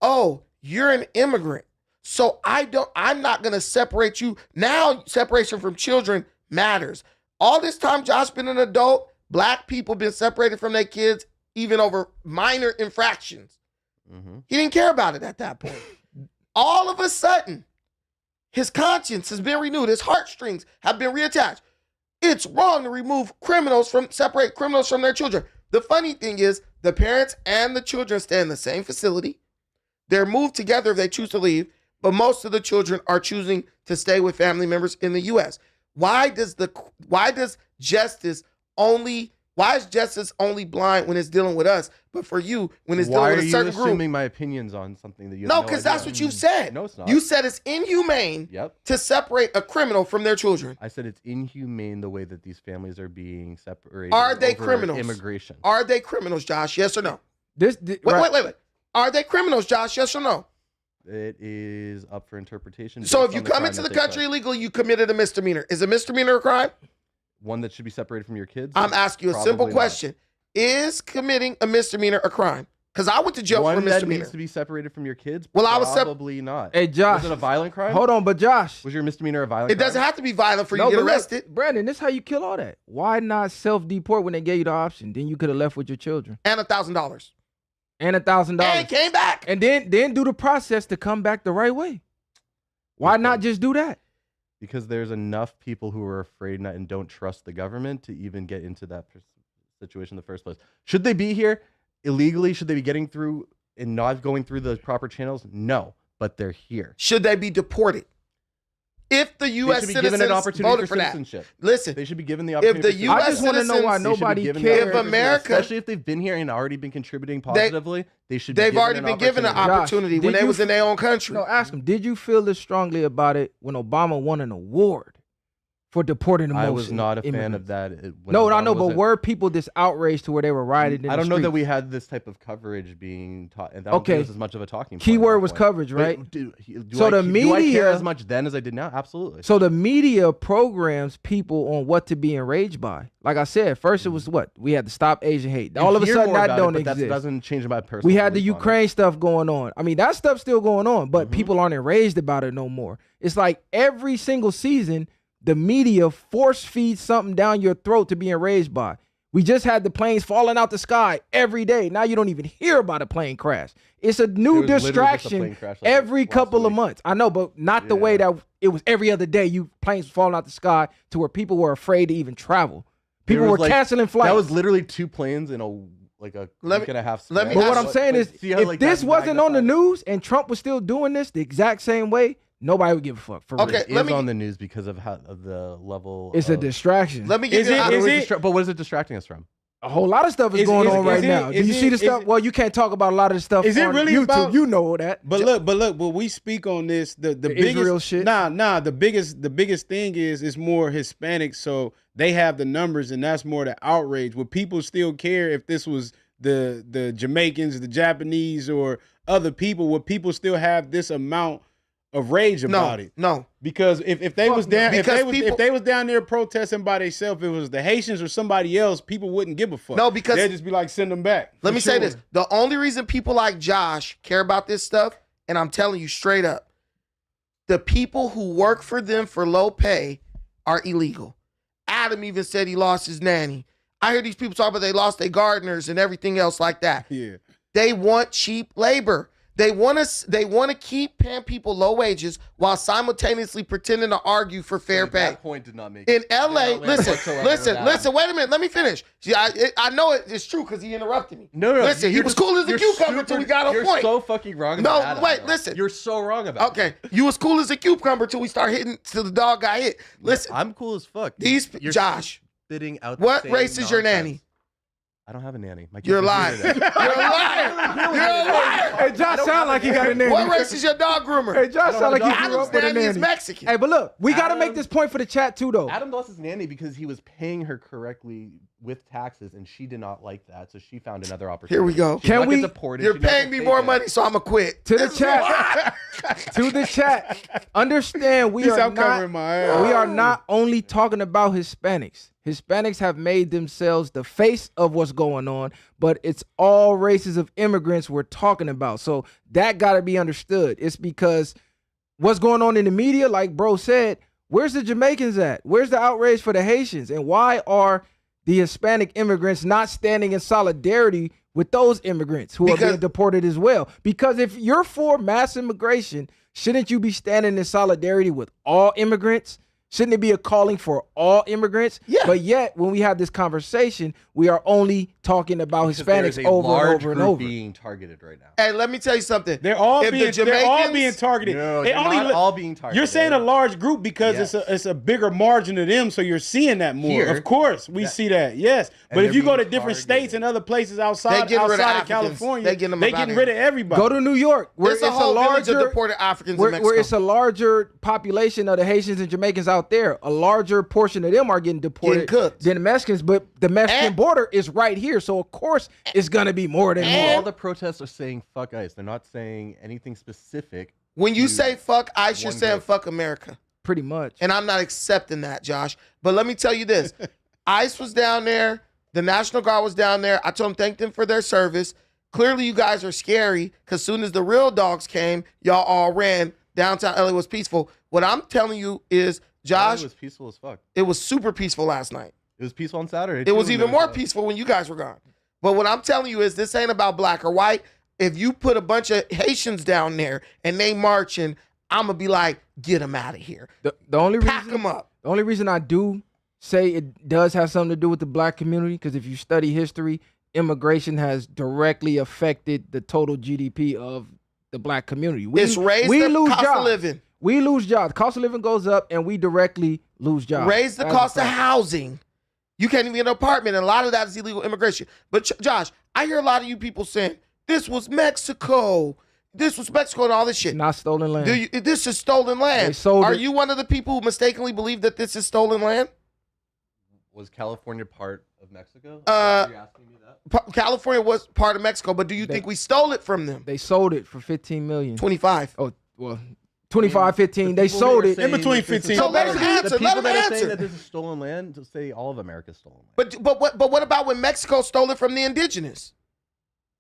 "Oh, you're an immigrant. So I'm not going to separate you. Now separation from children matters." All this time Josh been an adult, black people been separated from their kids even over minor infractions. Mm-hmm. He didn't care about it at that point. All of a sudden, his conscience has been renewed. His heartstrings have been reattached. It's wrong to separate criminals from their children. The funny thing is, the parents and the children stay in the same facility. They're moved together if they choose to leave, but most of the children are choosing to stay with family members in the U.S. Why is justice only blind when it's dealing with us, but for you when it's Why dealing are with a you certain group? assuming my opinions on something that you No, have because idea that's on? what you said. No, it's not. You said it's inhumane Yep. to separate a criminal from their children. I said it's inhumane the way that these families are being separated. Are they over criminals? Immigration. Are they criminals, Josh? Yes or no? Wait. Wait. Are they criminals, Josh? Yes or no? It is up for interpretation. So based if you on come crime into that the they country commit. illegally, you committed a misdemeanor. Is a misdemeanor a crime? One that should be separated from your kids. I'm asking you a simple Probably not. question. Is committing a misdemeanor a crime? Because I went to jail One for a that misdemeanor. needs to be separated from your kids. Well, I was probably not. Hey, Josh. Was it a violent crime? Hold on, but Josh. Was your misdemeanor a violent It crime? doesn't have to be violent for you No, to but get look, arrested. Brandon, this is how you kill all that. Why not self-deport when they gave you the option? Then you could have left with your children. And $1,000. And $1,000. And came back. And then do the process to come back the right way. Why not just do that? Because there's enough people who are afraid and don't trust the government to even get into that situation in the first place. Should they be here illegally? Should they be getting through and not going through the proper channels? No. but they're here. Should they be deported? If the U.S. They should be given citizens an opportunity voted for for that. citizenship. Listen, They should be given the if opportunity. the for U.S. I just want to know why citizens- They should be nobody given cares. the If opportunity, America- especially if they've been here and already been contributing positively, they should. they've be already been given an opportunity. opportunity Josh, when did they you was in their own country. No, ask him. Did you feel this strongly about it when Obama won an award for deporting the most? I was not a fan immigrants? of that. When No, I Obama know, was but in- were people this outraged to where they were rioting in I the don't know that streets? we had this type of coverage being taught. And I don't Okay. think it was as much of a talking point. Keyword at that was point. coverage, But right? Do So I, the do I care media- as much then as I did now? Absolutely. So the media programs people on what to be enraged by. Like I said, first it was what? We had to stop Asian hate. You All of a hear sudden more that about it, don't but exist. That doesn't change my personal. We had the belief on it. Ukraine stuff going on. I mean, that stuff's still going on, but Mm-hmm. people aren't enraged about it no more. It's like every single season, the media force feeds something down your throat to be enraged by. We just had the planes falling out the sky every day. Now you don't even hear about a plane crash. It's a new There was literally just a distraction plane crash, like, every last couple of week. months. I know, but not the way that it was every other day. Planes falling out the sky to where people were afraid to even travel. There People was, were like, canceling flights. That was literally 2 planes in a week and a half. let me span. But what ask I'm saying is, see how, if like, this that wasn't on the magnifies- news and Trump was still doing this the exact same way, nobody would give a fuck. For Okay, real. It let is me- on the news because of how of the level. It's a of, distraction. Let me give Is you it- an is opportunity. it- But what is it distracting us from? A whole lot of stuff is Is- going is- on is right it- now. Do is you it- see the is stuff? it- Well, you can't talk about a lot of the stuff Is it on really YouTube. about- You know that. But look, when we speak on this, the biggest Israel shit? Nah, the biggest thing is it's more Hispanic, so they have the numbers, and that's more the outrage. Would people still care if this was the Jamaicans, the Japanese, or other people? Would people still have this amount of rage about it? No. Because if they was down, Because if they was down there protesting by themselves, if it was the Haitians or somebody else, people wouldn't give a fuck. No, because- they'd just be like, send them back. Let For me say sure. this. The only reason people like Josh care about this stuff, and I'm telling you straight up, the people who work for them for low pay are illegal. Adam even said he lost his nanny. I hear these people talk about they lost their gardeners and everything else like that. Yeah. They want cheap labor. They want to keep paying people low wages while simultaneously pretending to argue for fair pay. That point did not make In LA, did not land whatsoever. listen, wait a minute, let me finish. See, I know it's true because he interrupted me. No. Listen, he you're was cool as a you're cucumber super- till we got on You're point. so fucking wrong No, about Adam, wait, bro. listen. You're so wrong about Okay, you was cool as a cucumber till we start hitting, till the dog got hit. Listen, I'm cool as fuck. You're Josh, spitting out the what same race is your nonsense. nanny? I don't have a nanny. My kids You're are lying. here You're today. a liar. You're a liar. Hey, Josh sound like he got a nanny. What race is your dog groomer? Hey, Josh sound like he grew Adam's up with a nanny is nanny. Mexican. Hey, but look, we got to make Adam- this point for the chat too, though. Adam lost his nanny because he was paying her correctly with taxes, and she did not like that, so she found another opportunity. Here we go. She did Can not we- get deported. You're She did not paying get me more taken. money, so I'm going to quit. To the chat. To the chat. Understand we He said, are "I'm covering my ass." not, we are not only talking about Hispanics. Hispanics have made themselves the face of what's going on, but it's all races of immigrants we're talking about. So that got to be understood. It's because what's going on in the media, like bro said, where's the Jamaicans at? Where's the outrage for the Haitians? And why are the Hispanic immigrants not standing in solidarity with those immigrants who are being deported as well? Because if you're for mass immigration, shouldn't you be standing in solidarity with all immigrants? Shouldn't it be a calling for all immigrants? Yeah. But yet, when we have this conversation, we are only talking about Because there is Hispanics a over and large over and group over. being targeted right now. Hey, let me tell you something. They're all If being the Jamaicans- targeted. No, They they're only not all being targeted. You're saying a large group because Yes. it's a bigger margin of them, so you're seeing that more. Here, of course, we see that. Yes, and but if they're you go to being different targeted. states and other places They outside getting rid of outside of Africans. California, They getting them they up getting outta rid here. of everybody. Go to New York, where There's a whole village of deported Africans in Mexico. where it's a larger population of the Haitians and Jamaicans out there. A larger portion of them are getting deported cooked. than the Mexicans, but the Mexican And- border is right here. So, of course, it's going to be more than more. All the protests are saying fuck ICE. They're not saying anything specific. When you to say fuck ICE, you're one saying group. fuck America. Pretty much. And I'm not accepting that, Josh. But let me tell you this. ICE was down there. The National Guard was down there. I told them thank them for their service. Clearly, you guys are scary because soon as the real dogs came, y'all all ran. Downtown LA was peaceful. What I'm telling you is, Josh, It was peaceful as fuck. it was super peaceful last night. It was peaceful on Saturday. It too, was when even there more a- peaceful when you guys were gone. But what I'm telling you is this ain't about black or white. If you put a bunch of Haitians down there and they marching, I'm going to be like, get them out of here. The only Pack reason them up. The only reason I do say it does have something to do with the black community, because if you study history, immigration has directly affected the total GDP of the black community. It's raised the cost of living. We lose jobs. Cost of living goes up, and we directly lose jobs. Raise the cost of housing. You can't even get an apartment, and a lot of that is illegal immigration. But Josh, I hear a lot of you people saying, this was Mexico. This was Mexico and all this shit. Not stolen land. This is stolen land. They sold Are it. you one of the people who mistakenly believe that this is stolen land? Was California part of Mexico? Are you asking me that? California was part of Mexico, but do you think we stole it from them? They sold it for $15 million. 25. Oh, well, 25, 15. They sold it. In between 15. So let them answer. The Let people them that are answer. saying that this is stolen land to say all of America's stolen land. But what about when Mexico stole it from the indigenous?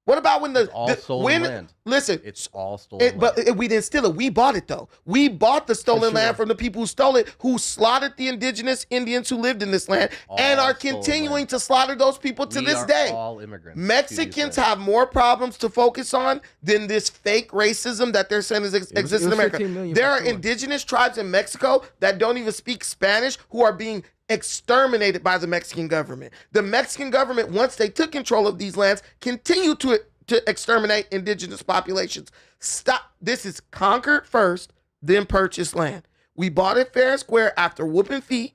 What about when It's all stolen land. Listen, It's all stolen land. but we didn't steal it. We bought it though. We bought the stolen land from the people who stole it, who slaughtered the indigenous Indians who lived in this land, and All are stolen continuing land. to slaughter those people to We this are day. all immigrants to these Mexicans lands. have more problems to focus on than this fake racism that they're saying exists it in was America. 15 million There for are sure. indigenous tribes in Mexico that don't even speak Spanish who are being exterminated by the Mexican government. The Mexican government, once they took control of these lands, continued to exterminate indigenous populations. Stop. This is conquered first, then purchase land. We bought it fair and square after whooping feet,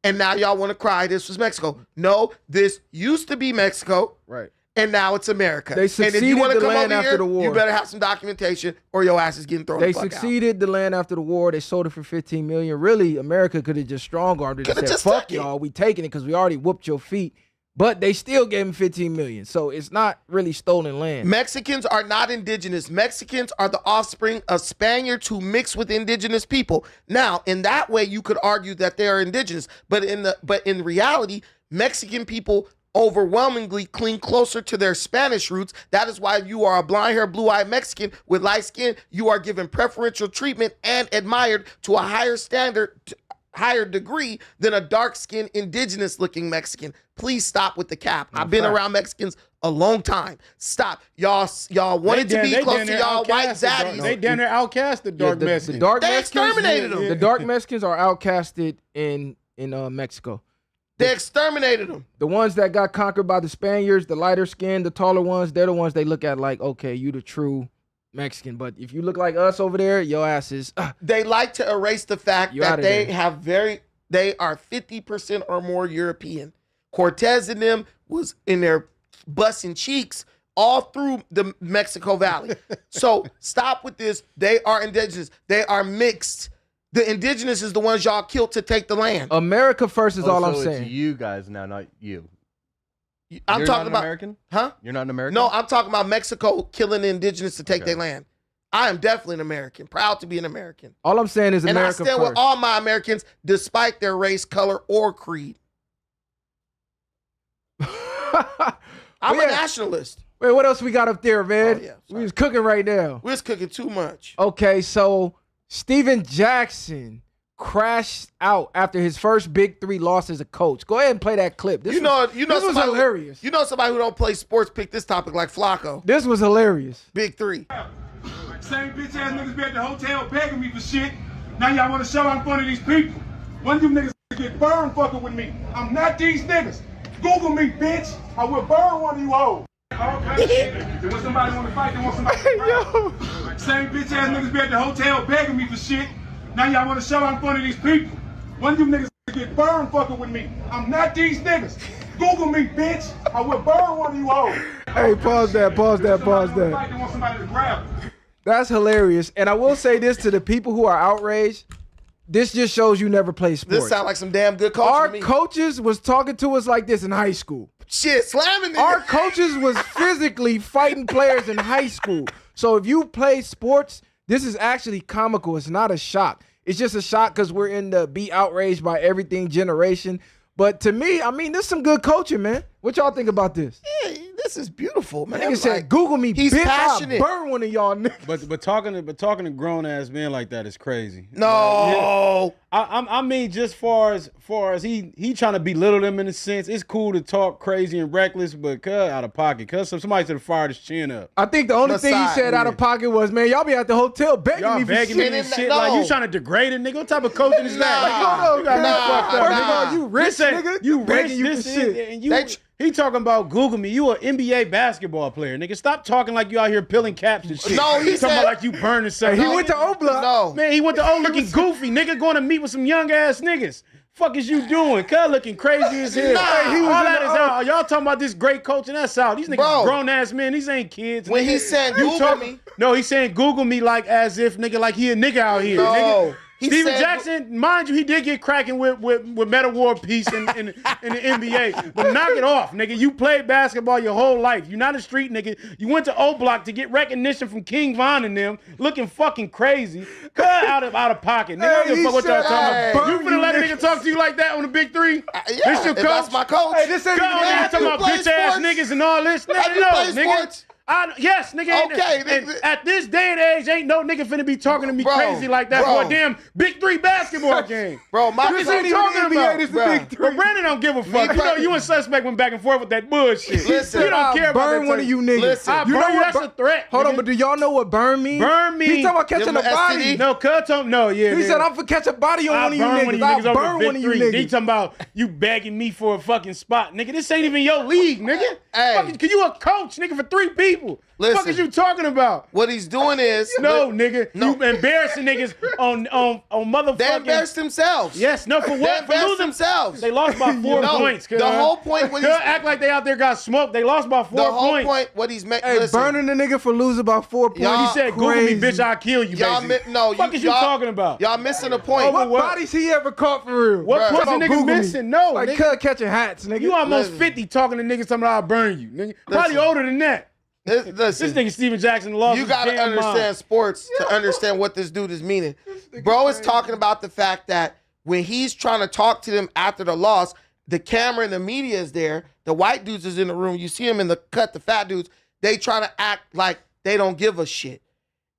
and now y'all want to cry this was Mexico. No, this used to be Mexico, Right. and now it's America. They and if succeeded you want to the come land over after here, the war. you better have some documentation or your ass is getting thrown They the fuck out. succeeded the land after the war. They sold it for $15 million. Really, America could have just strong-armed it and Coulda said, just fuck took it. y'all, we taking it because we already whooped your feet. But they still gave him $15 million. So it's not really stolen land. Mexicans are not indigenous. Mexicans are the offspring of Spaniards who mix with indigenous people. Now, in that way, you could argue that they are indigenous, but in reality, Mexican people overwhelmingly cling closer to their Spanish roots. That is why you are a blonde-haired, blue-eyed Mexican with light skin. You are given preferential treatment and admired to a higher standard, higher degree than a dark-skinned, indigenous-looking Mexican. Please stop with the cap. I've been around Mexicans a long time. Stop. Y'all wanted to be close to y'all white zaddies. They down there outcast the dark Mexicans. The dark They Mexicans, exterminated them. The dark Mexicans are outcasted in Mexico. They exterminated them. The ones that got conquered by the Spaniards, the lighter skin, the taller ones, they're the ones they look at like, okay, you the true Mexican. But if you look like us over there, your ass is They like to erase the fact You that outta they there. they are 50% or more European. Cortez and them was in their busting cheeks all through the Mexico Valley. So stop with this. They are indigenous. They are mixed. The indigenous is the ones y'all killed to take the land. America first is all I'm so saying. It's you guys now, not you. I'm You're talking not an about American? Huh? You're not an American? No, I'm talking about Mexico killing the indigenous to take Okay. their land. I am definitely an American, proud to be an American. All I'm saying is And I America stand first. with all my Americans despite their race, color, or creed. I'm a nationalist. Wait, what else we got up there, man? Oh, yeah, We was cooking right now. We're just cooking too much. Okay, so Steven Jackson crashed out after his first Big 3 loss as a coach. Go ahead and play that clip. This You know this was somebody who- hilarious. You know somebody who don't play sports pick this topic like Flacco. This was hilarious. Big 3. Same bitch ass niggas be at the hotel begging me for shit. Now y'all want to show out in front of these people. One of them niggas get burned fucking with me. I'm not these niggas. Google me, bitch. I will burn one of you hoes. Okay, shit. Then when somebody want to fight, they want somebody to grab. Same bitch ass niggas be at the hotel begging me for shit. Now y'all want to show out in front of these people. One of them niggas get burned fucking with me. I'm not these niggas. Google me, bitch. I will burn one of you hoes. Hey, pause that. They want somebody to grab. That's hilarious. And I will say this to the people who are outraged. This just shows you never play sports. This sound like some damn good coaching Our to me. coaches was talking to us like this in high school. Shit, slamming Our niggas. coaches was physically fighting players in high school. So if you play sports, this is actually comical. It's not a shock. It's just a shock because we're in the be outraged by everything generation. But to me, I mean, this is some good coaching, man. What y'all think about this? Hey, this is beautiful, man. Nigga said, Google me, he's bitch, passionate. I'll burn one of y'all niggas. But talking to grown ass men like that is crazy. No. I mean, just far far as he trying to belittle them in a sense, it's cool to talk crazy and reckless, but out of pocket. Cuz somebody should have fired his chin up. I think the only thing he said out of pocket was, man, y'all be at the hotel begging Y'all me for begging me shit. and shit. Like, you trying to degrade a nigga? What type of coaching is that? Like, hold on, First of all, you rich, nigga. You begging rich you this for shit. shit. And he talking about Google me. You an NBA basketball player, nigga. Stop talking like you out here peeling caps and shit. No, he talking said, about like you burning something. He went to O-Block. No. Man, he went to O looking goofy, nigga, going to meet with some young ass niggas. Fuck is you doing? Cuz looking crazy as hell. Nah, he was all in that the is out. Y'all talking about this great coach and that's out. These niggas grown ass men. These ain't kids. When nigga. he said You Google talking- me. No, he's saying Google me like as if nigga like he a nigga out here. No. Nigga. He Steven said- Jackson, mind you, he did get cracking with Meta War Peace in the NBA. But knock it off, nigga. You played basketball your whole life. You're not a street nigga. You went to O Block to get recognition from King Von and them, looking fucking crazy. Cut out of pocket, nigga. I don't give a fuck what y'all talking about. You finna let a nigga talk to you like that on the big three? Yeah, This your if coach? that's my coach. Hey, this ain't Go on there Have talking you about played bitch ass sports? niggas and all this. Have Nigga, you no, played nigga. sports? Yes, nigga. Okay, and nigga. at this day and age, ain't no nigga finna be talking to me Bro, crazy like that bro. for a damn Big Three basketball game. Bro, my This coach- ain't talking about. this Bruh. Big Three. But Brandon don't give a fuck. You know, you and Suspect went back and forth with that bullshit. Listen, you don't care about burn that one type- of you niggas. Listen. I you burn know you, what? that's a threat. Hold on, nigga. but do y'all know what burn means? Burn me. He talking about catching Give a him an body. STD. No, cuz told no, yeah. He yeah. said I'm for catch a body on I one of you burn one of niggas. you I'll niggas over burn Big one of you Three. He niggas. talking about you begging me for a fucking spot, nigga. This ain't even your league, nigga. Hey. Fucking, cause you a coach, nigga, for 3 people. Listen. Fuck is you talking about? What he's doing is No, nigga. No. You embarrassing niggas on motherfucking. they embarrassed themselves. Yes, no, for They what? For embarrassed losing. themselves. They lost by 4 No, points. the whole point when Cuz he's- act like they out there got smoked. They lost by 4 The whole points. point, what he's making. Hey, burning the nigga for losing by 4 points. Y'all- He said, "Google me, Crazy. bitch. I'll kill you." Y'all basically. no, Fuck is you y'all- talking about? Y'all missing the point. Over What what? bodies he ever caught for real? What Bruh. pussy Talking about niggas Google me. missing? No, Like nigga. Cud catching hats, nigga. You almost Listen. 50 talking to niggas talking about I'll burn you, nigga. Probably older than that. This Listen, nigga Steven Jackson lost you his gotta damn understand mind. sports to understand what this dude is meaning. Bro is talking about the fact that when he's trying to talk to them after the loss, the camera and the media is there. The white dudes is in the room. You see him in the cut, the fat dudes. They trying to act like they don't give a shit.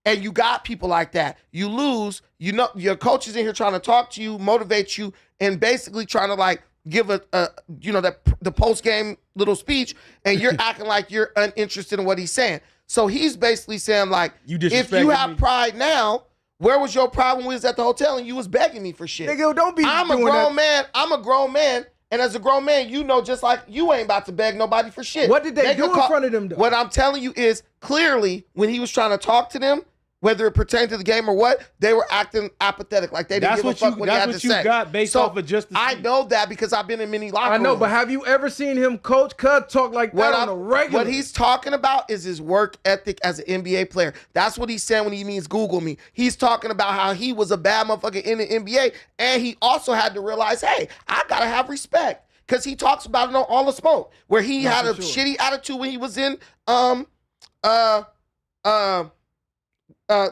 And you got people like that. You lose, you know, your coach is in here trying to talk to you, motivate you, and basically trying to like give the post game little speech, and you're acting like you're uninterested in what he's saying. So he's basically saying like, You if you disrespecting have me. pride now, where was your pride when we was at the hotel and you was begging me for shit? Nigga, don't be I'm a doing grown that. man. I'm a grown man. And as a grown man, you know, just like you ain't about to beg nobody for shit. What did they do could in front of them, though? What I'm telling you is clearly when he was trying to talk to them, whether it pertained to the game or what, they were acting apathetic, like they didn't That's give a what fuck you. what he had That's to what you say. got based So, off of just. I know that because I've been in many locker I know, rooms. but have you ever seen him coach Cud talk like that on a regular? What he's talking about is his work ethic as an NBA player. That's what he's saying when he means Google me. He's talking about how he was a bad motherfucker in the NBA, and he also had to realize, hey, I gotta have respect. Because he talks about it on All the Smoke, where he had a shitty attitude when he was in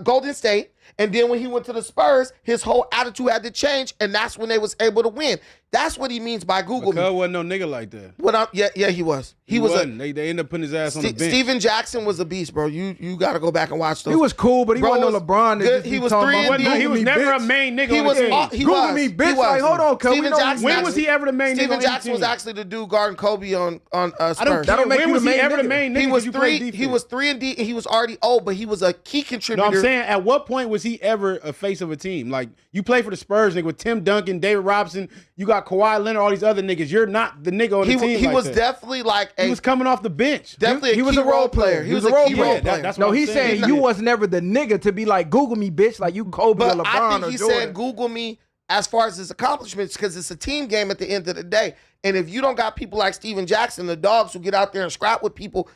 Golden State. And then when he went to the Spurs, his whole attitude had to change, and that's when they was able to win. That's what he means by Google me. Cuz wasn't no nigga like that. Yeah, he was. He was wasn't. They ended up putting his ass on the bench. Steven Jackson was a beast, bro. You got to go back and watch those. He was cool, but he Bro wasn't no was LeBron. that good. just be He was talking 3 about and D. He Google was me, never bitch. a main nigga He on was. the team. He Google was. me, He bitch. was. Like, hold on, cuz. Steven Jackson. When was he ever the main nigga Steven on Jackson any was team? actually the dude guarding Kobe on Spurs. I don't That care. don't make When you was the he main ever the nigga. main nigga? He 'cause was you played 3. He defense? was 3 and D, and he was already old, but he was a key No, contributor. I'm saying, at what point was he ever a face of a team? Like, you play for the Spurs, nigga, with Tim Duncan, David Robinson, you got Kawhi Leonard, all these other niggas. You're not the nigga on the team. He like was that. definitely like He was coming off the bench. definitely he a was key a role player. He was a key role player. That's No, what I'm he's saying He's you not- was never the nigga to be like, Google me, bitch, like you Kobe or But LeBron I think or he Jordan. said Google me as far as his accomplishments because it's a team game at the end of the day. And if you don't got people like Steven Jackson, the dogs who get out there and scrap with people,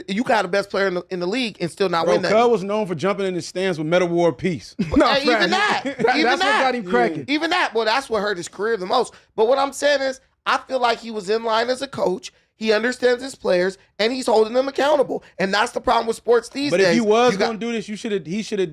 you got the best player in the league and still not Bro, win that. Cub was known for jumping in the stands with Metal War Peace. No, Hey, even fact. that. Even That's that. what got him cracking. Even that. Well, that's what hurt his career the most. But what I'm saying is, I feel like he was in line as a coach. He understands his players, and he's holding them accountable. And that's the problem with sports these But days. if he was You got- gonna do this, he should have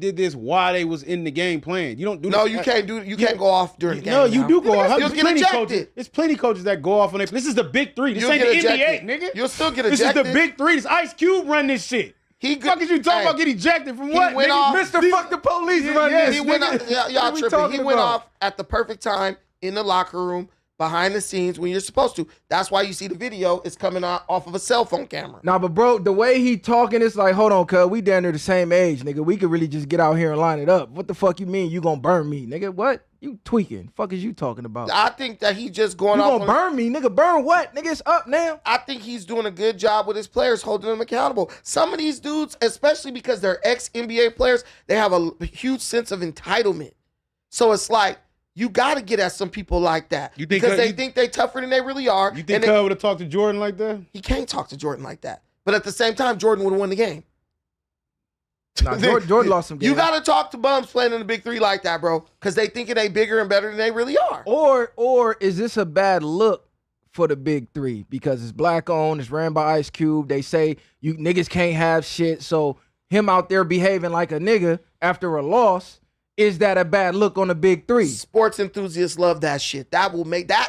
did this while they was in the game playing. You don't do No, this. you can't do. You can't go off during the game. No, you now. do go off. You'll There's get plenty ejected. coaches. There's plenty coaches that go off on it. This is the big three. This You'll ain't get the ejected. NBA, nigga. You'll still get This ejected. is the big three. This Ice Cube run this shit. He Fuck is you talking Hey, about? Get ejected from he what? went nigga? off- Mr. Fuck the police run yeah, this. He went nigga. off. Y'all What we tripping. He talking went about? off at the perfect time in the locker room behind the scenes when you're supposed to. That's why you see the video is coming out off of a cell phone camera. Nah, but bro, the way he talking, it's like, hold on, cuz we down there the same age, nigga. We could really just get out here and line it up. What the fuck you mean you gonna burn me, nigga? What? You tweaking. Fuck is you talking about? I think that he just going you off. You gonna burn me, nigga? Burn what? Nigga, it's up now. I think he's doing a good job with his players, holding them accountable. Some of these dudes, especially because they're ex-NBA players, they have a huge sense of entitlement. So it's like, you got to get at some people like that. You think because they think they tougher than they really are. You think Cub would have talked to Jordan like that? He can't talk to Jordan like that. But at the same time, Jordan would have won the game. Nah, Jordan lost some games. You got to talk to bums playing in the big three like that, bro, because they thinking they bigger and better than they really are. Or is this a bad look for the big three? Because it's black owned, it's ran by Ice Cube. They say you niggas can't have shit. So him out there behaving like a nigga after a loss, is that a bad look on the big three? Sports enthusiasts love that shit. That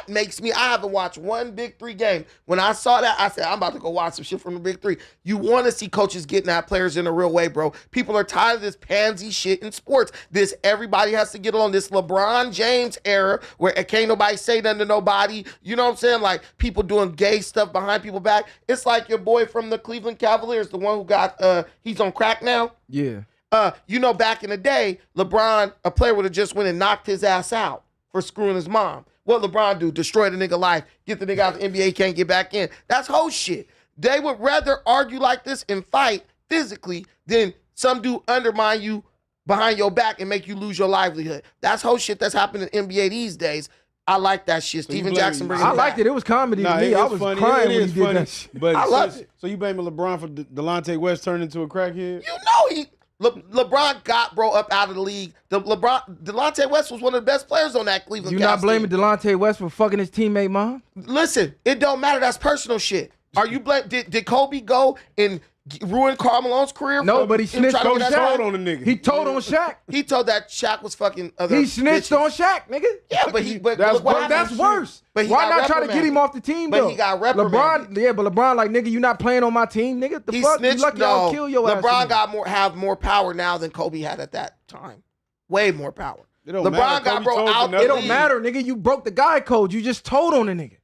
makes me. I haven't watched one big three game. When I saw that, I said, I'm about to go watch some shit from the big three. You want to see coaches getting at players in a real way, bro. People are tired of this pansy shit in sports. This everybody has to get along. This LeBron James era where can't nobody say nothing to nobody. You know what I'm saying? Like people doing gay stuff behind people's back. It's like your boy from the Cleveland Cavaliers, the one who got he's on crack now. Yeah. Back in the day, LeBron, a player would have just went and knocked his ass out for screwing his mom. What LeBron do? Destroy the nigga life, get the nigga out of the NBA, can't get back in. That's whole shit. They would rather argue like this and fight physically than some dude undermine you behind your back and make you lose your livelihood. That's whole shit that's happening in the NBA these days. I like that shit. Steven Jackson bringing it back. I liked it. It was comedy to me. I was funny. crying when he did that shit. But I loved it. So you blaming LeBron for Delonte West turning into a crackhead? You know LeBron got bro up out of the league. Delonte West was one of the best players on that Cleveland. You not blaming Delonte West for fucking his teammate mom? Listen, it don't matter. That's personal shit. Are you did Kobe go and ruin Karl Malone's career? No, but he snitched on Shaq. On the nigga. He told on Shaq. He told that Shaq was fucking other He snitched bitches. on Shaq, nigga. Yeah, but that's worse. But why not try to get him off the team, though? But he got reprimanded. LeBron like, nigga, you not playing on my team, nigga. The fuck? Snitched, you lucky I'll kill your ass. LeBron have more power now than Kobe had at that time. Way more power. LeBron got bro out. It don't matter, nigga. You broke the guy code. You just told on the nigga.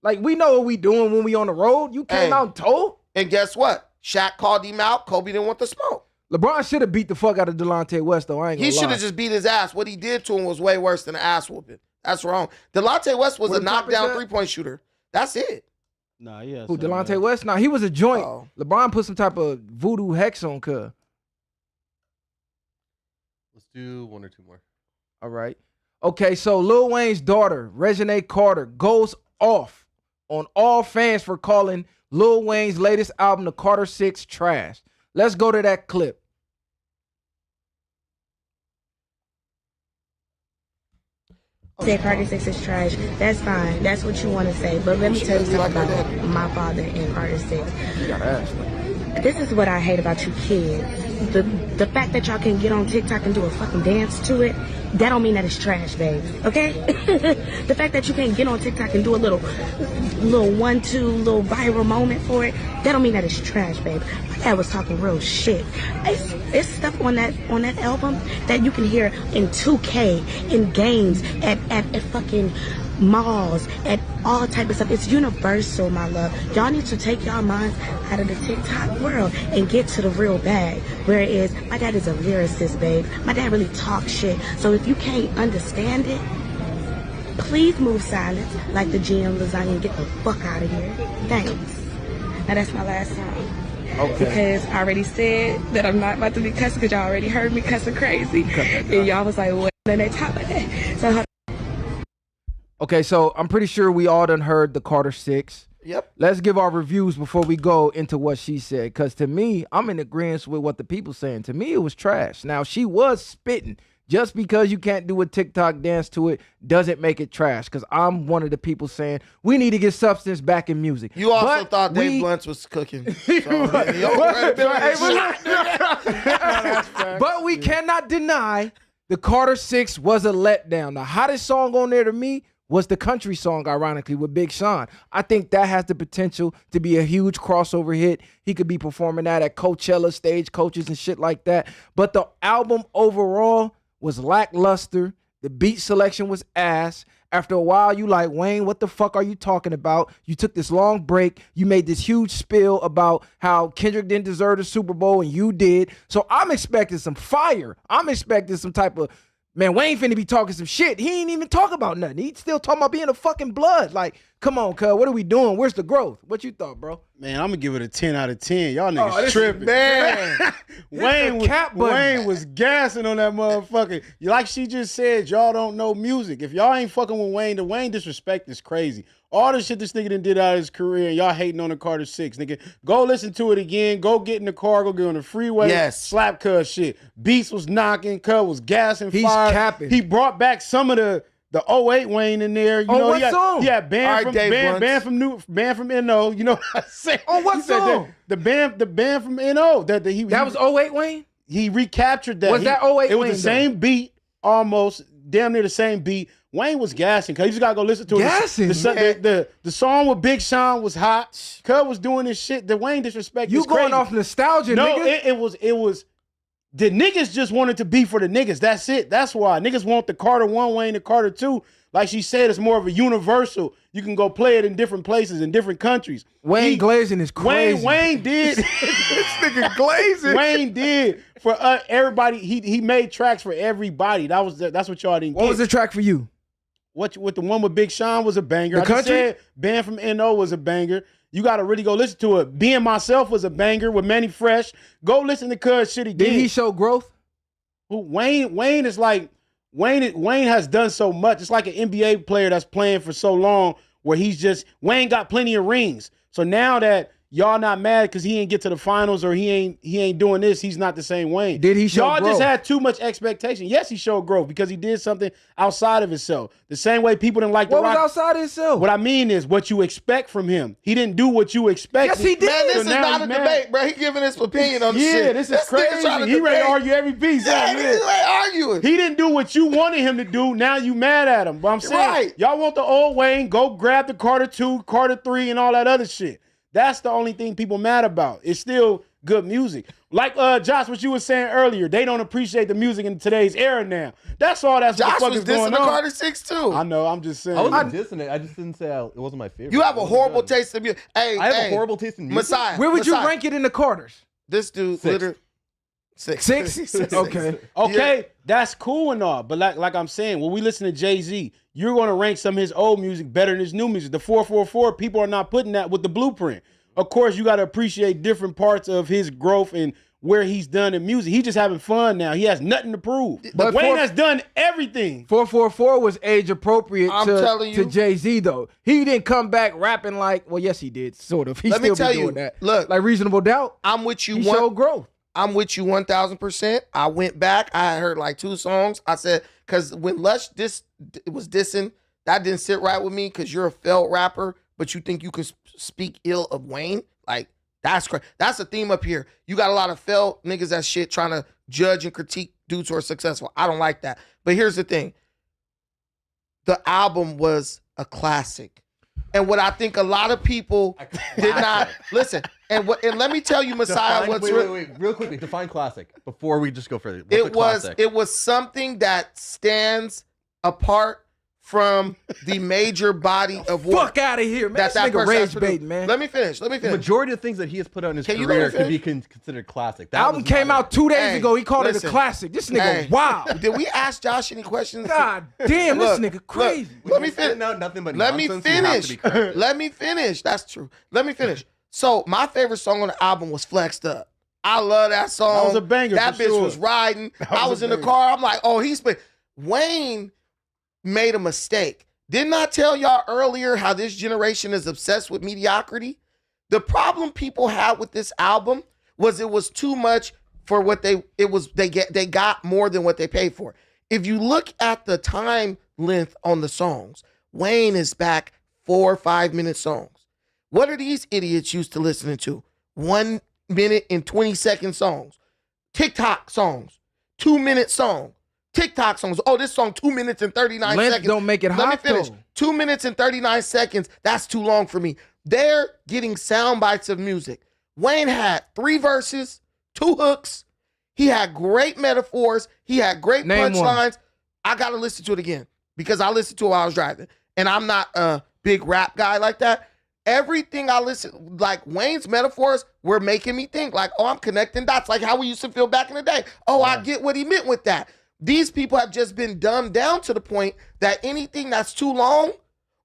Like, we know what we doing when we on the road. You came out and told. And guess what? Shaq called him out. Kobe didn't want the smoke. LeBron should have beat the fuck out of Delonte West, though. I ain't gonna lie. He should have just beat his ass. What he did to him was way worse than an ass whooping. That's wrong. Delonte West was a knockdown three-point shooter. That's it. Nah, yeah. Who, Delonte West? Nah, he was a joint. LeBron put some type of voodoo hex on cuz. Let's do one or two more. All right. Okay, so Lil Wayne's daughter, Reginae Carter, goes off on all fans for calling Lil Wayne's latest album, The Carter 6, trash. Let's go to that clip. Say Carter 6 is trash. That's fine. That's what you want to say. But let me tell you something about my father and Carter 6. You gotta ask. This is what I hate about you kids. The fact that y'all can get on TikTok and do a fucking dance to it, that don't mean that it's trash, babe. Okay? The fact that you can't get on TikTok and do a little 1-2 little viral moment for it, that don't mean that it's trash, babe. My dad was talking real shit. It's stuff on that album that you can hear in 2K, in games, at fucking malls, at all type of stuff. It's universal, my love. Y'all need to take y'all minds out of the TikTok world and get to the real bag. Whereas my dad is a lyricist, babe. My dad really talks shit. So if you can't understand it, please move silent like the GM lasagna and get the fuck out of here. Thanks. Now that's my last song. Okay. Because I already said that I'm not about to be cussing because y'all already heard me cussing crazy. And y'all was like, what? And they talk like that. So okay, so I'm pretty sure we all done heard the Carter 6. Yep. Let's give our reviews before we go into what she said. Because to me, I'm in agreement with what the people saying. To me, it was trash. Now, she was spitting. Just because you can't do a TikTok dance to it doesn't make it trash. Because I'm one of the people saying we need to get substance back in music. You also thought Dave Blunt was cooking. But we cannot deny the Carter 6 was a letdown. The hottest song on there to me was the country song, ironically, with Big Sean. I think that has the potential to be a huge crossover hit. He could be performing that at Coachella, stage coaches and shit like that. But the album overall was lackluster. The beat selection was ass. After a while, you like, Wayne, what the fuck are you talking about? You took this long break. You made this huge spill about how Kendrick didn't deserve the Super Bowl and you did. So I'm expecting some fire. I'm expecting some type of, man, Wayne finna be talking some shit. He ain't even talk about nothing. He's still talking about being a fucking blood. Like, come on, cuz, what are we doing? Where's the growth? What you thought, bro? Man, I'm gonna give it a 10 out of 10. Y'all niggas tripping. Man. Wayne was gassing on that motherfucker. Like she just said, y'all don't know music. If y'all ain't fucking with Wayne, the Wayne disrespect is crazy. All the shit this nigga done did out of his career, and y'all hating on the Carter 6, nigga. Go listen to it again. Go get in the car. Go get on the freeway. Yes. Slap cuz shit. Beats was knocking. Cuz was gassing. He's fire. capping. He brought back some of the 08 Wayne in there. You know, what song? Yeah, band from NO. You know what I'm saying? On what song? The band from NO. That was 08 Wayne? He recaptured that. Was that 08 It was Wayne, the same beat, almost damn near the same beat. Wayne was gassing. Cause you just gotta go listen to it. Gassing, The song with Big Sean was hot. Cuz was doing this shit. The Wayne disrespect. You is going crazy. off nostalgia, No, nigga? it was. The niggas just wanted to be for the niggas. That's it. That's why niggas want the Carter 1 Wayne, the Carter 2. Like she said, it's more of a universal. You can go play it in different places, in different countries. Wayne glazing is crazy. Wayne did. This nigga glazing. Wayne did for everybody. He made tracks for everybody. That's what y'all didn't get. What was the track for you? What with the one with Big Sean was a banger. The I just country? said Band from NO was a banger. You got to really go listen to it. Being Myself was a banger with Manny Fresh. Go listen to Cuz shit again. Did he show growth? Wayne is like Wayne has done so much. It's like an NBA player that's playing for so long where Wayne got plenty of rings. So now that y'all not mad because he ain't get to the finals or he ain't doing this, he's not the same Wayne. Did he show Y'all growth? just had too much expectation. Yes, he showed growth because he did something outside of himself. The same way people didn't like What the was Rock. outside himself? What I mean is what you expect from him. He didn't do what you expected. Yes, he did. Man, this So is now not he's a mad. debate, bro. He giving his opinion on the shit. Yeah, this is nigga crazy. trying to He ready to debate. argue every piece. Yeah, Yeah, he ain't arguing. He didn't do what you wanted him to do. Now you mad at him. But I'm saying, Right. y'all want the old Wayne, go grab the Carter 2, Carter 3, and all that other shit. That's the only thing people mad about. It's still good music. Like Josh, what you were saying earlier, they don't appreciate the music in today's era now. That's all that's Josh what the was fuck is going dissing the on. Carter 6 too. I know, I'm just saying. I wasn't dissing it. I just didn't say it wasn't my favorite. You have a It was horrible good. taste in music. Hey, I have hey, a horrible taste in music. Messiah. Where would you Messiah. rank it in the Carters? This dude, Six. literally. Six. Six? Okay. Okay, that's cool and all, but like I'm saying, when we listen to Jay-Z, you're going to rank some of his old music better than his new music. The 444, people are not putting that with the blueprint. Of course, you got to appreciate different parts of his growth and where he's done in music. He's just having fun now. He has nothing to prove. But But Wayne has done everything. 444 was age appropriate I'm telling to you. Jay-Z though. He didn't come back rapping like, well, yes, he did, sort of. He Let me still tell be you, doing that. look, like Reasonable Doubt. I'm with you. He showed growth. I'm with you 1,000%. I went back. I heard like 2 songs. I said, because when Lush was dissing, that didn't sit right with me because you're a failed rapper, but you think you can speak ill of Wayne? Like, that's crazy. That's a theme up here. You got a lot of failed niggas that shit trying to judge and critique dudes who are successful. I don't like that. But here's the thing. The album was a classic. And what I think a lot of people did not listen. And let me tell you, Messiah, Wait, real quickly, define classic before we just go further. What's a classic? It was something that stands apart from the major body of work. Fuck out of here, man. That This nigga person rage has to do. baiting, man. Let me finish. The majority of things that he has put out in his Can you let me career could be finish? considered classic. The album came out 2 days ago. He called it a listen. classic. This nigga, Hey, wow. Did we ask Josh any questions? God damn, Look, this nigga crazy. Let me finish. Nothing but Let me nonsense, you have to finish. be corrected. Let me finish. That's true. Let me finish. So my favorite song on the album was Flexed Up. I love that song. That was a banger That for bitch sure. was riding. I was was a in the banger. car. I'm like, oh, Wayne made a mistake. Didn't I tell y'all earlier how this generation is obsessed with mediocrity? The problem people had with this album was it was too much for what they got more than what they paid for. If you look at the time length on the songs, Wayne is back 4 or 5 minute songs. What are these idiots used to listening to? 1 minute and 20-second songs. TikTok songs. 2-minute song. TikTok songs. Oh, this song 2 minutes and 39 Length seconds. don't make it Let me hot, finish. though. 2 minutes and 39 seconds. That's too long for me. They're getting sound bites of music. Wayne had 3 verses, 2 hooks. He had great metaphors. He had great Name one. punchlines. I got to listen to it again. because I listened to it while I was driving, and I'm not a big rap guy like that. Everything I listen, like Wayne's metaphors were making me think like, oh, I'm connecting dots, like how we used to feel back in the day. Oh, I get what he meant with that. These people have just been dumbed down to the point that anything that's too long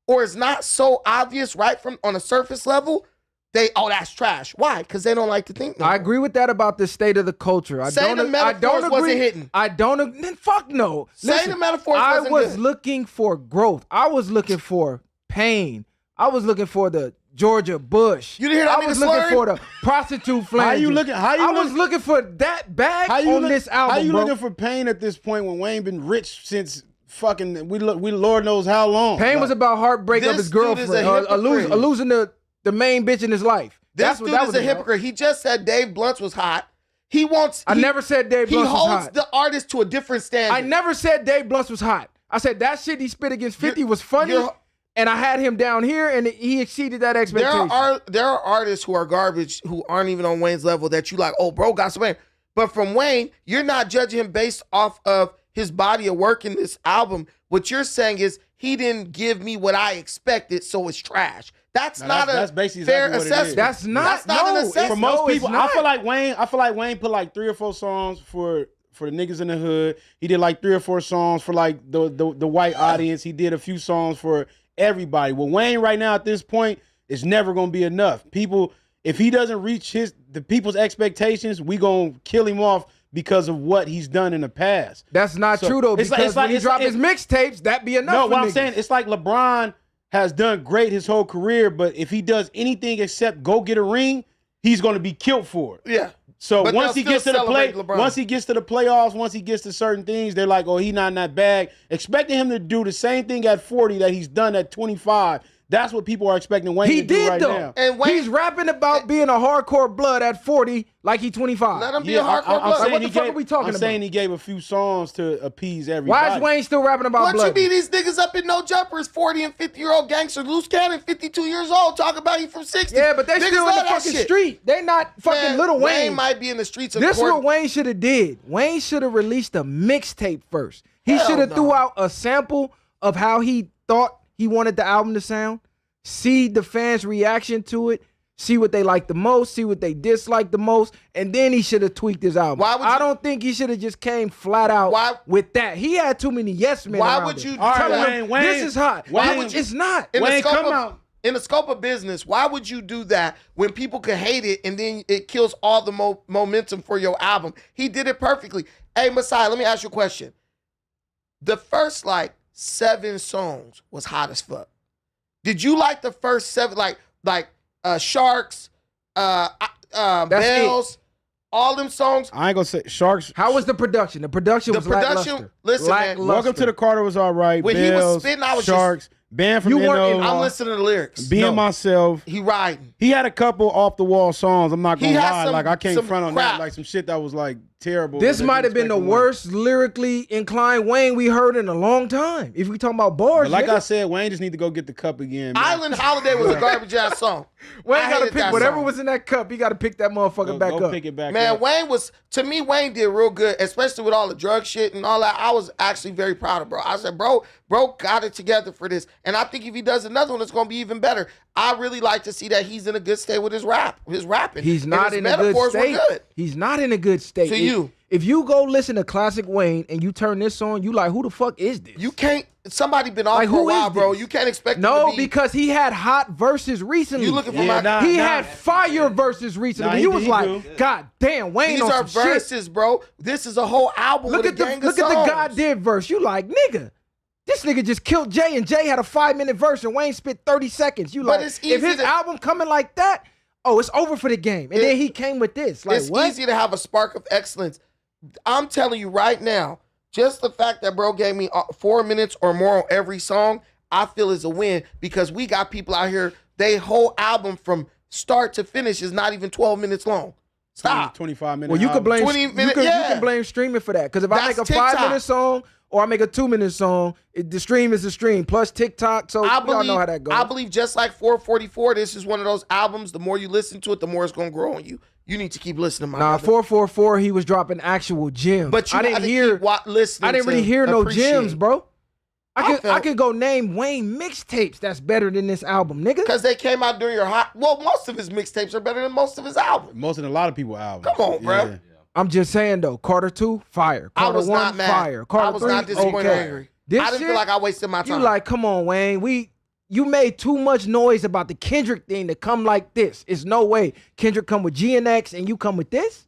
or is not so obvious right from on a surface level, that's trash. Why? Because they don't like to think. I agree with that about the state of the culture. Saying the metaphors wasn't hitting. I don't. Then fuck no. Saying the metaphors wasn't I was good. looking for growth. I was looking for pain. I was looking for the Georgia Bush. You didn't hear that I was nigga looking slurring? for the prostitute flange. I was looking for that bag on this album. How you bro. looking for pain at this point when Wayne been rich since fucking we Lord knows how long? Pain was about heartbreak of his girlfriend, losing the main bitch in his life. This dude is a hypocrite. He just said Dave Blunt's was hot. I never said Dave Blunt's was hot. He holds the artist to a different standard. I never said Dave Blunt's was hot. I said that shit he spit against 50 was funny, and I had him down here, and he exceeded that expectation. There are artists who are garbage who aren't even on Wayne's level that you like, oh, bro, got some Wayne. But from Wayne, you're not judging him based off of his body of work in this album. What you're saying is he didn't give me what I expected, so it's trash. That's basically fair exactly assessment. That's not an assessment. For most people, I feel like Wayne put like 3 or 4 songs for the niggas in the hood. He did like 3 or 4 songs for like the white audience. He did a few songs for everybody. Well, Wayne right now at this point is never gonna be enough. People, if he doesn't reach the people's expectations, we gonna kill him off because of what he's done in the past. That's not true though, because when he dropped his mixtapes, that be enough. No, for what I'm niggas. saying, it's like LeBron has done great his whole career, but if he does anything except go get a ring, he's going to be killed for it. Yeah. So But once they'll he gets to still the play, celebrate LeBron. once he gets to the playoffs, once he gets to certain things, they're like, oh, he not in that bag. Expecting him to do the same thing at 40 that he's done at 25. That's what people are expecting Wayne to do right now. And Wayne, he's rapping about being a hardcore blood at 40 like he 25. let him be a hardcore blood. What the fuck are we talking I'm about? saying he gave a few songs to appease everybody. Why is Wayne still rapping about What blood? you mean these niggas up in no jumpers, 40 and 50-year-old gangsters, loose cannon, 52 years old, talk about you from 60. Yeah, but they Niggas still in love the that fucking shit. street. They not fucking Man, Little Wayne. Wayne might be in the streets of This court. what Wayne should have did. Wayne should have released a mixtape first. He Hell should have no. threw out a sample of how he thought he wanted the album to sound. See the fans' reaction to it. See what they like the most. See what they dislike the most. And then he should have tweaked his album. I don't think he should have just came flat out with that. He had too many yes men. Why around would him. you Telling him, Wayne, this is hot. Wayne, It's not. In Wayne, come of, out. In the scope of business, why would you do that when people could hate it and then it kills all the momentum for your album? He did it perfectly. Hey, Messiah, let me ask you a question. The first, 7 songs was hot as fuck. Did you like the first 7, like Sharks, Bells, all them songs? I ain't gonna say Sharks. How was the production? The production was lackluster. Listen, man. Welcome to the Carter was all right. When Bells, he was spitting, I was Sharks. Band from You weren't NO. in- I'm listening to the lyrics. Being myself. He riding. He had a couple off the wall songs. I'm not He gonna had lie. some- I can't some front on crap. that. Like some shit that was terrible. This that might you have been the expect to win. worst lyrically inclined Wayne we heard in a long time. If we talking about bars, But like nigga. I said, Wayne just need to go get the cup again. Man. Island Holiday was a garbage ass song. Wayne I got to hated pick that whatever song. was in that cup. He got to pick that motherfucker back go up. pick it back Man, up. Wayne Wayne did real good, especially with all the drug shit and all that. I was actually very proud of bro. I said, bro got it together for this. And I think if he does another one, it's going to be even better. I really like to see that he's in a good state with his rapping. He's And not his in a good metaphors were state. good. He's not in a good state. To If you go listen to classic Wayne and you turn this on, you like, who the fuck is this? You can't. Somebody been off Like, for a who is while, bro. this? You can't expect him No, to be. because he had hot verses recently. You looking for Yeah, my. He had fire verses recently. Nah, he was he like, do. God damn, Wayne These on are some shit. verses, bro. This is a whole album Look with at a the gang look of at the songs. God did verse. You like, nigga, this nigga just killed Jay, and Jay had a 5-minute verse, and Wayne spit 30 seconds. You But like, it's if easy his to- album coming like that, oh, it's over for the game. And then he came with this. Like, It's what? easy to have a spark of excellence. I'm telling you right now, just the fact that bro gave me 4 minutes or more on every song, I feel is a win because we got people out here, they whole album from start to finish is not even 12 minutes long. Stop. 25 minutes. Well, you can blame 20 you minutes, can, yeah. you can blame streaming for that. Because if I That's make a TikTok. 5-minute song or I make a 2-minute song, the stream is the stream plus TikTok. So we all know how that goes. I believe just like 444, this is one of those albums. The more you listen to it, the more it's gonna grow on you. You need to keep listening, my Nah, brother. 444, he was dropping actual gems. But you I didn't gotta hear. keep listening. I didn't really to hear no appreciate gems, it. bro. I could go name Wayne mixtapes that's better than this album, nigga. Because they came out during your well, most of his mixtapes are better than most of his albums. Most of a lot of people albums. Come on, bro. Yeah. I'm just saying though, Carter 2, fire. Carter I was 1, not mad. fire. Carter I was 3, not disappointed okay. or angry. This I didn't shit, feel like I wasted my time. You like, come on, Wayne. You made too much noise about the Kendrick thing to come like this. It's no way. Kendrick come with GNX and you come with this?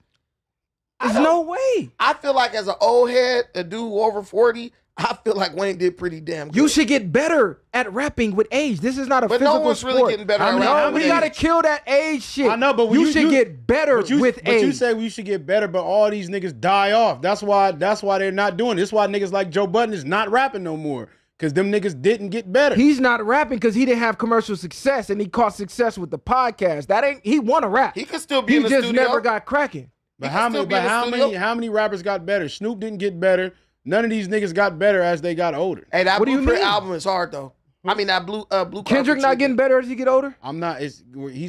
There's no way. I feel like as an old head, a dude who over 40, I feel like Wayne did pretty damn good. You should get better at rapping with age. This is not a physical no one's sport. really getting better at rapping with we gotta age. kill that age shit. I know, but you should get better with age. But you say we should get better, but all these niggas die off. That's why they're not doing it. That's why niggas like Joe Budden is not rapping no more. Because them niggas didn't get better. He's not rapping because he didn't have commercial success and he caught success with the podcast. He wanna rap. He could still be in the studio. He just never got cracking. But how many rappers got better? Snoop didn't get better. None of these niggas got better as they got older. Hey, that What do you Blueprint mean? album is hard though. I mean that blue Kendrick not getting better as he get older? I'm not. He's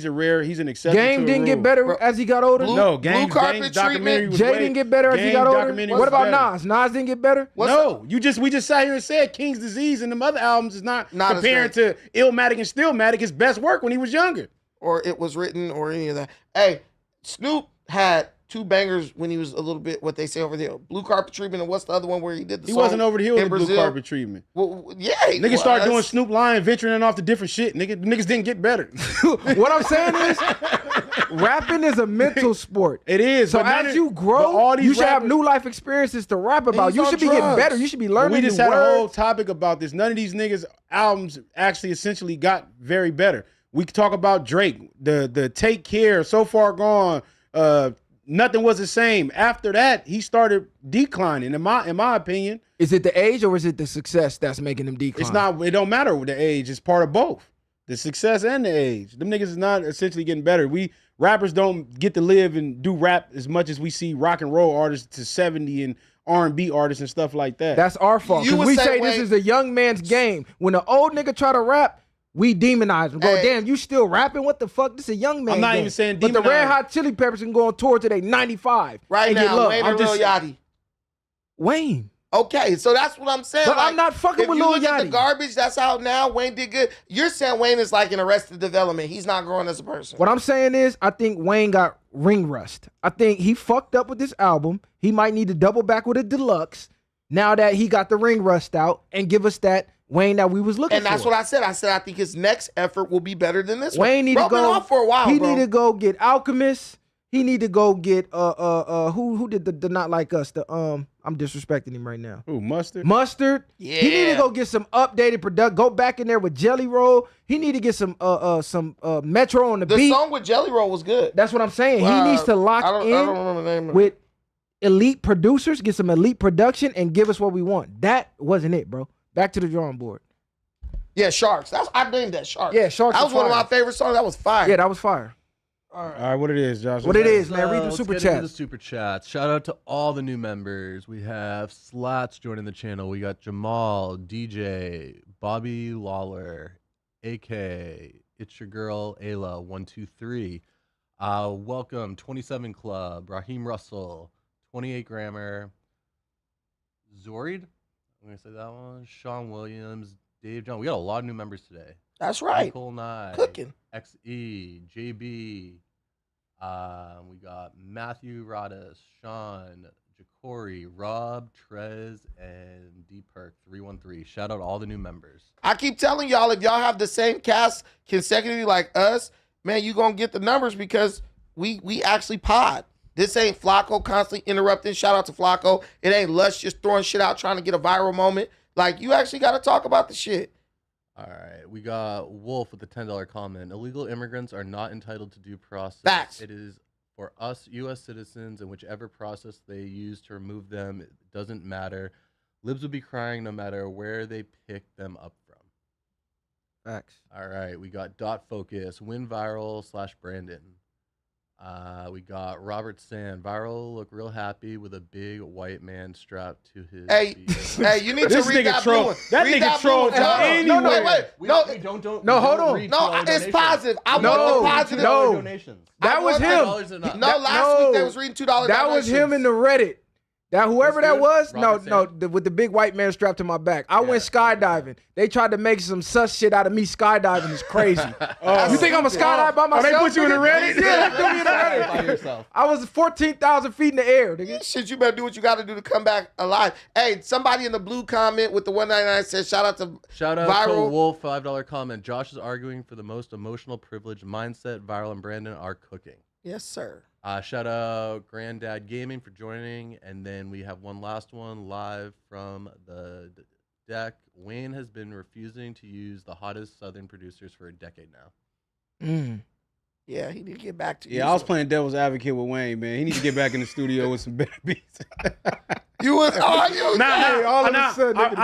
an exception. Game to the didn't rule. get better as he got older? No, Blue Carpet documentary was Jay way- didn't get better as he Game got older? documentary What was about better. Nas? Nas didn't get better? We just sat here and said King's Disease and them other albums is not as comparing to Illmatic and Stillmatic, his best work when he was younger. Or it was written or any of that. Hey, Snoop had 2 bangers when he was a little bit what they say over there. Blue Carpet Treatment, and what's the other one where he did the He song wasn't over the hill in with the Blue Brazil? Carpet Treatment. Well, yeah, he Niggas started doing was. Snoop Lion venturing off to different shit. Niggas didn't get better. What I'm saying is, rapping is a mental sport. It is. So but none as of- you but grow, all these you should have rappers- new life experiences to rap about. He's You on should be getting drugs. better. You should be But learning we just new had a whole words. topic about this. None of these niggas' albums actually essentially got very better. We could talk about Drake, the Take Care, So Far Gone, Nothing Was the Same. After that, he started declining, in my opinion. Is it the age or is it the success that's making him decline? It's not, it don't matter with the age. It's part of both. The success and the age. Them niggas is not essentially getting better. Rappers don't get to live and do rap as much as we see rock and roll artists to 70 and R&B artists and stuff like that. That's our fault. You Because would we say, say this Wayne- is a young man's game. When an old nigga try to rap, we demonize him. Go, Hey. damn, you still rapping? What the fuck? This is a young man. I'm not game. even saying But the Red demonize. Hot Chili Peppers can go on tour till they 95. Right and get now, love. Wayne I'm and Lil just- Yachty. Wayne. Okay, so that's what I'm saying. But like, I'm not fucking if with you Lil look at the Yachty. garbage that's out now, Wayne did good. You're saying Wayne is like an Arrested Development. He's not growing as a person. What I'm saying is, I think Wayne got ring rust. I think he fucked up with this album. He might need to double back with a deluxe now that he got the ring rust out and give us that Wayne that we was looking for. And that's what I said. I said I think his next effort will be better than this one. Wayne need Bro, to go been off for a while, He bro. need to go get Alchemist. He need to go get who did the Not Like Us? I'm disrespecting him right now. Ooh, Mustard? Mustard. Yeah. He need to go get some updated product. Go back in there with Jelly Roll. He need to get some Metro on the The beat. song with Jelly Roll was good. That's what I'm saying. He needs to lock I don't in remember the name of it. with elite producers, get some elite production, and give us what we want. That wasn't it, bro. Back to the drawing board. Yeah, Sharks. I named that Sharks. Yeah, Sharks That was was one of fire. my favorite songs. That was fire. Yeah, that was fire. All right, what it is, Josh? What it is, man. Read the Let's super get into the chat. super chats. Shout out to all the new members. We have Slats joining the channel. We got Jamal, DJ, Bobby Lawler, AK, It's Your Girl, Ayla, 123. Welcome, 27 Club, Raheem Russell, 28 Grammar, Zorid. I'm gonna say that one. Sean Williams, Dave John. We got a lot of new members today. That's right. Nicole Nye, Cooking. XE, JB. We got Matthew Rodis, Sean, Jacori, Rob, Trez, and D Perk 313. Shout out all the new members. I keep telling y'all, if y'all have the same cast consecutively like us, man, you gonna get the numbers because we actually pod. This ain't Flacco constantly interrupting. Shout out to Flacco. It ain't Lush just throwing shit out trying to get a viral moment. Like, you actually got to talk about the shit. All right, we got Wolf with the $10 comment. Illegal immigrants are not entitled to due process. Facts. It is for us U.S. citizens, and whichever process they use to remove them, it doesn't matter. Libs will be crying no matter where they pick them up from. Facts. All right, we got Dot Focus, Win Viral / Brandon. We got Robert Sand. Viral look real happy with a big white man strapped to his Hey, feet. hey, you need to This read nigga that troll- blue one. that Read nigga troll blue one. to No, anywhere. wait. We No, don't No, hold on. read no, $2 it's donations. positive. I No, want the positive. no. Donations. That was him. $2 enough. No, last week they was reading $2 That was him in the Reddit. That whoever This that dude? was, Robert with the big white man strapped to my back. I went skydiving. They tried to make some sus shit out of me skydiving. It's crazy. You think I'm a skydive by myself? they put you in the Reddit? Yeah, they threw me in the Reddit. By yourself. I was 14,000 feet in the air, nigga. Shit, you better do what you got to do to come back alive. Hey, somebody in the blue comment with the 199 says, shout out to Viral. To Wolf, $5 comment. Josh is arguing for the most emotional privilege. Mindset, Viral, and Brandon are cooking. Yes, sir. Shout out Granddad Gaming for joining. And then we have one last one live from the deck. Wayne has been refusing to use the hottest Southern producers for a decade now. Yeah, he need to get back to Yeah, I was playing devil's advocate with Wayne, man. He needs to get back in the studio with some better beats. You was I ain't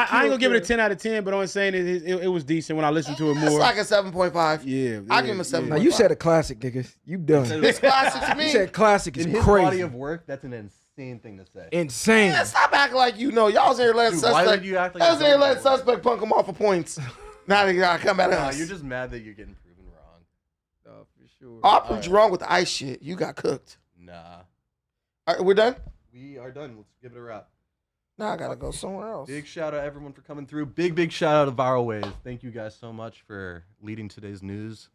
gonna give it a Kid. 10 out of 10, but I'm saying it was decent when I listened to it It's more. like a 7.5. Yeah, I give him a 7.5. Now, you said a classic, nigga. You done. It's classic to You me. said classic is In his crazy. body of work, that's an insane thing to say. Insane. Man, stop acting like you know. Y'all was in here letting Dude, why suspect. would you act like Y'all was you in here don't letting know? suspect punk him off of points. Now they gotta come at Nah, us. you're just mad that you're getting proven wrong. Oh, for sure. I proved you wrong with the ice shit. You got cooked. Nah. All right, we're done? We are done. Let's give it a wrap. Now I gotta go somewhere else. Big shout out everyone for coming through. Big shout out to Viral Ways. Thank you guys so much for leading today's news.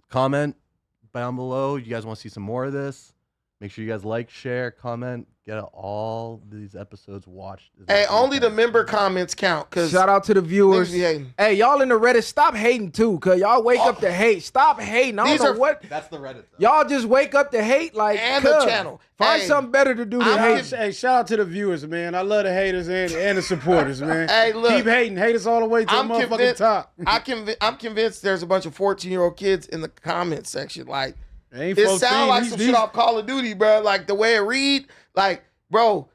Comment down below. You guys want to see some more of this? Make sure you guys like, share, comment, get all these episodes watched. as Hey, much as you only the can. member comments count. Cause Shout out to the viewers. niggas be hating. Hey, y'all in the Reddit, stop hating too, cause y'all wake up to hate. Stop hating. I These don't know are- what. That's the Reddit. Though. Y'all just wake up to hate, like, And the cuz, channel. Find Hey, something better to do than hate. Hey, shout out to the viewers, man. I love the haters and the supporters, man. Hey, look. Keep hating. Hate us all the way to the I'm motherfucking convinced. top. I'm convinced there's a bunch of 14-year-old kids in the comment section. Like, Ain't it 14, sounds like these- some these- shit off Call of Duty, bro. Like the way it read, like, bro,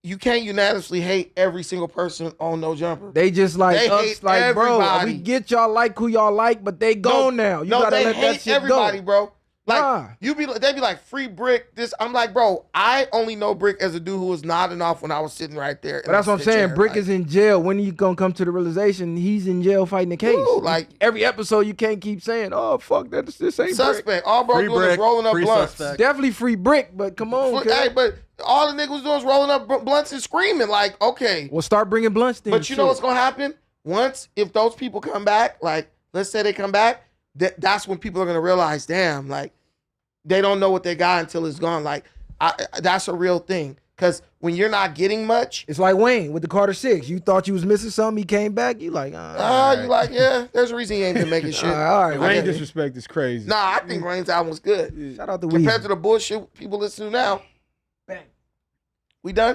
you can't unanimously hate every single person on No Jumper. They just like They us, hate like, bro, everybody. we get y'all like who y'all like, but they gone now. You no, gotta they let hate that shit everybody, go. bro. Like Nah. they be like free Brick. This I'm like, bro. I only know Brick as a dude who was nodding off when I was sitting right there. But that's what I'm saying. Brick is in jail. When are you gonna come to the realization he's in jail fighting the case? Dude, like- every episode, you can't keep saying, "Oh fuck, this ain't Brick." suspect. All bro Free doing is Brick, rolling up free blunts. suspect. Definitely free Brick, but come on, kid. Hey, but all the niggas was doing is rolling up blunts and screaming. Like, okay. Well, start bringing blunts then. But you know shit. what's gonna happen? Once if those people come back, like let's say they come back, that's when people are gonna realize, damn, like they don't know what they got until it's gone. Like that's a real thing. Cause when you're not getting much, It's like Wayne with the Carter 6. You thought you was missing something, he came back. You like, you like, yeah, there's a reason he ain't been making shit. all right, Rain Wayne. disrespect is crazy. Nah, I think Rain's album was good. Shout out to Compared Weezy. to the bullshit people listen to now. Bang. We done?